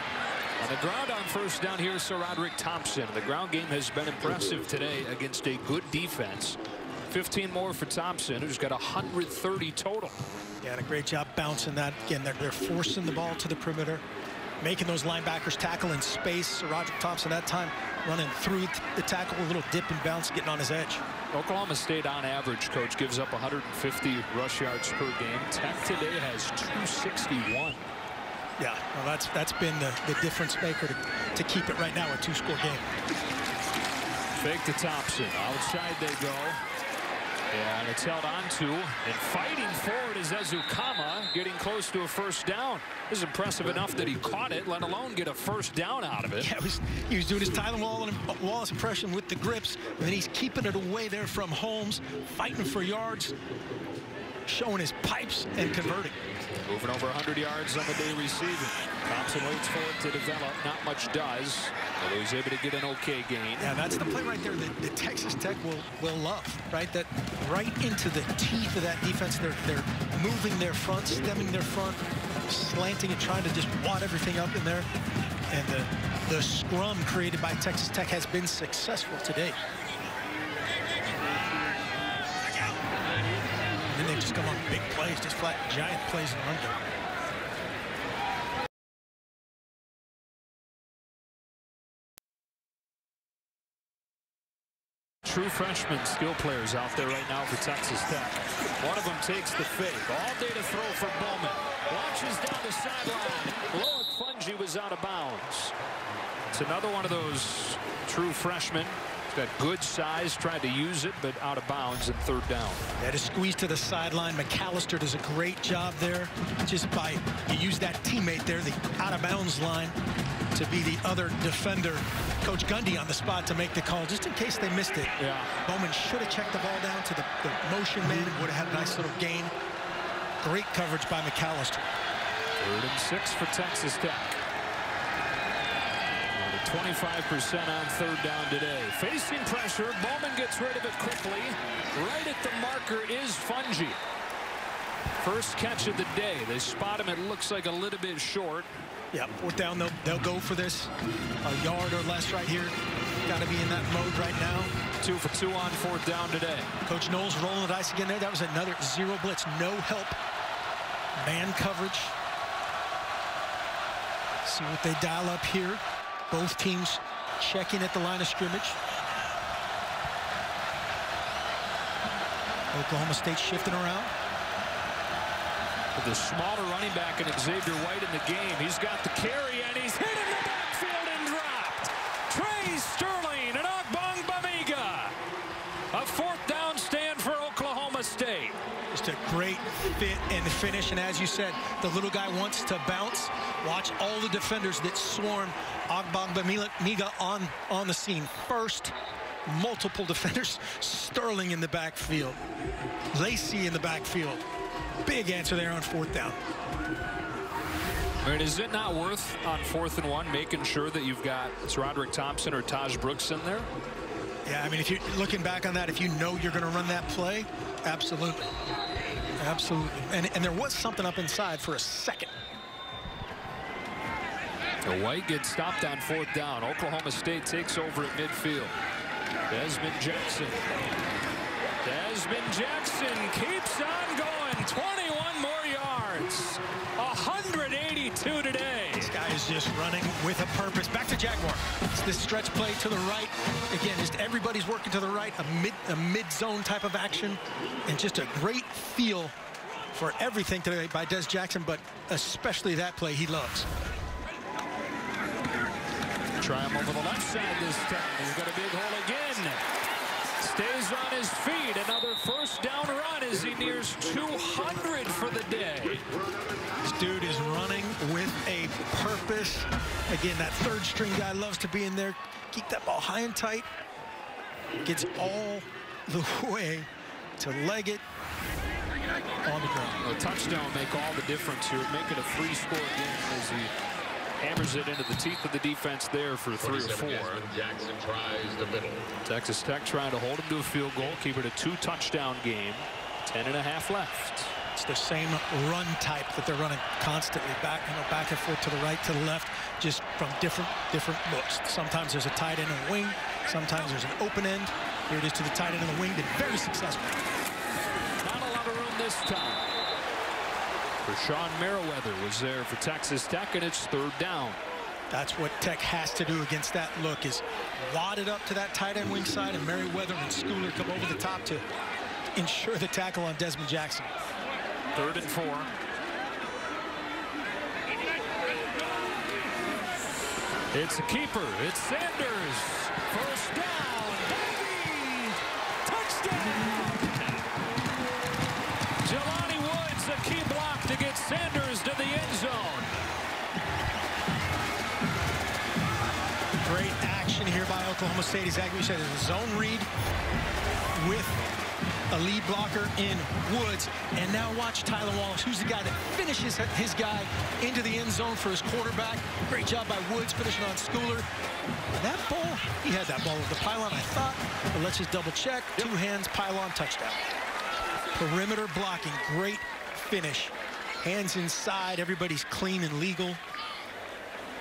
On the ground on 1st down here, SaRodorick Thompson. The ground game has been impressive today against a good defense. 15 more for Thompson, who's got 130 total. Yeah, and a great job bouncing that. Again, they're forcing the ball to the perimeter, making those linebackers tackle in space. SaRodorick Thompson that time running through the tackle, a little dip and bounce, getting on his edge. Oklahoma State on average, coach, gives up 150 rush yards per game. Tech today has 261. Yeah, well, that's been the difference maker to keep it right now, a 2-score game. Fake to Thompson. Outside they go. And it's held on to, and fighting forward is Ezukama, getting close to a 1st down. This is impressive enough that he caught it, let alone get a 1st down out of it. Yeah, he was doing his Tyler Wallace impression with the grips, and then he's keeping it away there from Holmes, fighting for yards, showing his pipes and converting. Moving over 100 yards on the day receiving. Thompson waits for it to develop. Not much does. Although he's able to get an okay gain. Yeah, that's the play right there that the Texas Tech will love, right? That right into the teeth of that defense. They're moving their front, stemming their front, slanting and trying to just wad everything up in there. And the scrum created by Texas Tech has been successful today. And then they just come on big plays, just flat giant plays in the run game. True freshman skill players out there right now for Texas Tech. One of them takes the fake. All day to throw for Bowman. Launches down the sideline. Loic Fungi was out of bounds. It's another one of those true freshmen. Got good size, tried to use it, but out of bounds and third down. Had to squeeze to the sideline. McAllister does a great job there. Just by, you use that teammate there, the out-of-bounds line, to be the other defender. Coach Gundy on the spot to make the call, just in case they missed it. Yeah. Bowman should have checked the ball down to the motion man and would have had a nice little gain. Great coverage by McAllister. 3rd and 6 for Texas Tech. 25% on third down today. Facing pressure, Bowman gets rid of it quickly. Right at the marker is Fungi. First catch of the day. They spot him. It looks like a little bit short. Yeah, 4th down, they'll go for this. A yard or less right here. Got to be in that mode right now. 2 for 2 on 4th down today. Coach Knowles rolling the dice again there. That was another zero blitz. No help. Man coverage. See what they dial up here. Both teams checking at the line of scrimmage. Oklahoma State shifting around. With the smaller running back and Xavier White in the game. He's got the carry and he's hit in the backfield and dropped. Trey Sterling and Ogbongbemiga. A 4th down stand for Oklahoma State. Just a great fit and finish. And as you said, the little guy wants to bounce. Watch all the defenders that swarm Ogbongbemiga on the scene. First, multiple defenders. Sterling in the backfield. Lacey in the backfield. Big answer there on 4th down. I mean, is it not worth on 4th and 1 making sure that you've got Roderick Thompson or Taj Brooks in there? Yeah, I mean, if you're looking back on that, if you know you're going to run that play, absolutely. Absolutely. And there was something up inside for a second. The White gets stopped on 4th down. Oklahoma State takes over at midfield. Desmond Jackson. Desmond Jackson keeps on going. 21 more yards. 182 today. This guy is just running with a purpose. Back to Jaguar. It's this stretch play to the right. Again, just everybody's working to the right. A mid-zone type of action. And just a great feel for everything today by Des Jackson, but especially that play he loves. Try him over the left side this time. He's got a big hole again. Stays on his feet. Another 1st down run as he nears 200 for the day. This dude is running with a purpose. Again, that 3rd string guy loves to be in there. Keep that ball high and tight. Gets all the way to leg it on the ground. A touchdown make all the difference here. Make it a 3-score game as he hammers it into the teeth of the defense there for 3 or 4. Jackson tries the middle. Texas Tech trying to hold him to a field goal, keep it a 2-touchdown game. 10.5 left. It's the same run type that they're running constantly, back and forth to the right, to the left, just from different looks. Sometimes there's a tight end and a wing. Sometimes there's an open end. Here it is to the tight end and the wing. Been very successful. Not a lot of room this time. Rashawn Merriweather was there for Texas Tech, and it's 3rd down. That's what Tech has to do against that look, is wad it up to that tight end wing side, and Merriweather and Schooler come over the top to ensure the tackle on Desmond Jackson. 3rd and 4. It's a keeper. It's Sanders. 1st down. Davey. Touchdown. Jelani Woods, a key block to get Sanders to the end zone. Great action here by Oklahoma State. Exactly what you said. It's a zone read with a lead blocker in Woods. And now watch Tyler Wallace, who's the guy that finishes his guy into the end zone for his quarterback. Great job by Woods finishing on Schooler. That ball, he had that ball with the pylon, I thought. But let's just double check. Yep. 2 hands, pylon, touchdown. Perimeter blocking, great finish. Hands inside, everybody's clean and legal.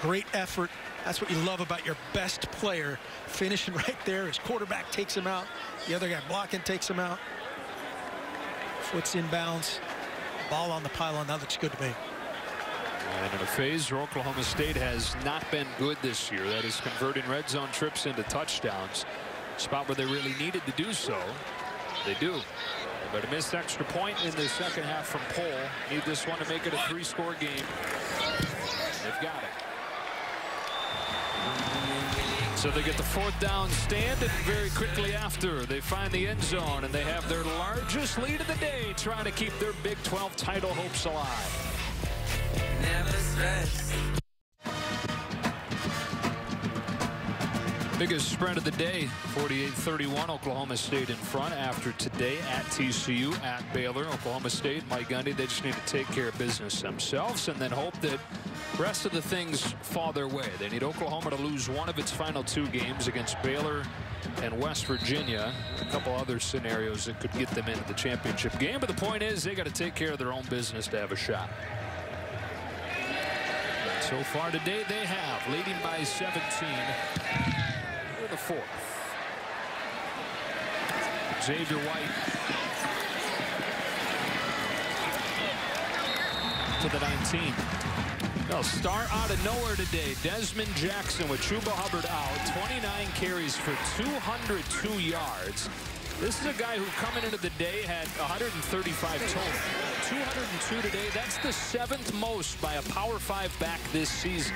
Great effort. That's what you love about your best player. Finishing right there. His quarterback takes him out. The other guy blocking takes him out. Foot's inbounds. Ball on the pylon. That looks good to me. And in a phase where Oklahoma State has not been good this year, that is converting red zone trips into touchdowns. Spot where they really needed to do so. They do. But a missed extra point in the 2nd half from Pohl. Need this one to make it a 3-score game. They've got it. So they get the 4th down stand, and very quickly after, they find the end zone, and they have their largest lead of the day, trying to keep their Big 12 title hopes alive. Never stress. Biggest spread of the day, 48-31, Oklahoma State in front after today at TCU, at Baylor. Oklahoma State, Mike Gundy, they just need to take care of business themselves and then hope that the rest of the things fall their way. They need Oklahoma to lose one of its final 2 games against Baylor and West Virginia. A couple other scenarios that could get them into the championship game. But the point is, they got to take care of their own business to have a shot. So far today, they have, leading by 17. The 4th. Xavier White to the 19. They'll start out of nowhere today. Desmond Jackson with Chuba Hubbard out. 29 carries for 202 yards. This is a guy who coming into the day had 135 total. 202 today. That's the 7th most by a Power 5 back this season.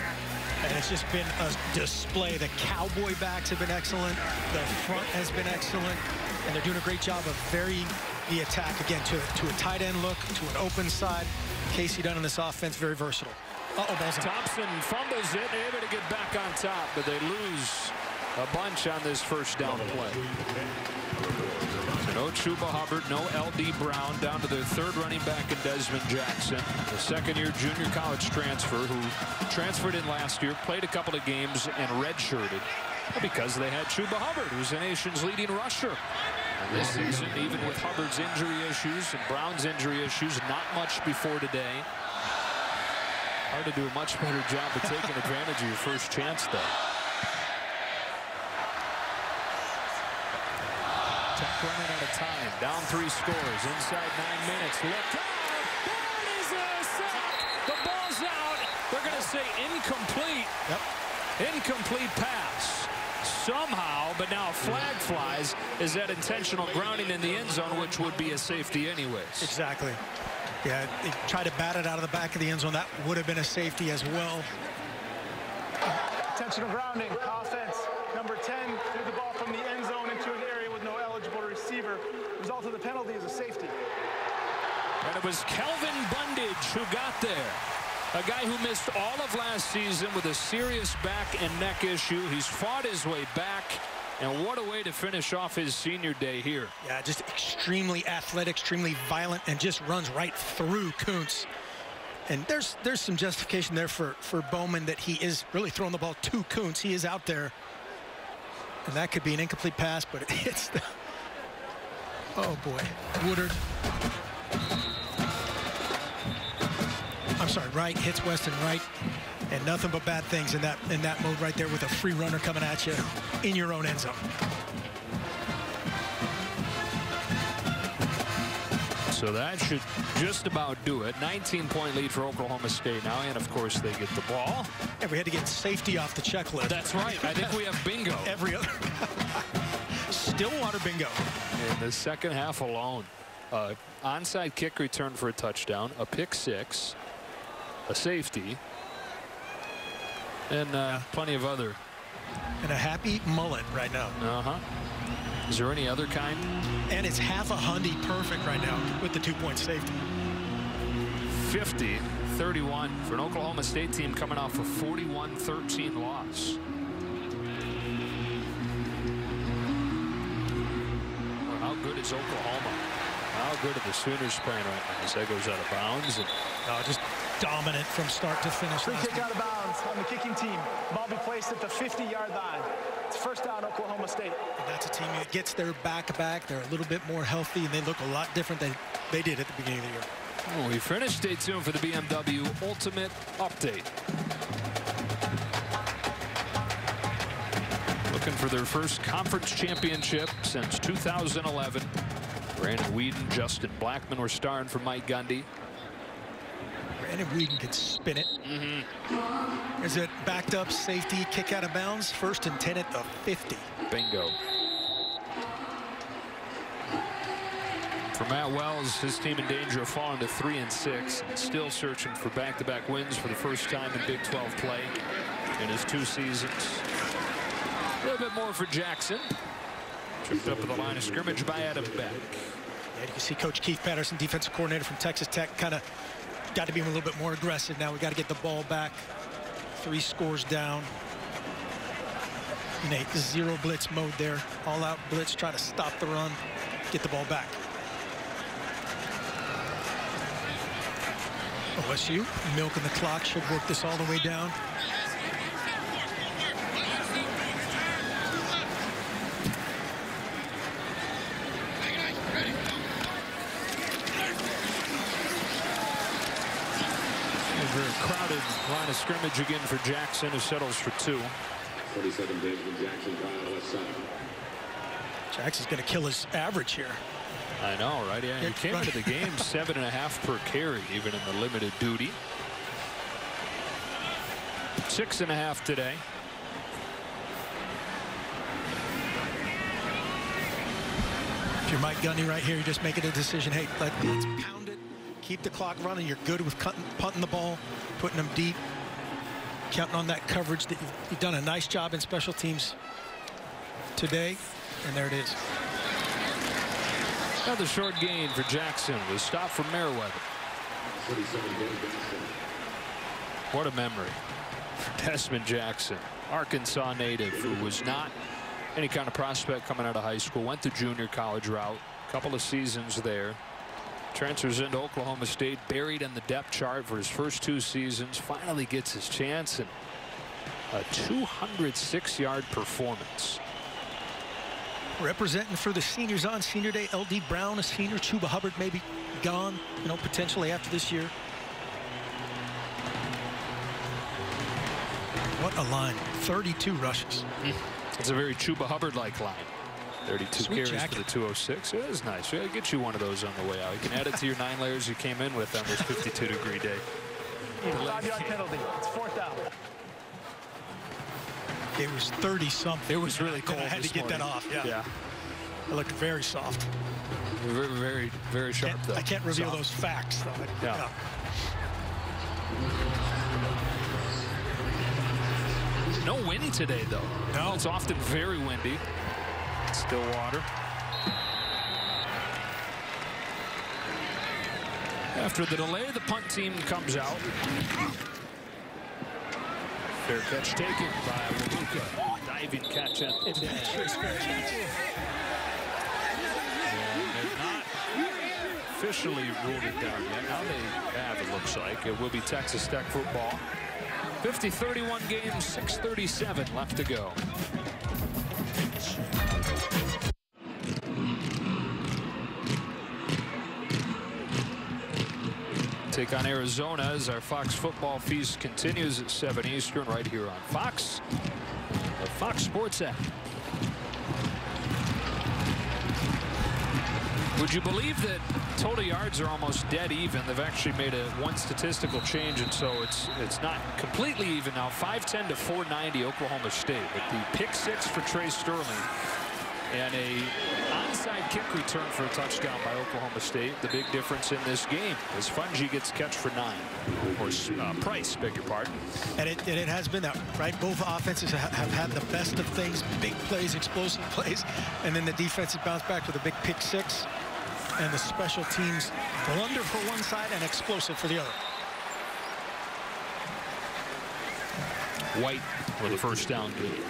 And it's just been a display. The Cowboy backs have been excellent. The front has been excellent. And they're doing a great job of varying the attack, again, to a tight end look, to an open side. Casey Dunn in this offense, very versatile. Ball's Thompson fumbles it, able to get back on top, but they lose a bunch on this 1st down play. So no Chuba Hubbard, no L.D. Brown, down to their 3rd running back in Desmond Jackson, the 2nd-year junior college transfer who transferred in last year, played a couple of games, and redshirted because they had Chuba Hubbard, who's the nation's leading rusher. And this season, even with Hubbard's injury issues and Brown's injury issues, not much before today. Hard to do a much better job of taking advantage of your first chance, though. Tech running out of time. Down 3 scores. Inside 9 minutes. Look out! That is a sack! The ball's out. They're going to say incomplete. Yep. Incomplete pass. Somehow, but now a flag flies. Is that intentional grounding in the end zone, which would be a safety anyways? Exactly. Yeah, they tried to bat it out of the back of the end zone. That would have been a safety as well. Intentional grounding. Offense. Number 10 threw the ball from the end zone into an area with no eligible receiver. The result of the penalty is a safety. And it was Kelvin Bundage who got there. A guy who missed all of last season with a serious back and neck issue. He's fought his way back. And what a way to finish off his senior day here. Yeah, just extremely athletic, extremely violent, and just runs right through Kuntz. And there's some justification there for Bowman that he is really throwing the ball to Kuntz. He is out there. And that could be an incomplete pass, but it's the... Oh, boy. Woodard. I'm sorry, Wright hits Weston Wright. And nothing but bad things in that mode right there with a free runner coming at you in your own end zone. So that should just about do it. 19-point lead for Oklahoma State now, and of course they get the ball. And we had to get safety off the checklist. That's right. I think we have bingo. Every other. Stillwater bingo. In the second half alone, onside kick return for a touchdown, a pick 6, a safety, and plenty of other. And a happy mullet right now. Is there any other kind? And it's half a hundy perfect right now with the 2-point safety. 50-31 for an Oklahoma State team coming off a 41-13 loss. Well, how good is Oklahoma? How good are the Sooners playing right now? As that goes out of bounds. And just dominant from start to finish. Free kick out of bounds on the kicking team. Ball be placed at the 50-yard line. It's 1st down, Oklahoma State. And that's a team that gets their back. They're a little bit more healthy, and they look a lot different than they did at the beginning of the year. Well, we finished. Stay tuned for the BMW Ultimate Update. Looking for their first conference championship since 2011. Brandon Whedon, Justin Blackman were starring for Mike Gundy. Brandon Whedon can spin it. Is it backed up safety, kick out of bounds, 1st and 10 at the 50. Bingo. For Matt Wells, his team in danger of falling to 3-6, and still searching for back-to-back wins for the first time in Big 12 play in his 2 seasons. A little bit more for Jackson. Tripped up at the line of scrimmage by Adam Beck. Yeah, you can see Coach Keith Patterson, defensive coordinator from Texas Tech, kind of got to be a little bit more aggressive now. We got to get the ball back. 3 scores down. In a zero blitz mode there. All out blitz, try to stop the run, get the ball back. OSU milking the clock, should work this all the way down. Very crowded line of scrimmage again for Jackson, who settles for 2. 47 Jackson, Kyle left side. Jackson's going to kill his average here. I know, right? Yeah, he came into the game 7.5 per carry, even in the limited duty. 6.5 today. If you're Mike Gundy right here, you're just making a decision. Hey, let's pound it. Keep the clock running. You're good with punting the ball, putting them deep, counting on that coverage. That you've done a nice job in special teams today, and there it is. Another short gain for Jackson was stopped from Merriweather. What a memory for Desmond Jackson, Arkansas native, who was not any kind of prospect coming out of high school, went the junior college route, a couple of seasons there. Transfers into Oklahoma State, buried in the depth chart for his first 2 seasons, finally gets his chance, and a 206-yard performance. Representing for the seniors on senior day, LD Brown, a senior. Chuba Hubbard maybe gone, you know, potentially after this year. What a line. 32 rushes. It's a very Chuba Hubbard-like line. 32 Sweet carries jacket. for the 206. It is nice. We'll get you one of those on the way out. You can add it to your 9 layers you came in with on this 52-degree day. 5-yard penalty. It's 4th down. It was 30-something. It was really cold. I had to get that off. Yeah. It looked very soft. Very, very, very sharp, though. I can't reveal Soft. those facts, though. Yeah. No wind today, though. No. It's often very windy. Stillwater. After the delay, the punt team comes out. Fair catch taken by Waluka. Diving catch at the 10. And they've not officially ruled it down yet. Now they have, it looks like. It will be Texas Tech football. 50-31 game, 6:37 left to go. Take on Arizona as our Fox football feast continues at 7 Eastern right here on Fox, the Fox Sports app. Would you believe that total yards are almost dead even? They've actually made one statistical change, and so it's not completely even now. 510 to 490 Oklahoma State with the pick 6 for Trey Sterling and a onside kick return for a touchdown by Oklahoma State. The big difference in this game is Fungi gets catch for 9, or Price, beg your pardon. And it has been that, right? Both offenses have had the best of things, big plays, explosive plays, and then the defense has bounced back with a big pick 6, and the special teams blunder for one side and explosive for the other. White with a first down game.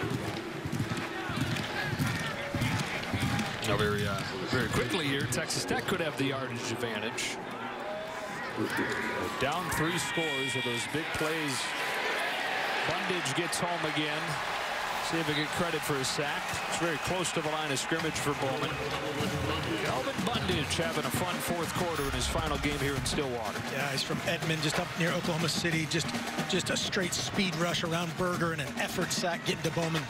Now very quickly here, Texas Tech could have the yardage advantage. Down 3 scores with those big plays. Bundage gets home again. See if he get credit for his sack. It's very close to the line of scrimmage for Bowman. Calvin Bundage having a fun 4th quarter in his final game here in Stillwater. Yeah, he's from Edmond, just up near Oklahoma City. Just a straight speed rush around Berger and an effort sack getting to Bowman.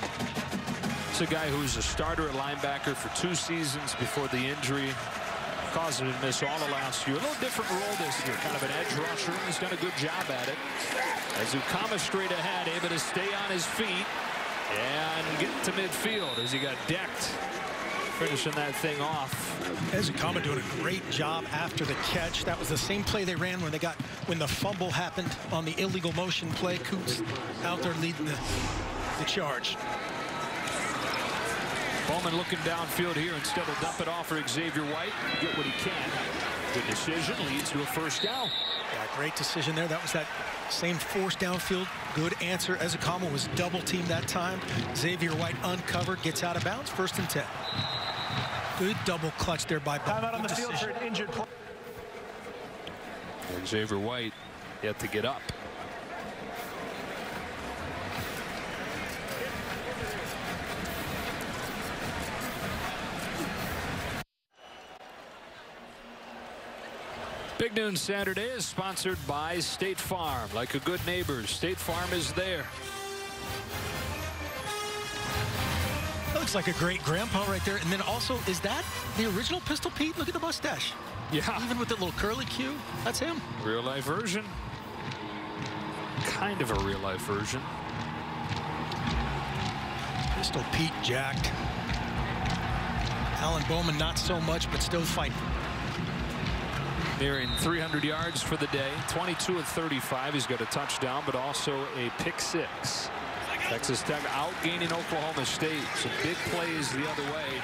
It's a guy who was a starter at linebacker for 2 seasons before the injury. Caused him to miss all of last year. A little different role this year, kind of an edge rusher. He's done a good job at it. As Ukama straight ahead, able to stay on his feet and get to midfield as he got decked, finishing that thing off. Ukama doing a great job after the catch. That was the same play they ran when the fumble happened on the illegal motion play. Coots out there leading the charge. Bowman looking downfield here. Instead will dump it off for Xavier White. Get what he can. Good decision. Leads to a first down. Yeah, great decision there. That was that same force downfield. Good answer. Ezekama was double teamed that time. Xavier White uncovered. Gets out of bounds. 1st and 10. Good double clutch there by Bowman. Timeout on the field for an injured player. And Xavier White yet to get up. Big Noon Saturday is sponsored by State Farm. Like a good neighbor, State Farm is there. That looks like a great grandpa right there. And then also, is that the original Pistol Pete? Look at the mustache. Yeah. Even with the little curly Q, that's him. Real life version. Kind of a real life version. Pistol Pete jacked. Alan Bowman not so much, but still fighting. Nearing 300 yards for the day. 22 of 35. He's got a touchdown, but also a pick 6. Texas Tech outgaining Oklahoma State. Some big plays the other way.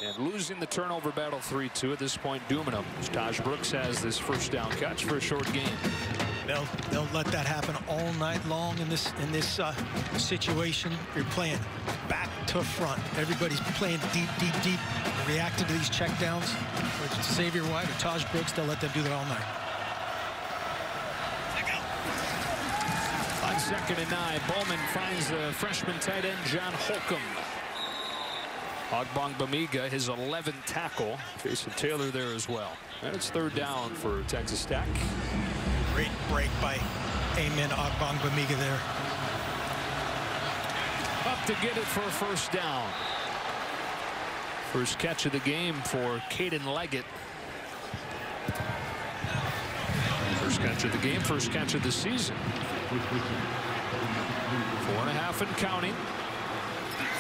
And losing the turnover battle 3-2 at this point. Dooming them. Taj Brooks has this first down catch for a short gain. They'll let that happen all night long in this situation. You're playing back to front. Everybody's playing deep, reacting to these checkdowns. Whether it's Xavier White or Taj Brooks, they'll let them do that all night. On 2nd and 9, Bowman finds the freshman tight end John Holcomb. Ogbongbemiga, his 11th tackle. Jason Taylor there as well. And it's 3rd down for Texas Tech. Great break by Amen Ogbongbemiga there. Up to get it for a first down. First catch of the game for Caden Leggett. First catch of the game, first catch of the season. 4.5 and counting.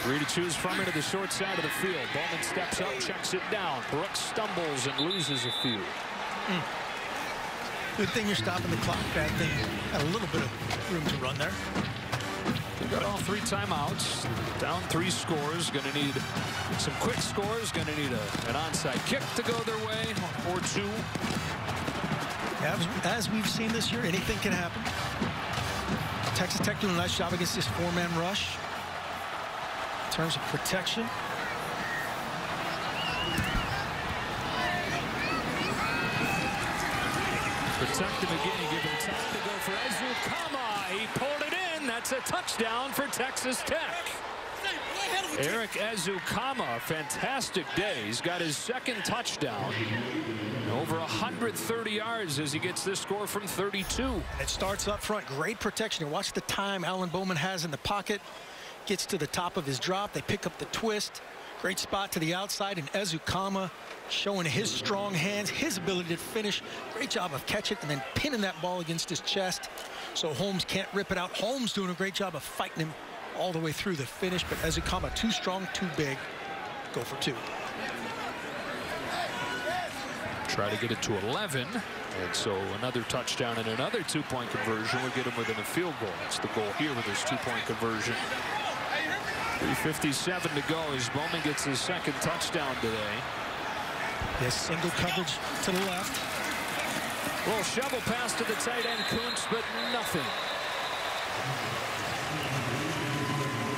3 to choose from into the short side of the field. Bowman steps up, checks it down. Brooks stumbles and loses a few. Good thing you're stopping the clock. Bad thing, got a little bit of room to run there. We've got all 3 timeouts. Down 3 scores. Going to need some quick scores. Going to need an onside kick to go their way, or 2. As we've seen this year, anything can happen. Texas Tech doing a nice job against this 4-man rush. In terms of protection. Protect him again, give him time to go for Ezekama. He pulled it in. That's a touchdown for Texas Tech. Eric Ezekama, fantastic day. He's got his 2nd touchdown. Over 130 yards as he gets this score from 32. And it starts up front. Great protection. Watch the time Alan Bowman has in the pocket. Gets to the top of his drop. They pick up the twist. Great spot to the outside, and Ezekama showing his strong hands, his ability to finish. Great job of catching and then pinning that ball against his chest so Holmes can't rip it out. Holmes doing a great job of fighting him all the way through the finish, but Ezekama too strong, too big. Go for 2. Try to get it to 11. And so another touchdown and another 2-point conversion will get him within a field goal. That's the goal here with his 2-point conversion. 3:57 to go as Bowman gets his 2nd touchdown today. Yes, single coverage to the left. Little shovel pass to the tight end Kuntz, but nothing.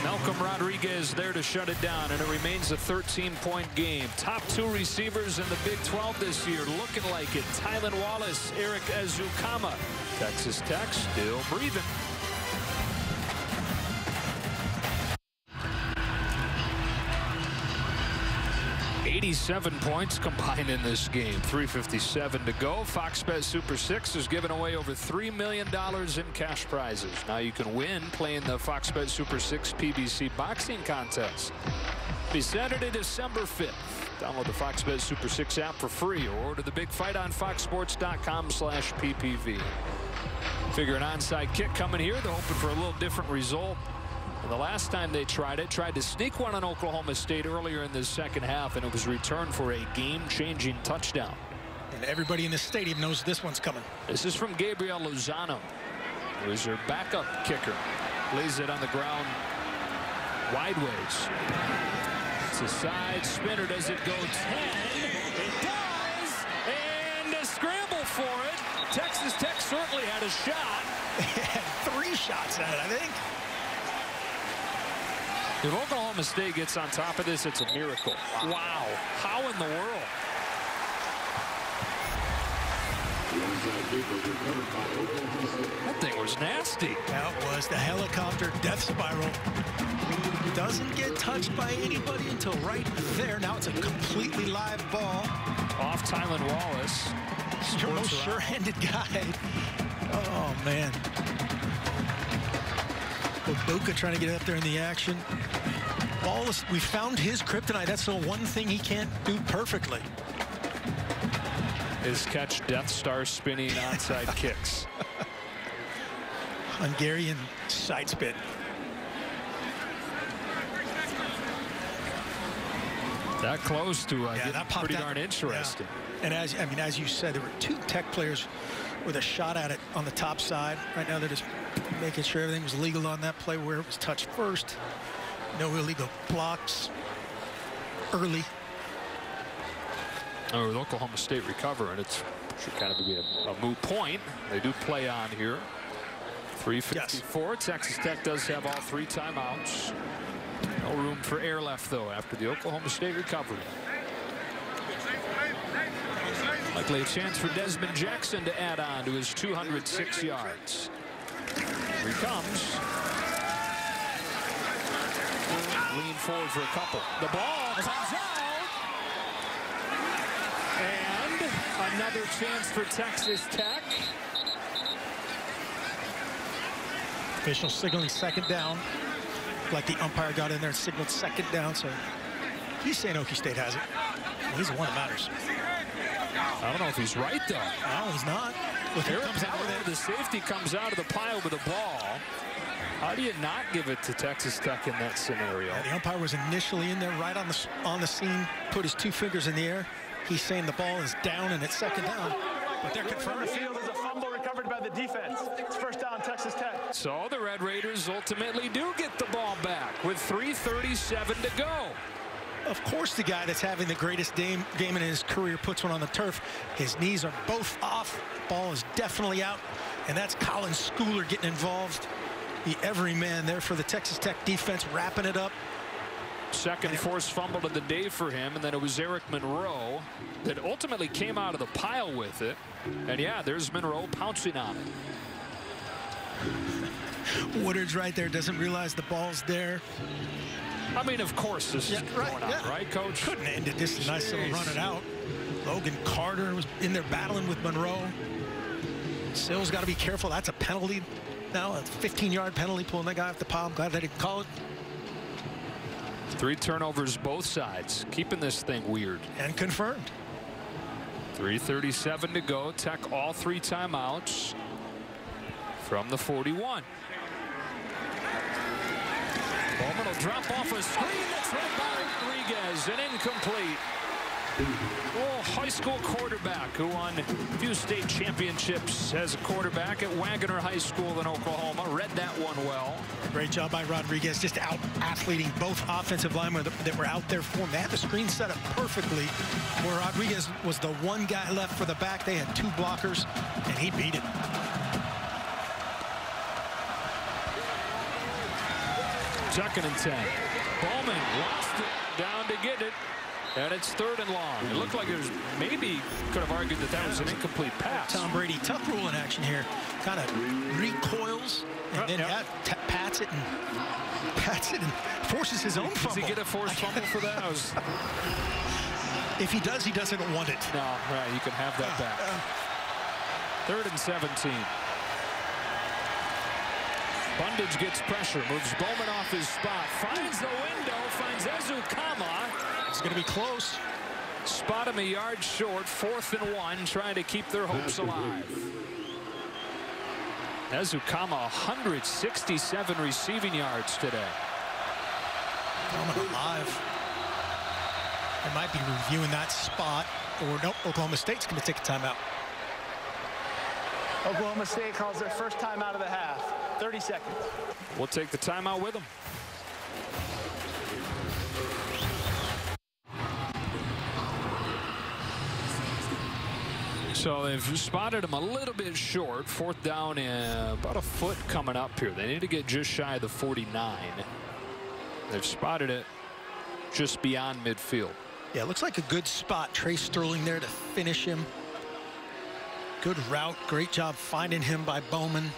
Malcolm Rodriguez there to shut it down, and it remains a 13-point game. Top 2 receivers in the Big 12 this year, looking like it. Tylan Wallace, Eric Ezekama. Texas Tech still breathing. 87 points combined in this game. 3:57 to go. Fox Bet Super 6 is giving away over $3 million in cash prizes. Now you can win playing the Fox Bet Super 6 PBC boxing contest. It'll be Saturday, December 5th. Download the Fox Bet Super 6 app for free or order the big fight on foxsports.com/PPV. Figure an onside kick coming here. They're hoping for a little different result. And the last time they tried to sneak one on Oklahoma State earlier in the 2nd half, and it was returned for a game-changing touchdown. And everybody in the stadium knows this one's coming. This is from Gabriel Lozano, who is their backup kicker. Lays it on the ground wide ways. It's a side spinner. Does it go 10? It does. And a scramble for it. Texas Tech certainly had a shot. Had 3 shots at it, I think. If Oklahoma State gets on top of this, it's a miracle. Wow. How in the world? That thing was nasty. That was the helicopter death spiral. Doesn't get touched by anybody until right there. Now it's a completely live ball. Off Tylan Wallace. Your most sure-handed guy. Oh, man. Obuka trying to get up there in the action. Wallace, we found his kryptonite. That's the one thing he can't do perfectly. His catch, Death Star spinning onside kicks. Hungarian side spin. That close to that pretty darn interesting. Yeah. And as you said, there were 2 Tech players with a shot at it on the top side. Right now they're just making sure everything was legal on that play where it was touched first. No illegal blocks early. Oh, with Oklahoma State recovering, it should kind of be a moot point. They do play on here. 3:54. Yes. Texas Tech does have all 3 timeouts. No room for air left, though, after the Oklahoma State recovery. Likely a chance for Desmond Jackson to add on to his 206 yards. Here he comes. Lean forward for a couple. The ball comes out. And another chance for Texas Tech. Official signaling second down. Like the umpire got in there and signaled second down. So he's saying Okie State has it. Well, he's the one that matters. I don't know if he's right, though. No, he's not. Here comes out with it. The safety comes out of the pile with the ball. How do you not give it to Texas Tech in that scenario? Yeah, the umpire was initially in there right on the scene, put his 2 fingers in the air. He's saying the ball is down and it's second down. But they're confirming the field is a fumble recovered by the defense. It's first down, Texas Tech. So the Red Raiders ultimately do get the ball back with 3:37 to go. Of course, the guy that's having the greatest game in his career puts one on the turf. His knees are both off. Ball is definitely out. And that's Colin Schooler getting involved. The everyman there for the Texas Tech defense, wrapping it up. Second forced fumble of the day for him, and then it was Eric Monroe that ultimately came out of the pile with it. And yeah, there's Monroe pouncing on it. Woodard's right there, doesn't realize the ball's there. I mean, of course this is going on, right, Coach? Couldn't end it. This is a nice little run it out. Logan Carter was in there battling with Monroe. Sills got to be careful. That's a penalty now, a 15-yard penalty, pulling that guy off the pile. I'm glad they didn't call it. 3 turnovers both sides, keeping this thing weird. And confirmed. 3:37 to go. Tech all 3 timeouts from the 41. Bowman will drop off a screen that's hit by Rodriguez and incomplete. Oh, high school quarterback who won a few state championships as a quarterback at Wagoner High School in Oklahoma. Read that one well. Great job by Rodriguez, just out-athleting both offensive linemen that were out there for him. They had the screen set up perfectly where Rodriguez was the one guy left for the back. They had 2 blockers, and he beat it. Second and 10. Bowman lost it, down to get it. And it's 3rd and long. It looked like it was maybe could have argued that was an incomplete pass. Tom Brady, tough rule in action here. Kind of recoils and then pats it and forces his own fumble. Does he get a forced fumble for that? If he does, he doesn't want it. No, right, you can have that back. 3rd and 17. Bundage gets pressure, moves Bowman off his spot, finds the window, finds Ezukama. It's going to be close. Spot him a yard short, 4th and 1, trying to keep their hopes alive. Ezukama, 167 receiving yards today. Coming alive. They might be reviewing that spot, or nope, Oklahoma State's going to take a timeout. Oklahoma State calls their first timeout of the half. 30 seconds. We'll take the timeout with them. So they've spotted him a little bit short. 4th down and about a foot coming up here. They need to get just shy of the 49. They've spotted it just beyond midfield. Yeah, it looks like a good spot. Trey Sterling there to finish him. Good route. Great job finding him by Bowman.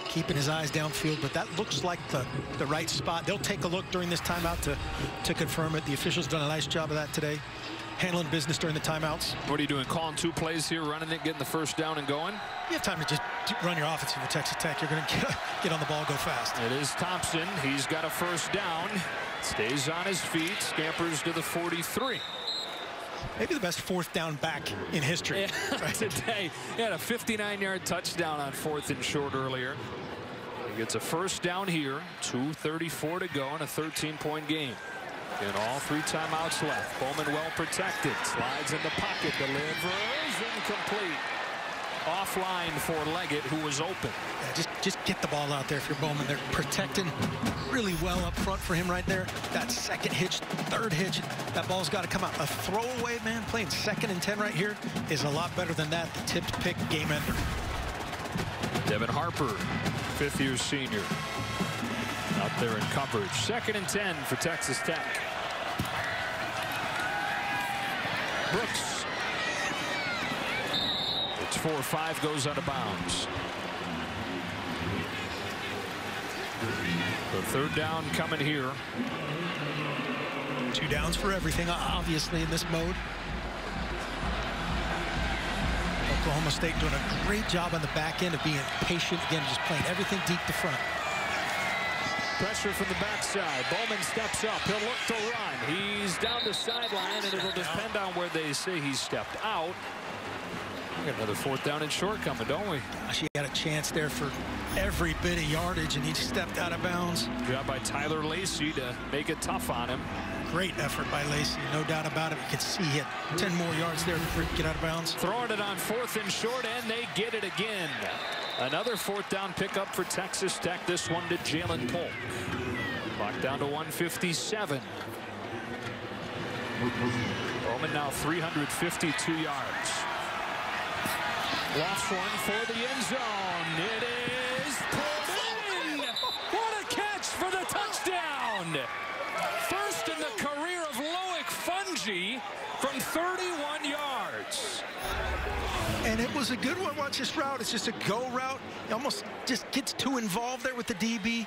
Keeping his eyes downfield, but that looks like the right spot. They'll take a look during this timeout to confirm it. The officials done a nice job of that today, handling business during the timeouts. What are you doing? Calling 2 plays here, running it, getting the 1st down and going? You have time to just run your offense for Texas Tech. You're going to get on the ball, go fast. It is Thompson. He's got a 1st down. Stays on his feet. Scampers to the 43. Maybe the best 4th down back in history. Yeah, right. Today, he had a 59-yard touchdown on 4th and short earlier. He gets a 1st down here. 2:34 to go in a 13-point game. And all 3 timeouts left. Bowman well protected. Slides in the pocket. Delivers incomplete. Offline for Leggett, who was open. Yeah, just get the ball out there if you're Bowman. They're protecting really well up front for him right there. That 2nd hitch, 3rd hitch, that ball's got to come out. A throwaway, man, playing 2nd and 10 right here is a lot better than that. The tipped pick game ender. Devin Harper, 5th-year senior, out there in coverage. 2nd and 10 for Texas Tech. Brooks. It's 4-5, goes out of bounds. The 3rd down coming here. 2 downs for everything, obviously, in this mode. Oklahoma State doing a great job on the back end of being patient. Again, just playing everything deep to front. Pressure from the backside. Bowman steps up. He'll look to run. He's down the sideline, and it'll depend on where they say he stepped out. We got another 4th down and short coming, don't we? Gosh, he had a chance there for every bit of yardage, and he stepped out of bounds. Job by Tyler Lacey to make it tough on him. Great effort by Lacey, no doubt about it. You can see he had 10 more yards there before he get out of bounds. Throwing it on 4th and short, and they get it again. Another 4th down pickup for Texas Tech. This one to Jalen Polk. Clock down to 1:57. Bowman now 352 yards. Lofts one for the end zone. It is pulled in. What a catch for the touchdown. First in the career of Loic Fungi from 31 yards. And it was a good one. Watch this route. It's just a go route. He almost just gets too involved there with the DB.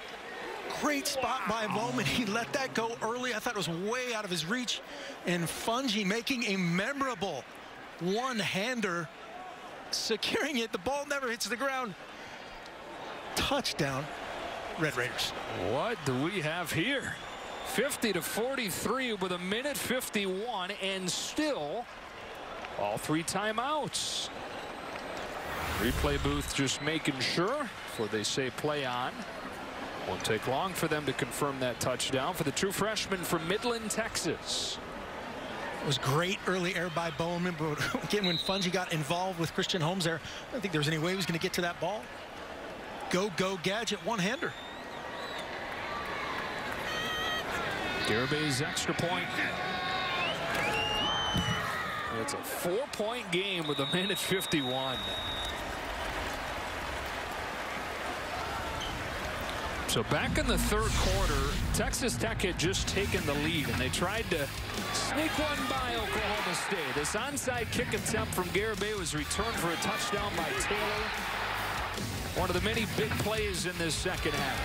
Great spot by Bowman. He let that go early. I thought it was way out of his reach. And Fungi making a memorable one-hander, securing it. The ball never hits the ground. Touchdown, Red Raiders. What do we have here? 50-43 with 1:51, and still all 3 timeouts. Replay booth just making sure before they say play on. Won't take long for them to confirm that touchdown for the true freshman from Midland, Texas. It was great early air by Bowman, but again, when Fungi got involved with Christian Holmes there, I don't think there was any way he was going to get to that ball. Go gadget one-hander. Garabay's extra point. It's a 4-point game with 1:51. So back in the 3rd quarter, Texas Tech had just taken the lead, and they tried to sneak one by Oklahoma State. This onside kick attempt from Garibay was returned for a touchdown by Taylor. One of the many big plays in this 2nd half.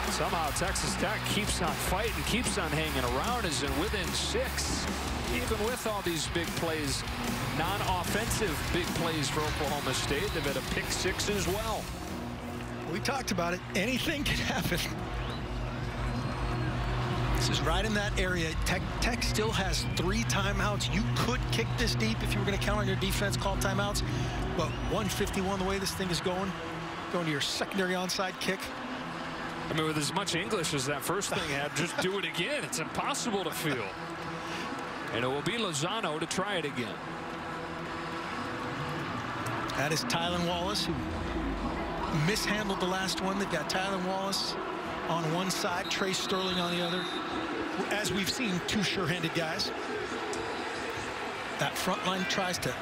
Somehow Texas Tech keeps on fighting, keeps on hanging around, is within 6. Even with all these big plays, non-offensive big plays for Oklahoma State, they've had a pick 6 as well. We talked about it. Anything can happen. This is right in that area. Tech still has 3 timeouts. You could kick this deep if you were going to count on your defense, call timeouts. But 1:51, the way this thing is going to your secondary onside kick. I mean, with as much English as that first thing had, just do it again. It's impossible to field. And it will be Lozano to try it again. That is Tylan Wallace, who mishandled the last one. They've got Tylan Wallace on one side, Trey Sterling on the other. As we've seen, 2 sure-handed guys. that front line tries to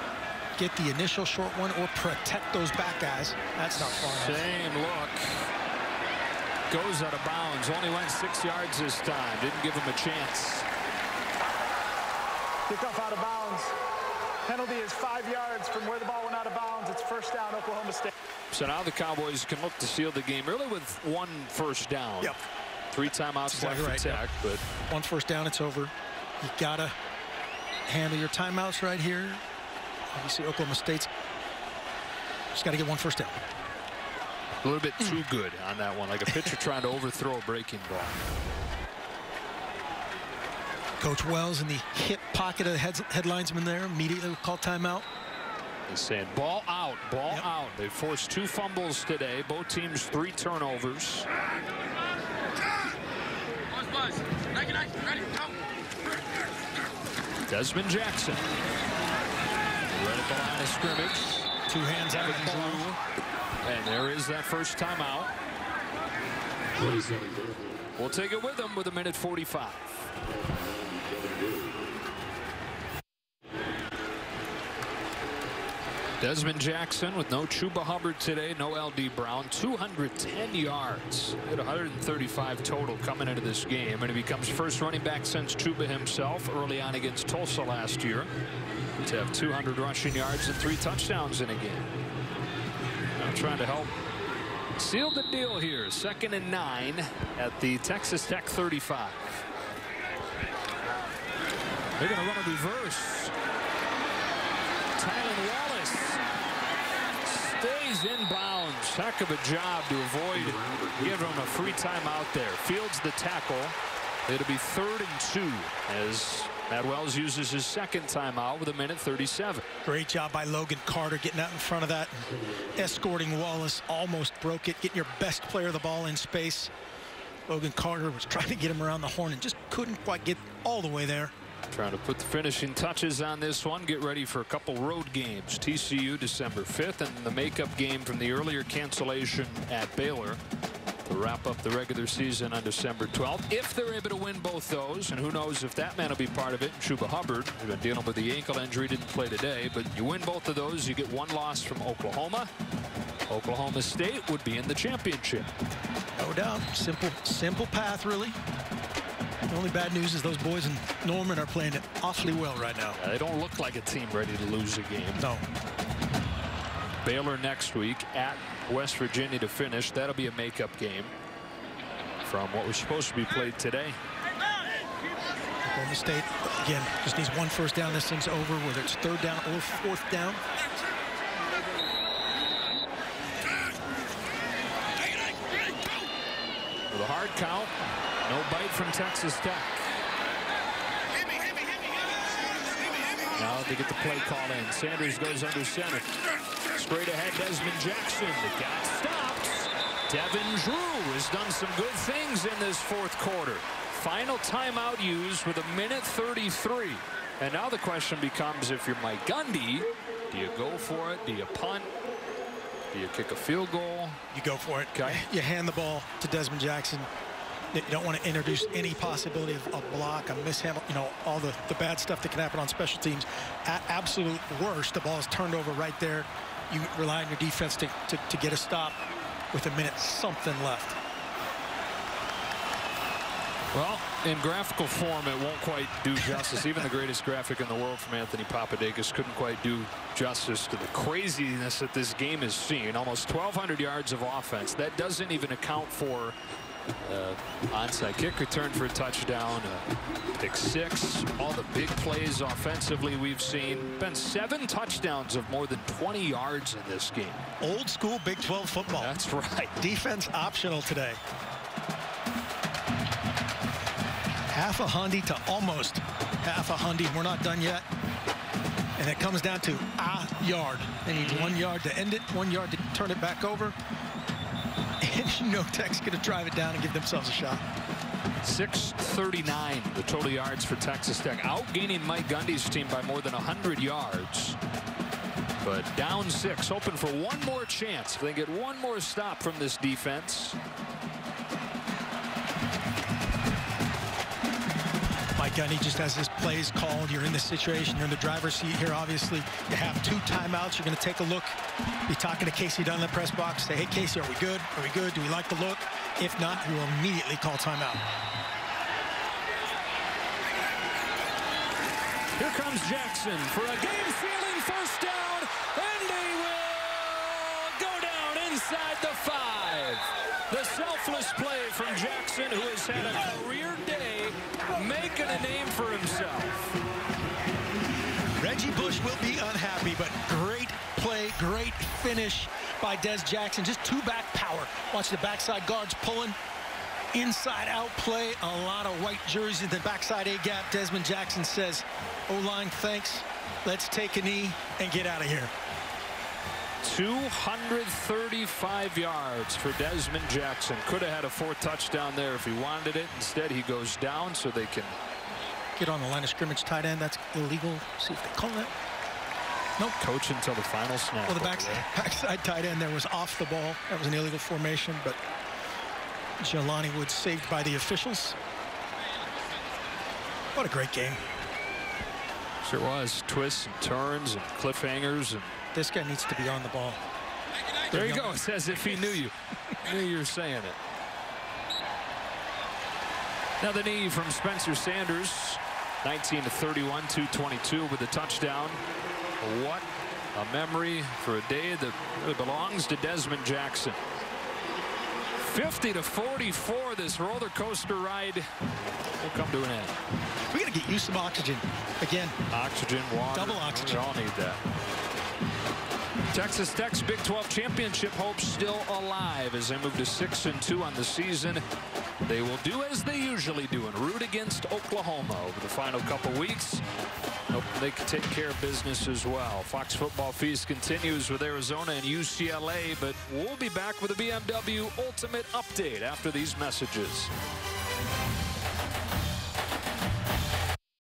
get the initial short one or protect those back guys, that's not far enough. Same look. Goes out of bounds. Only went 6 yards this time. Didn't give him a chance. Kickoff out of bounds. Penalty is 5 yards from where the ball went out of bounds. It's first down, Oklahoma State. So now the Cowboys can look to seal the game really with 1 first down. Yep. 3 timeouts left for Tech, but 1 first down, it's over. You gotta handle your timeouts right here. Obviously, Oklahoma State's just got to get 1 first down. A little bit too good on that one, like a pitcher trying to overthrow a breaking ball. Coach Wells in the hip pocket of the head linesman there immediately called timeout. He's saying ball out, ball out. They forced 2 fumbles today. Both teams 3 turnovers. Desmond Jackson. Right at the line of scrimmage. 2 hands out of the ball. And there is that first timeout. We'll take it with them with 1:45. Desmond Jackson with no Chuba Hubbard today, no L.D. Brown, 210 yards. He had 135 total coming into this game, and he becomes first running back since Chuba himself early on against Tulsa last year to have 200 rushing yards and 3 touchdowns in a game. Now trying to help seal the deal here. 2nd and 9 at the Texas Tech 35. They're going to run a reverse. Tylen Wallace stays in bounds. Heck of a job to avoid giving him a free timeout there. Fields the tackle. It'll be 3rd and 2 as Matt Wells uses his 2nd timeout with 1:37. Great job by Logan Carter getting out in front of that, escorting Wallace. Almost broke it, getting your best player of the ball in space. Logan Carter was trying to get him around the horn and just couldn't quite get all the way there. Trying to put the finishing touches on this one. Get ready for a couple road games. TCU December 5th and the makeup game from the earlier cancellation at Baylor to wrap up the regular season on December 12th. If they're able to win both those, and who knows if that man will be part of it, Chuba Hubbard, who's been dealing with the ankle injury, didn't play today, but you win both of those, you get 1 loss from Oklahoma. Oklahoma State would be in the championship. No doubt. Simple path, really. The only bad news is those boys in Norman are playing it awfully well right now. They don't look like a team ready to lose a game. No. Baylor next week at West Virginia to finish. That'll be a makeup game from what was supposed to be played today. Oklahoma State, again, just needs 1 first down. This thing's over, whether it's 3rd down or 4th down. With a hard count. No bite from Texas Tech. Now they get the play call in. Sanders goes under center. Straight ahead, Desmond Jackson. The guy stops. Devin Drew has done some good things in this 4th quarter. Final timeout used with 1:33. And now the question becomes, if you're Mike Gundy, do you go for it? Do you punt? Do you kick a field goal? You go for it. Okay. You hand the ball to Desmond Jackson. You don't want to introduce any possibility of a block, a mishandle, you know, all the bad stuff that can happen on special teams. At absolute worst, the ball is turned over right there. You rely on your defense to get a stop with 1 minute something left. Well, in graphical form, it won't quite do justice. Even the greatest graphic in the world from Anthony Papadakis couldn't quite do justice to the craziness that this game has seen. Almost 1,200 yards of offense. That doesn't even account for onside kick return for a touchdown, pick 6, all the big plays offensively we've seen. Been 7 touchdowns of more than 20 yards in this game. Old school Big 12 football. That's right. Defense optional today. Half a hundy to almost half a hundy. We're not done yet. And it comes down to a yard. They need 1 yard to end it, 1 yard to turn it back over. And you know Tech's going to drive it down and give themselves a shot. 639 the total yards for Texas Tech, outgaining Mike Gundy's team by more than 100 yards. But down 6, hoping for 1 more chance. If they get 1 more stop from this defense. Mike Gundy, just as this play is called, you're in the situation, you're in the driver's seat here, obviously. You have 2 timeouts. You're going to take a look, be talking to Casey Dunn in the press box, say, hey, Casey, are we good? Are we good? Do we like the look? If not, we will immediately call timeout. Here comes Jackson for a game-sealing first down, and they will go down inside the 5. The selfless play from Jackson, who has had a career day making a name for himself. Reggie Bush will be unhappy, but great play, great finish by Des Jackson. Just 2 back power. Watch the backside guards pulling. Inside out play, a lot of white jerseys in the backside A-gap. Desmond Jackson says, O-line, thanks. Let's take a knee and get out of here. 235 yards for Desmond Jackson. Could have had a 4th touchdown there if he wanted it. Instead, he goes down so they can get on the line of scrimmage. Tight end, that's illegal. See if they call that. Nope. Coach until the final snap. Well, the backside tight end there was off the ball. That was an illegal formation, but Jelani Woods saved by the officials. What a great game. Sure was. Twists and turns and cliffhangers. And this guy needs to be on the ball. There you go. It's as if he knew you. Knew you were saying it. Now the knee from Spencer Sanders. 19-31, 222 with a touchdown. What a memory for a day that really belongs to Desmond Jackson. 50-44, this roller coaster ride will come to an end. We got to get you some oxygen again. Oxygen, water. Double oxygen. We all need that. Texas Tech's Big 12 championship hopes still alive as they move to 6-2 on the season. They will do as they usually do and root against Oklahoma over the final couple weeks. Hope they can take care of business as well. Fox Football Feast continues with Arizona and UCLA, but we'll be back with a BMW Ultimate Update after these messages.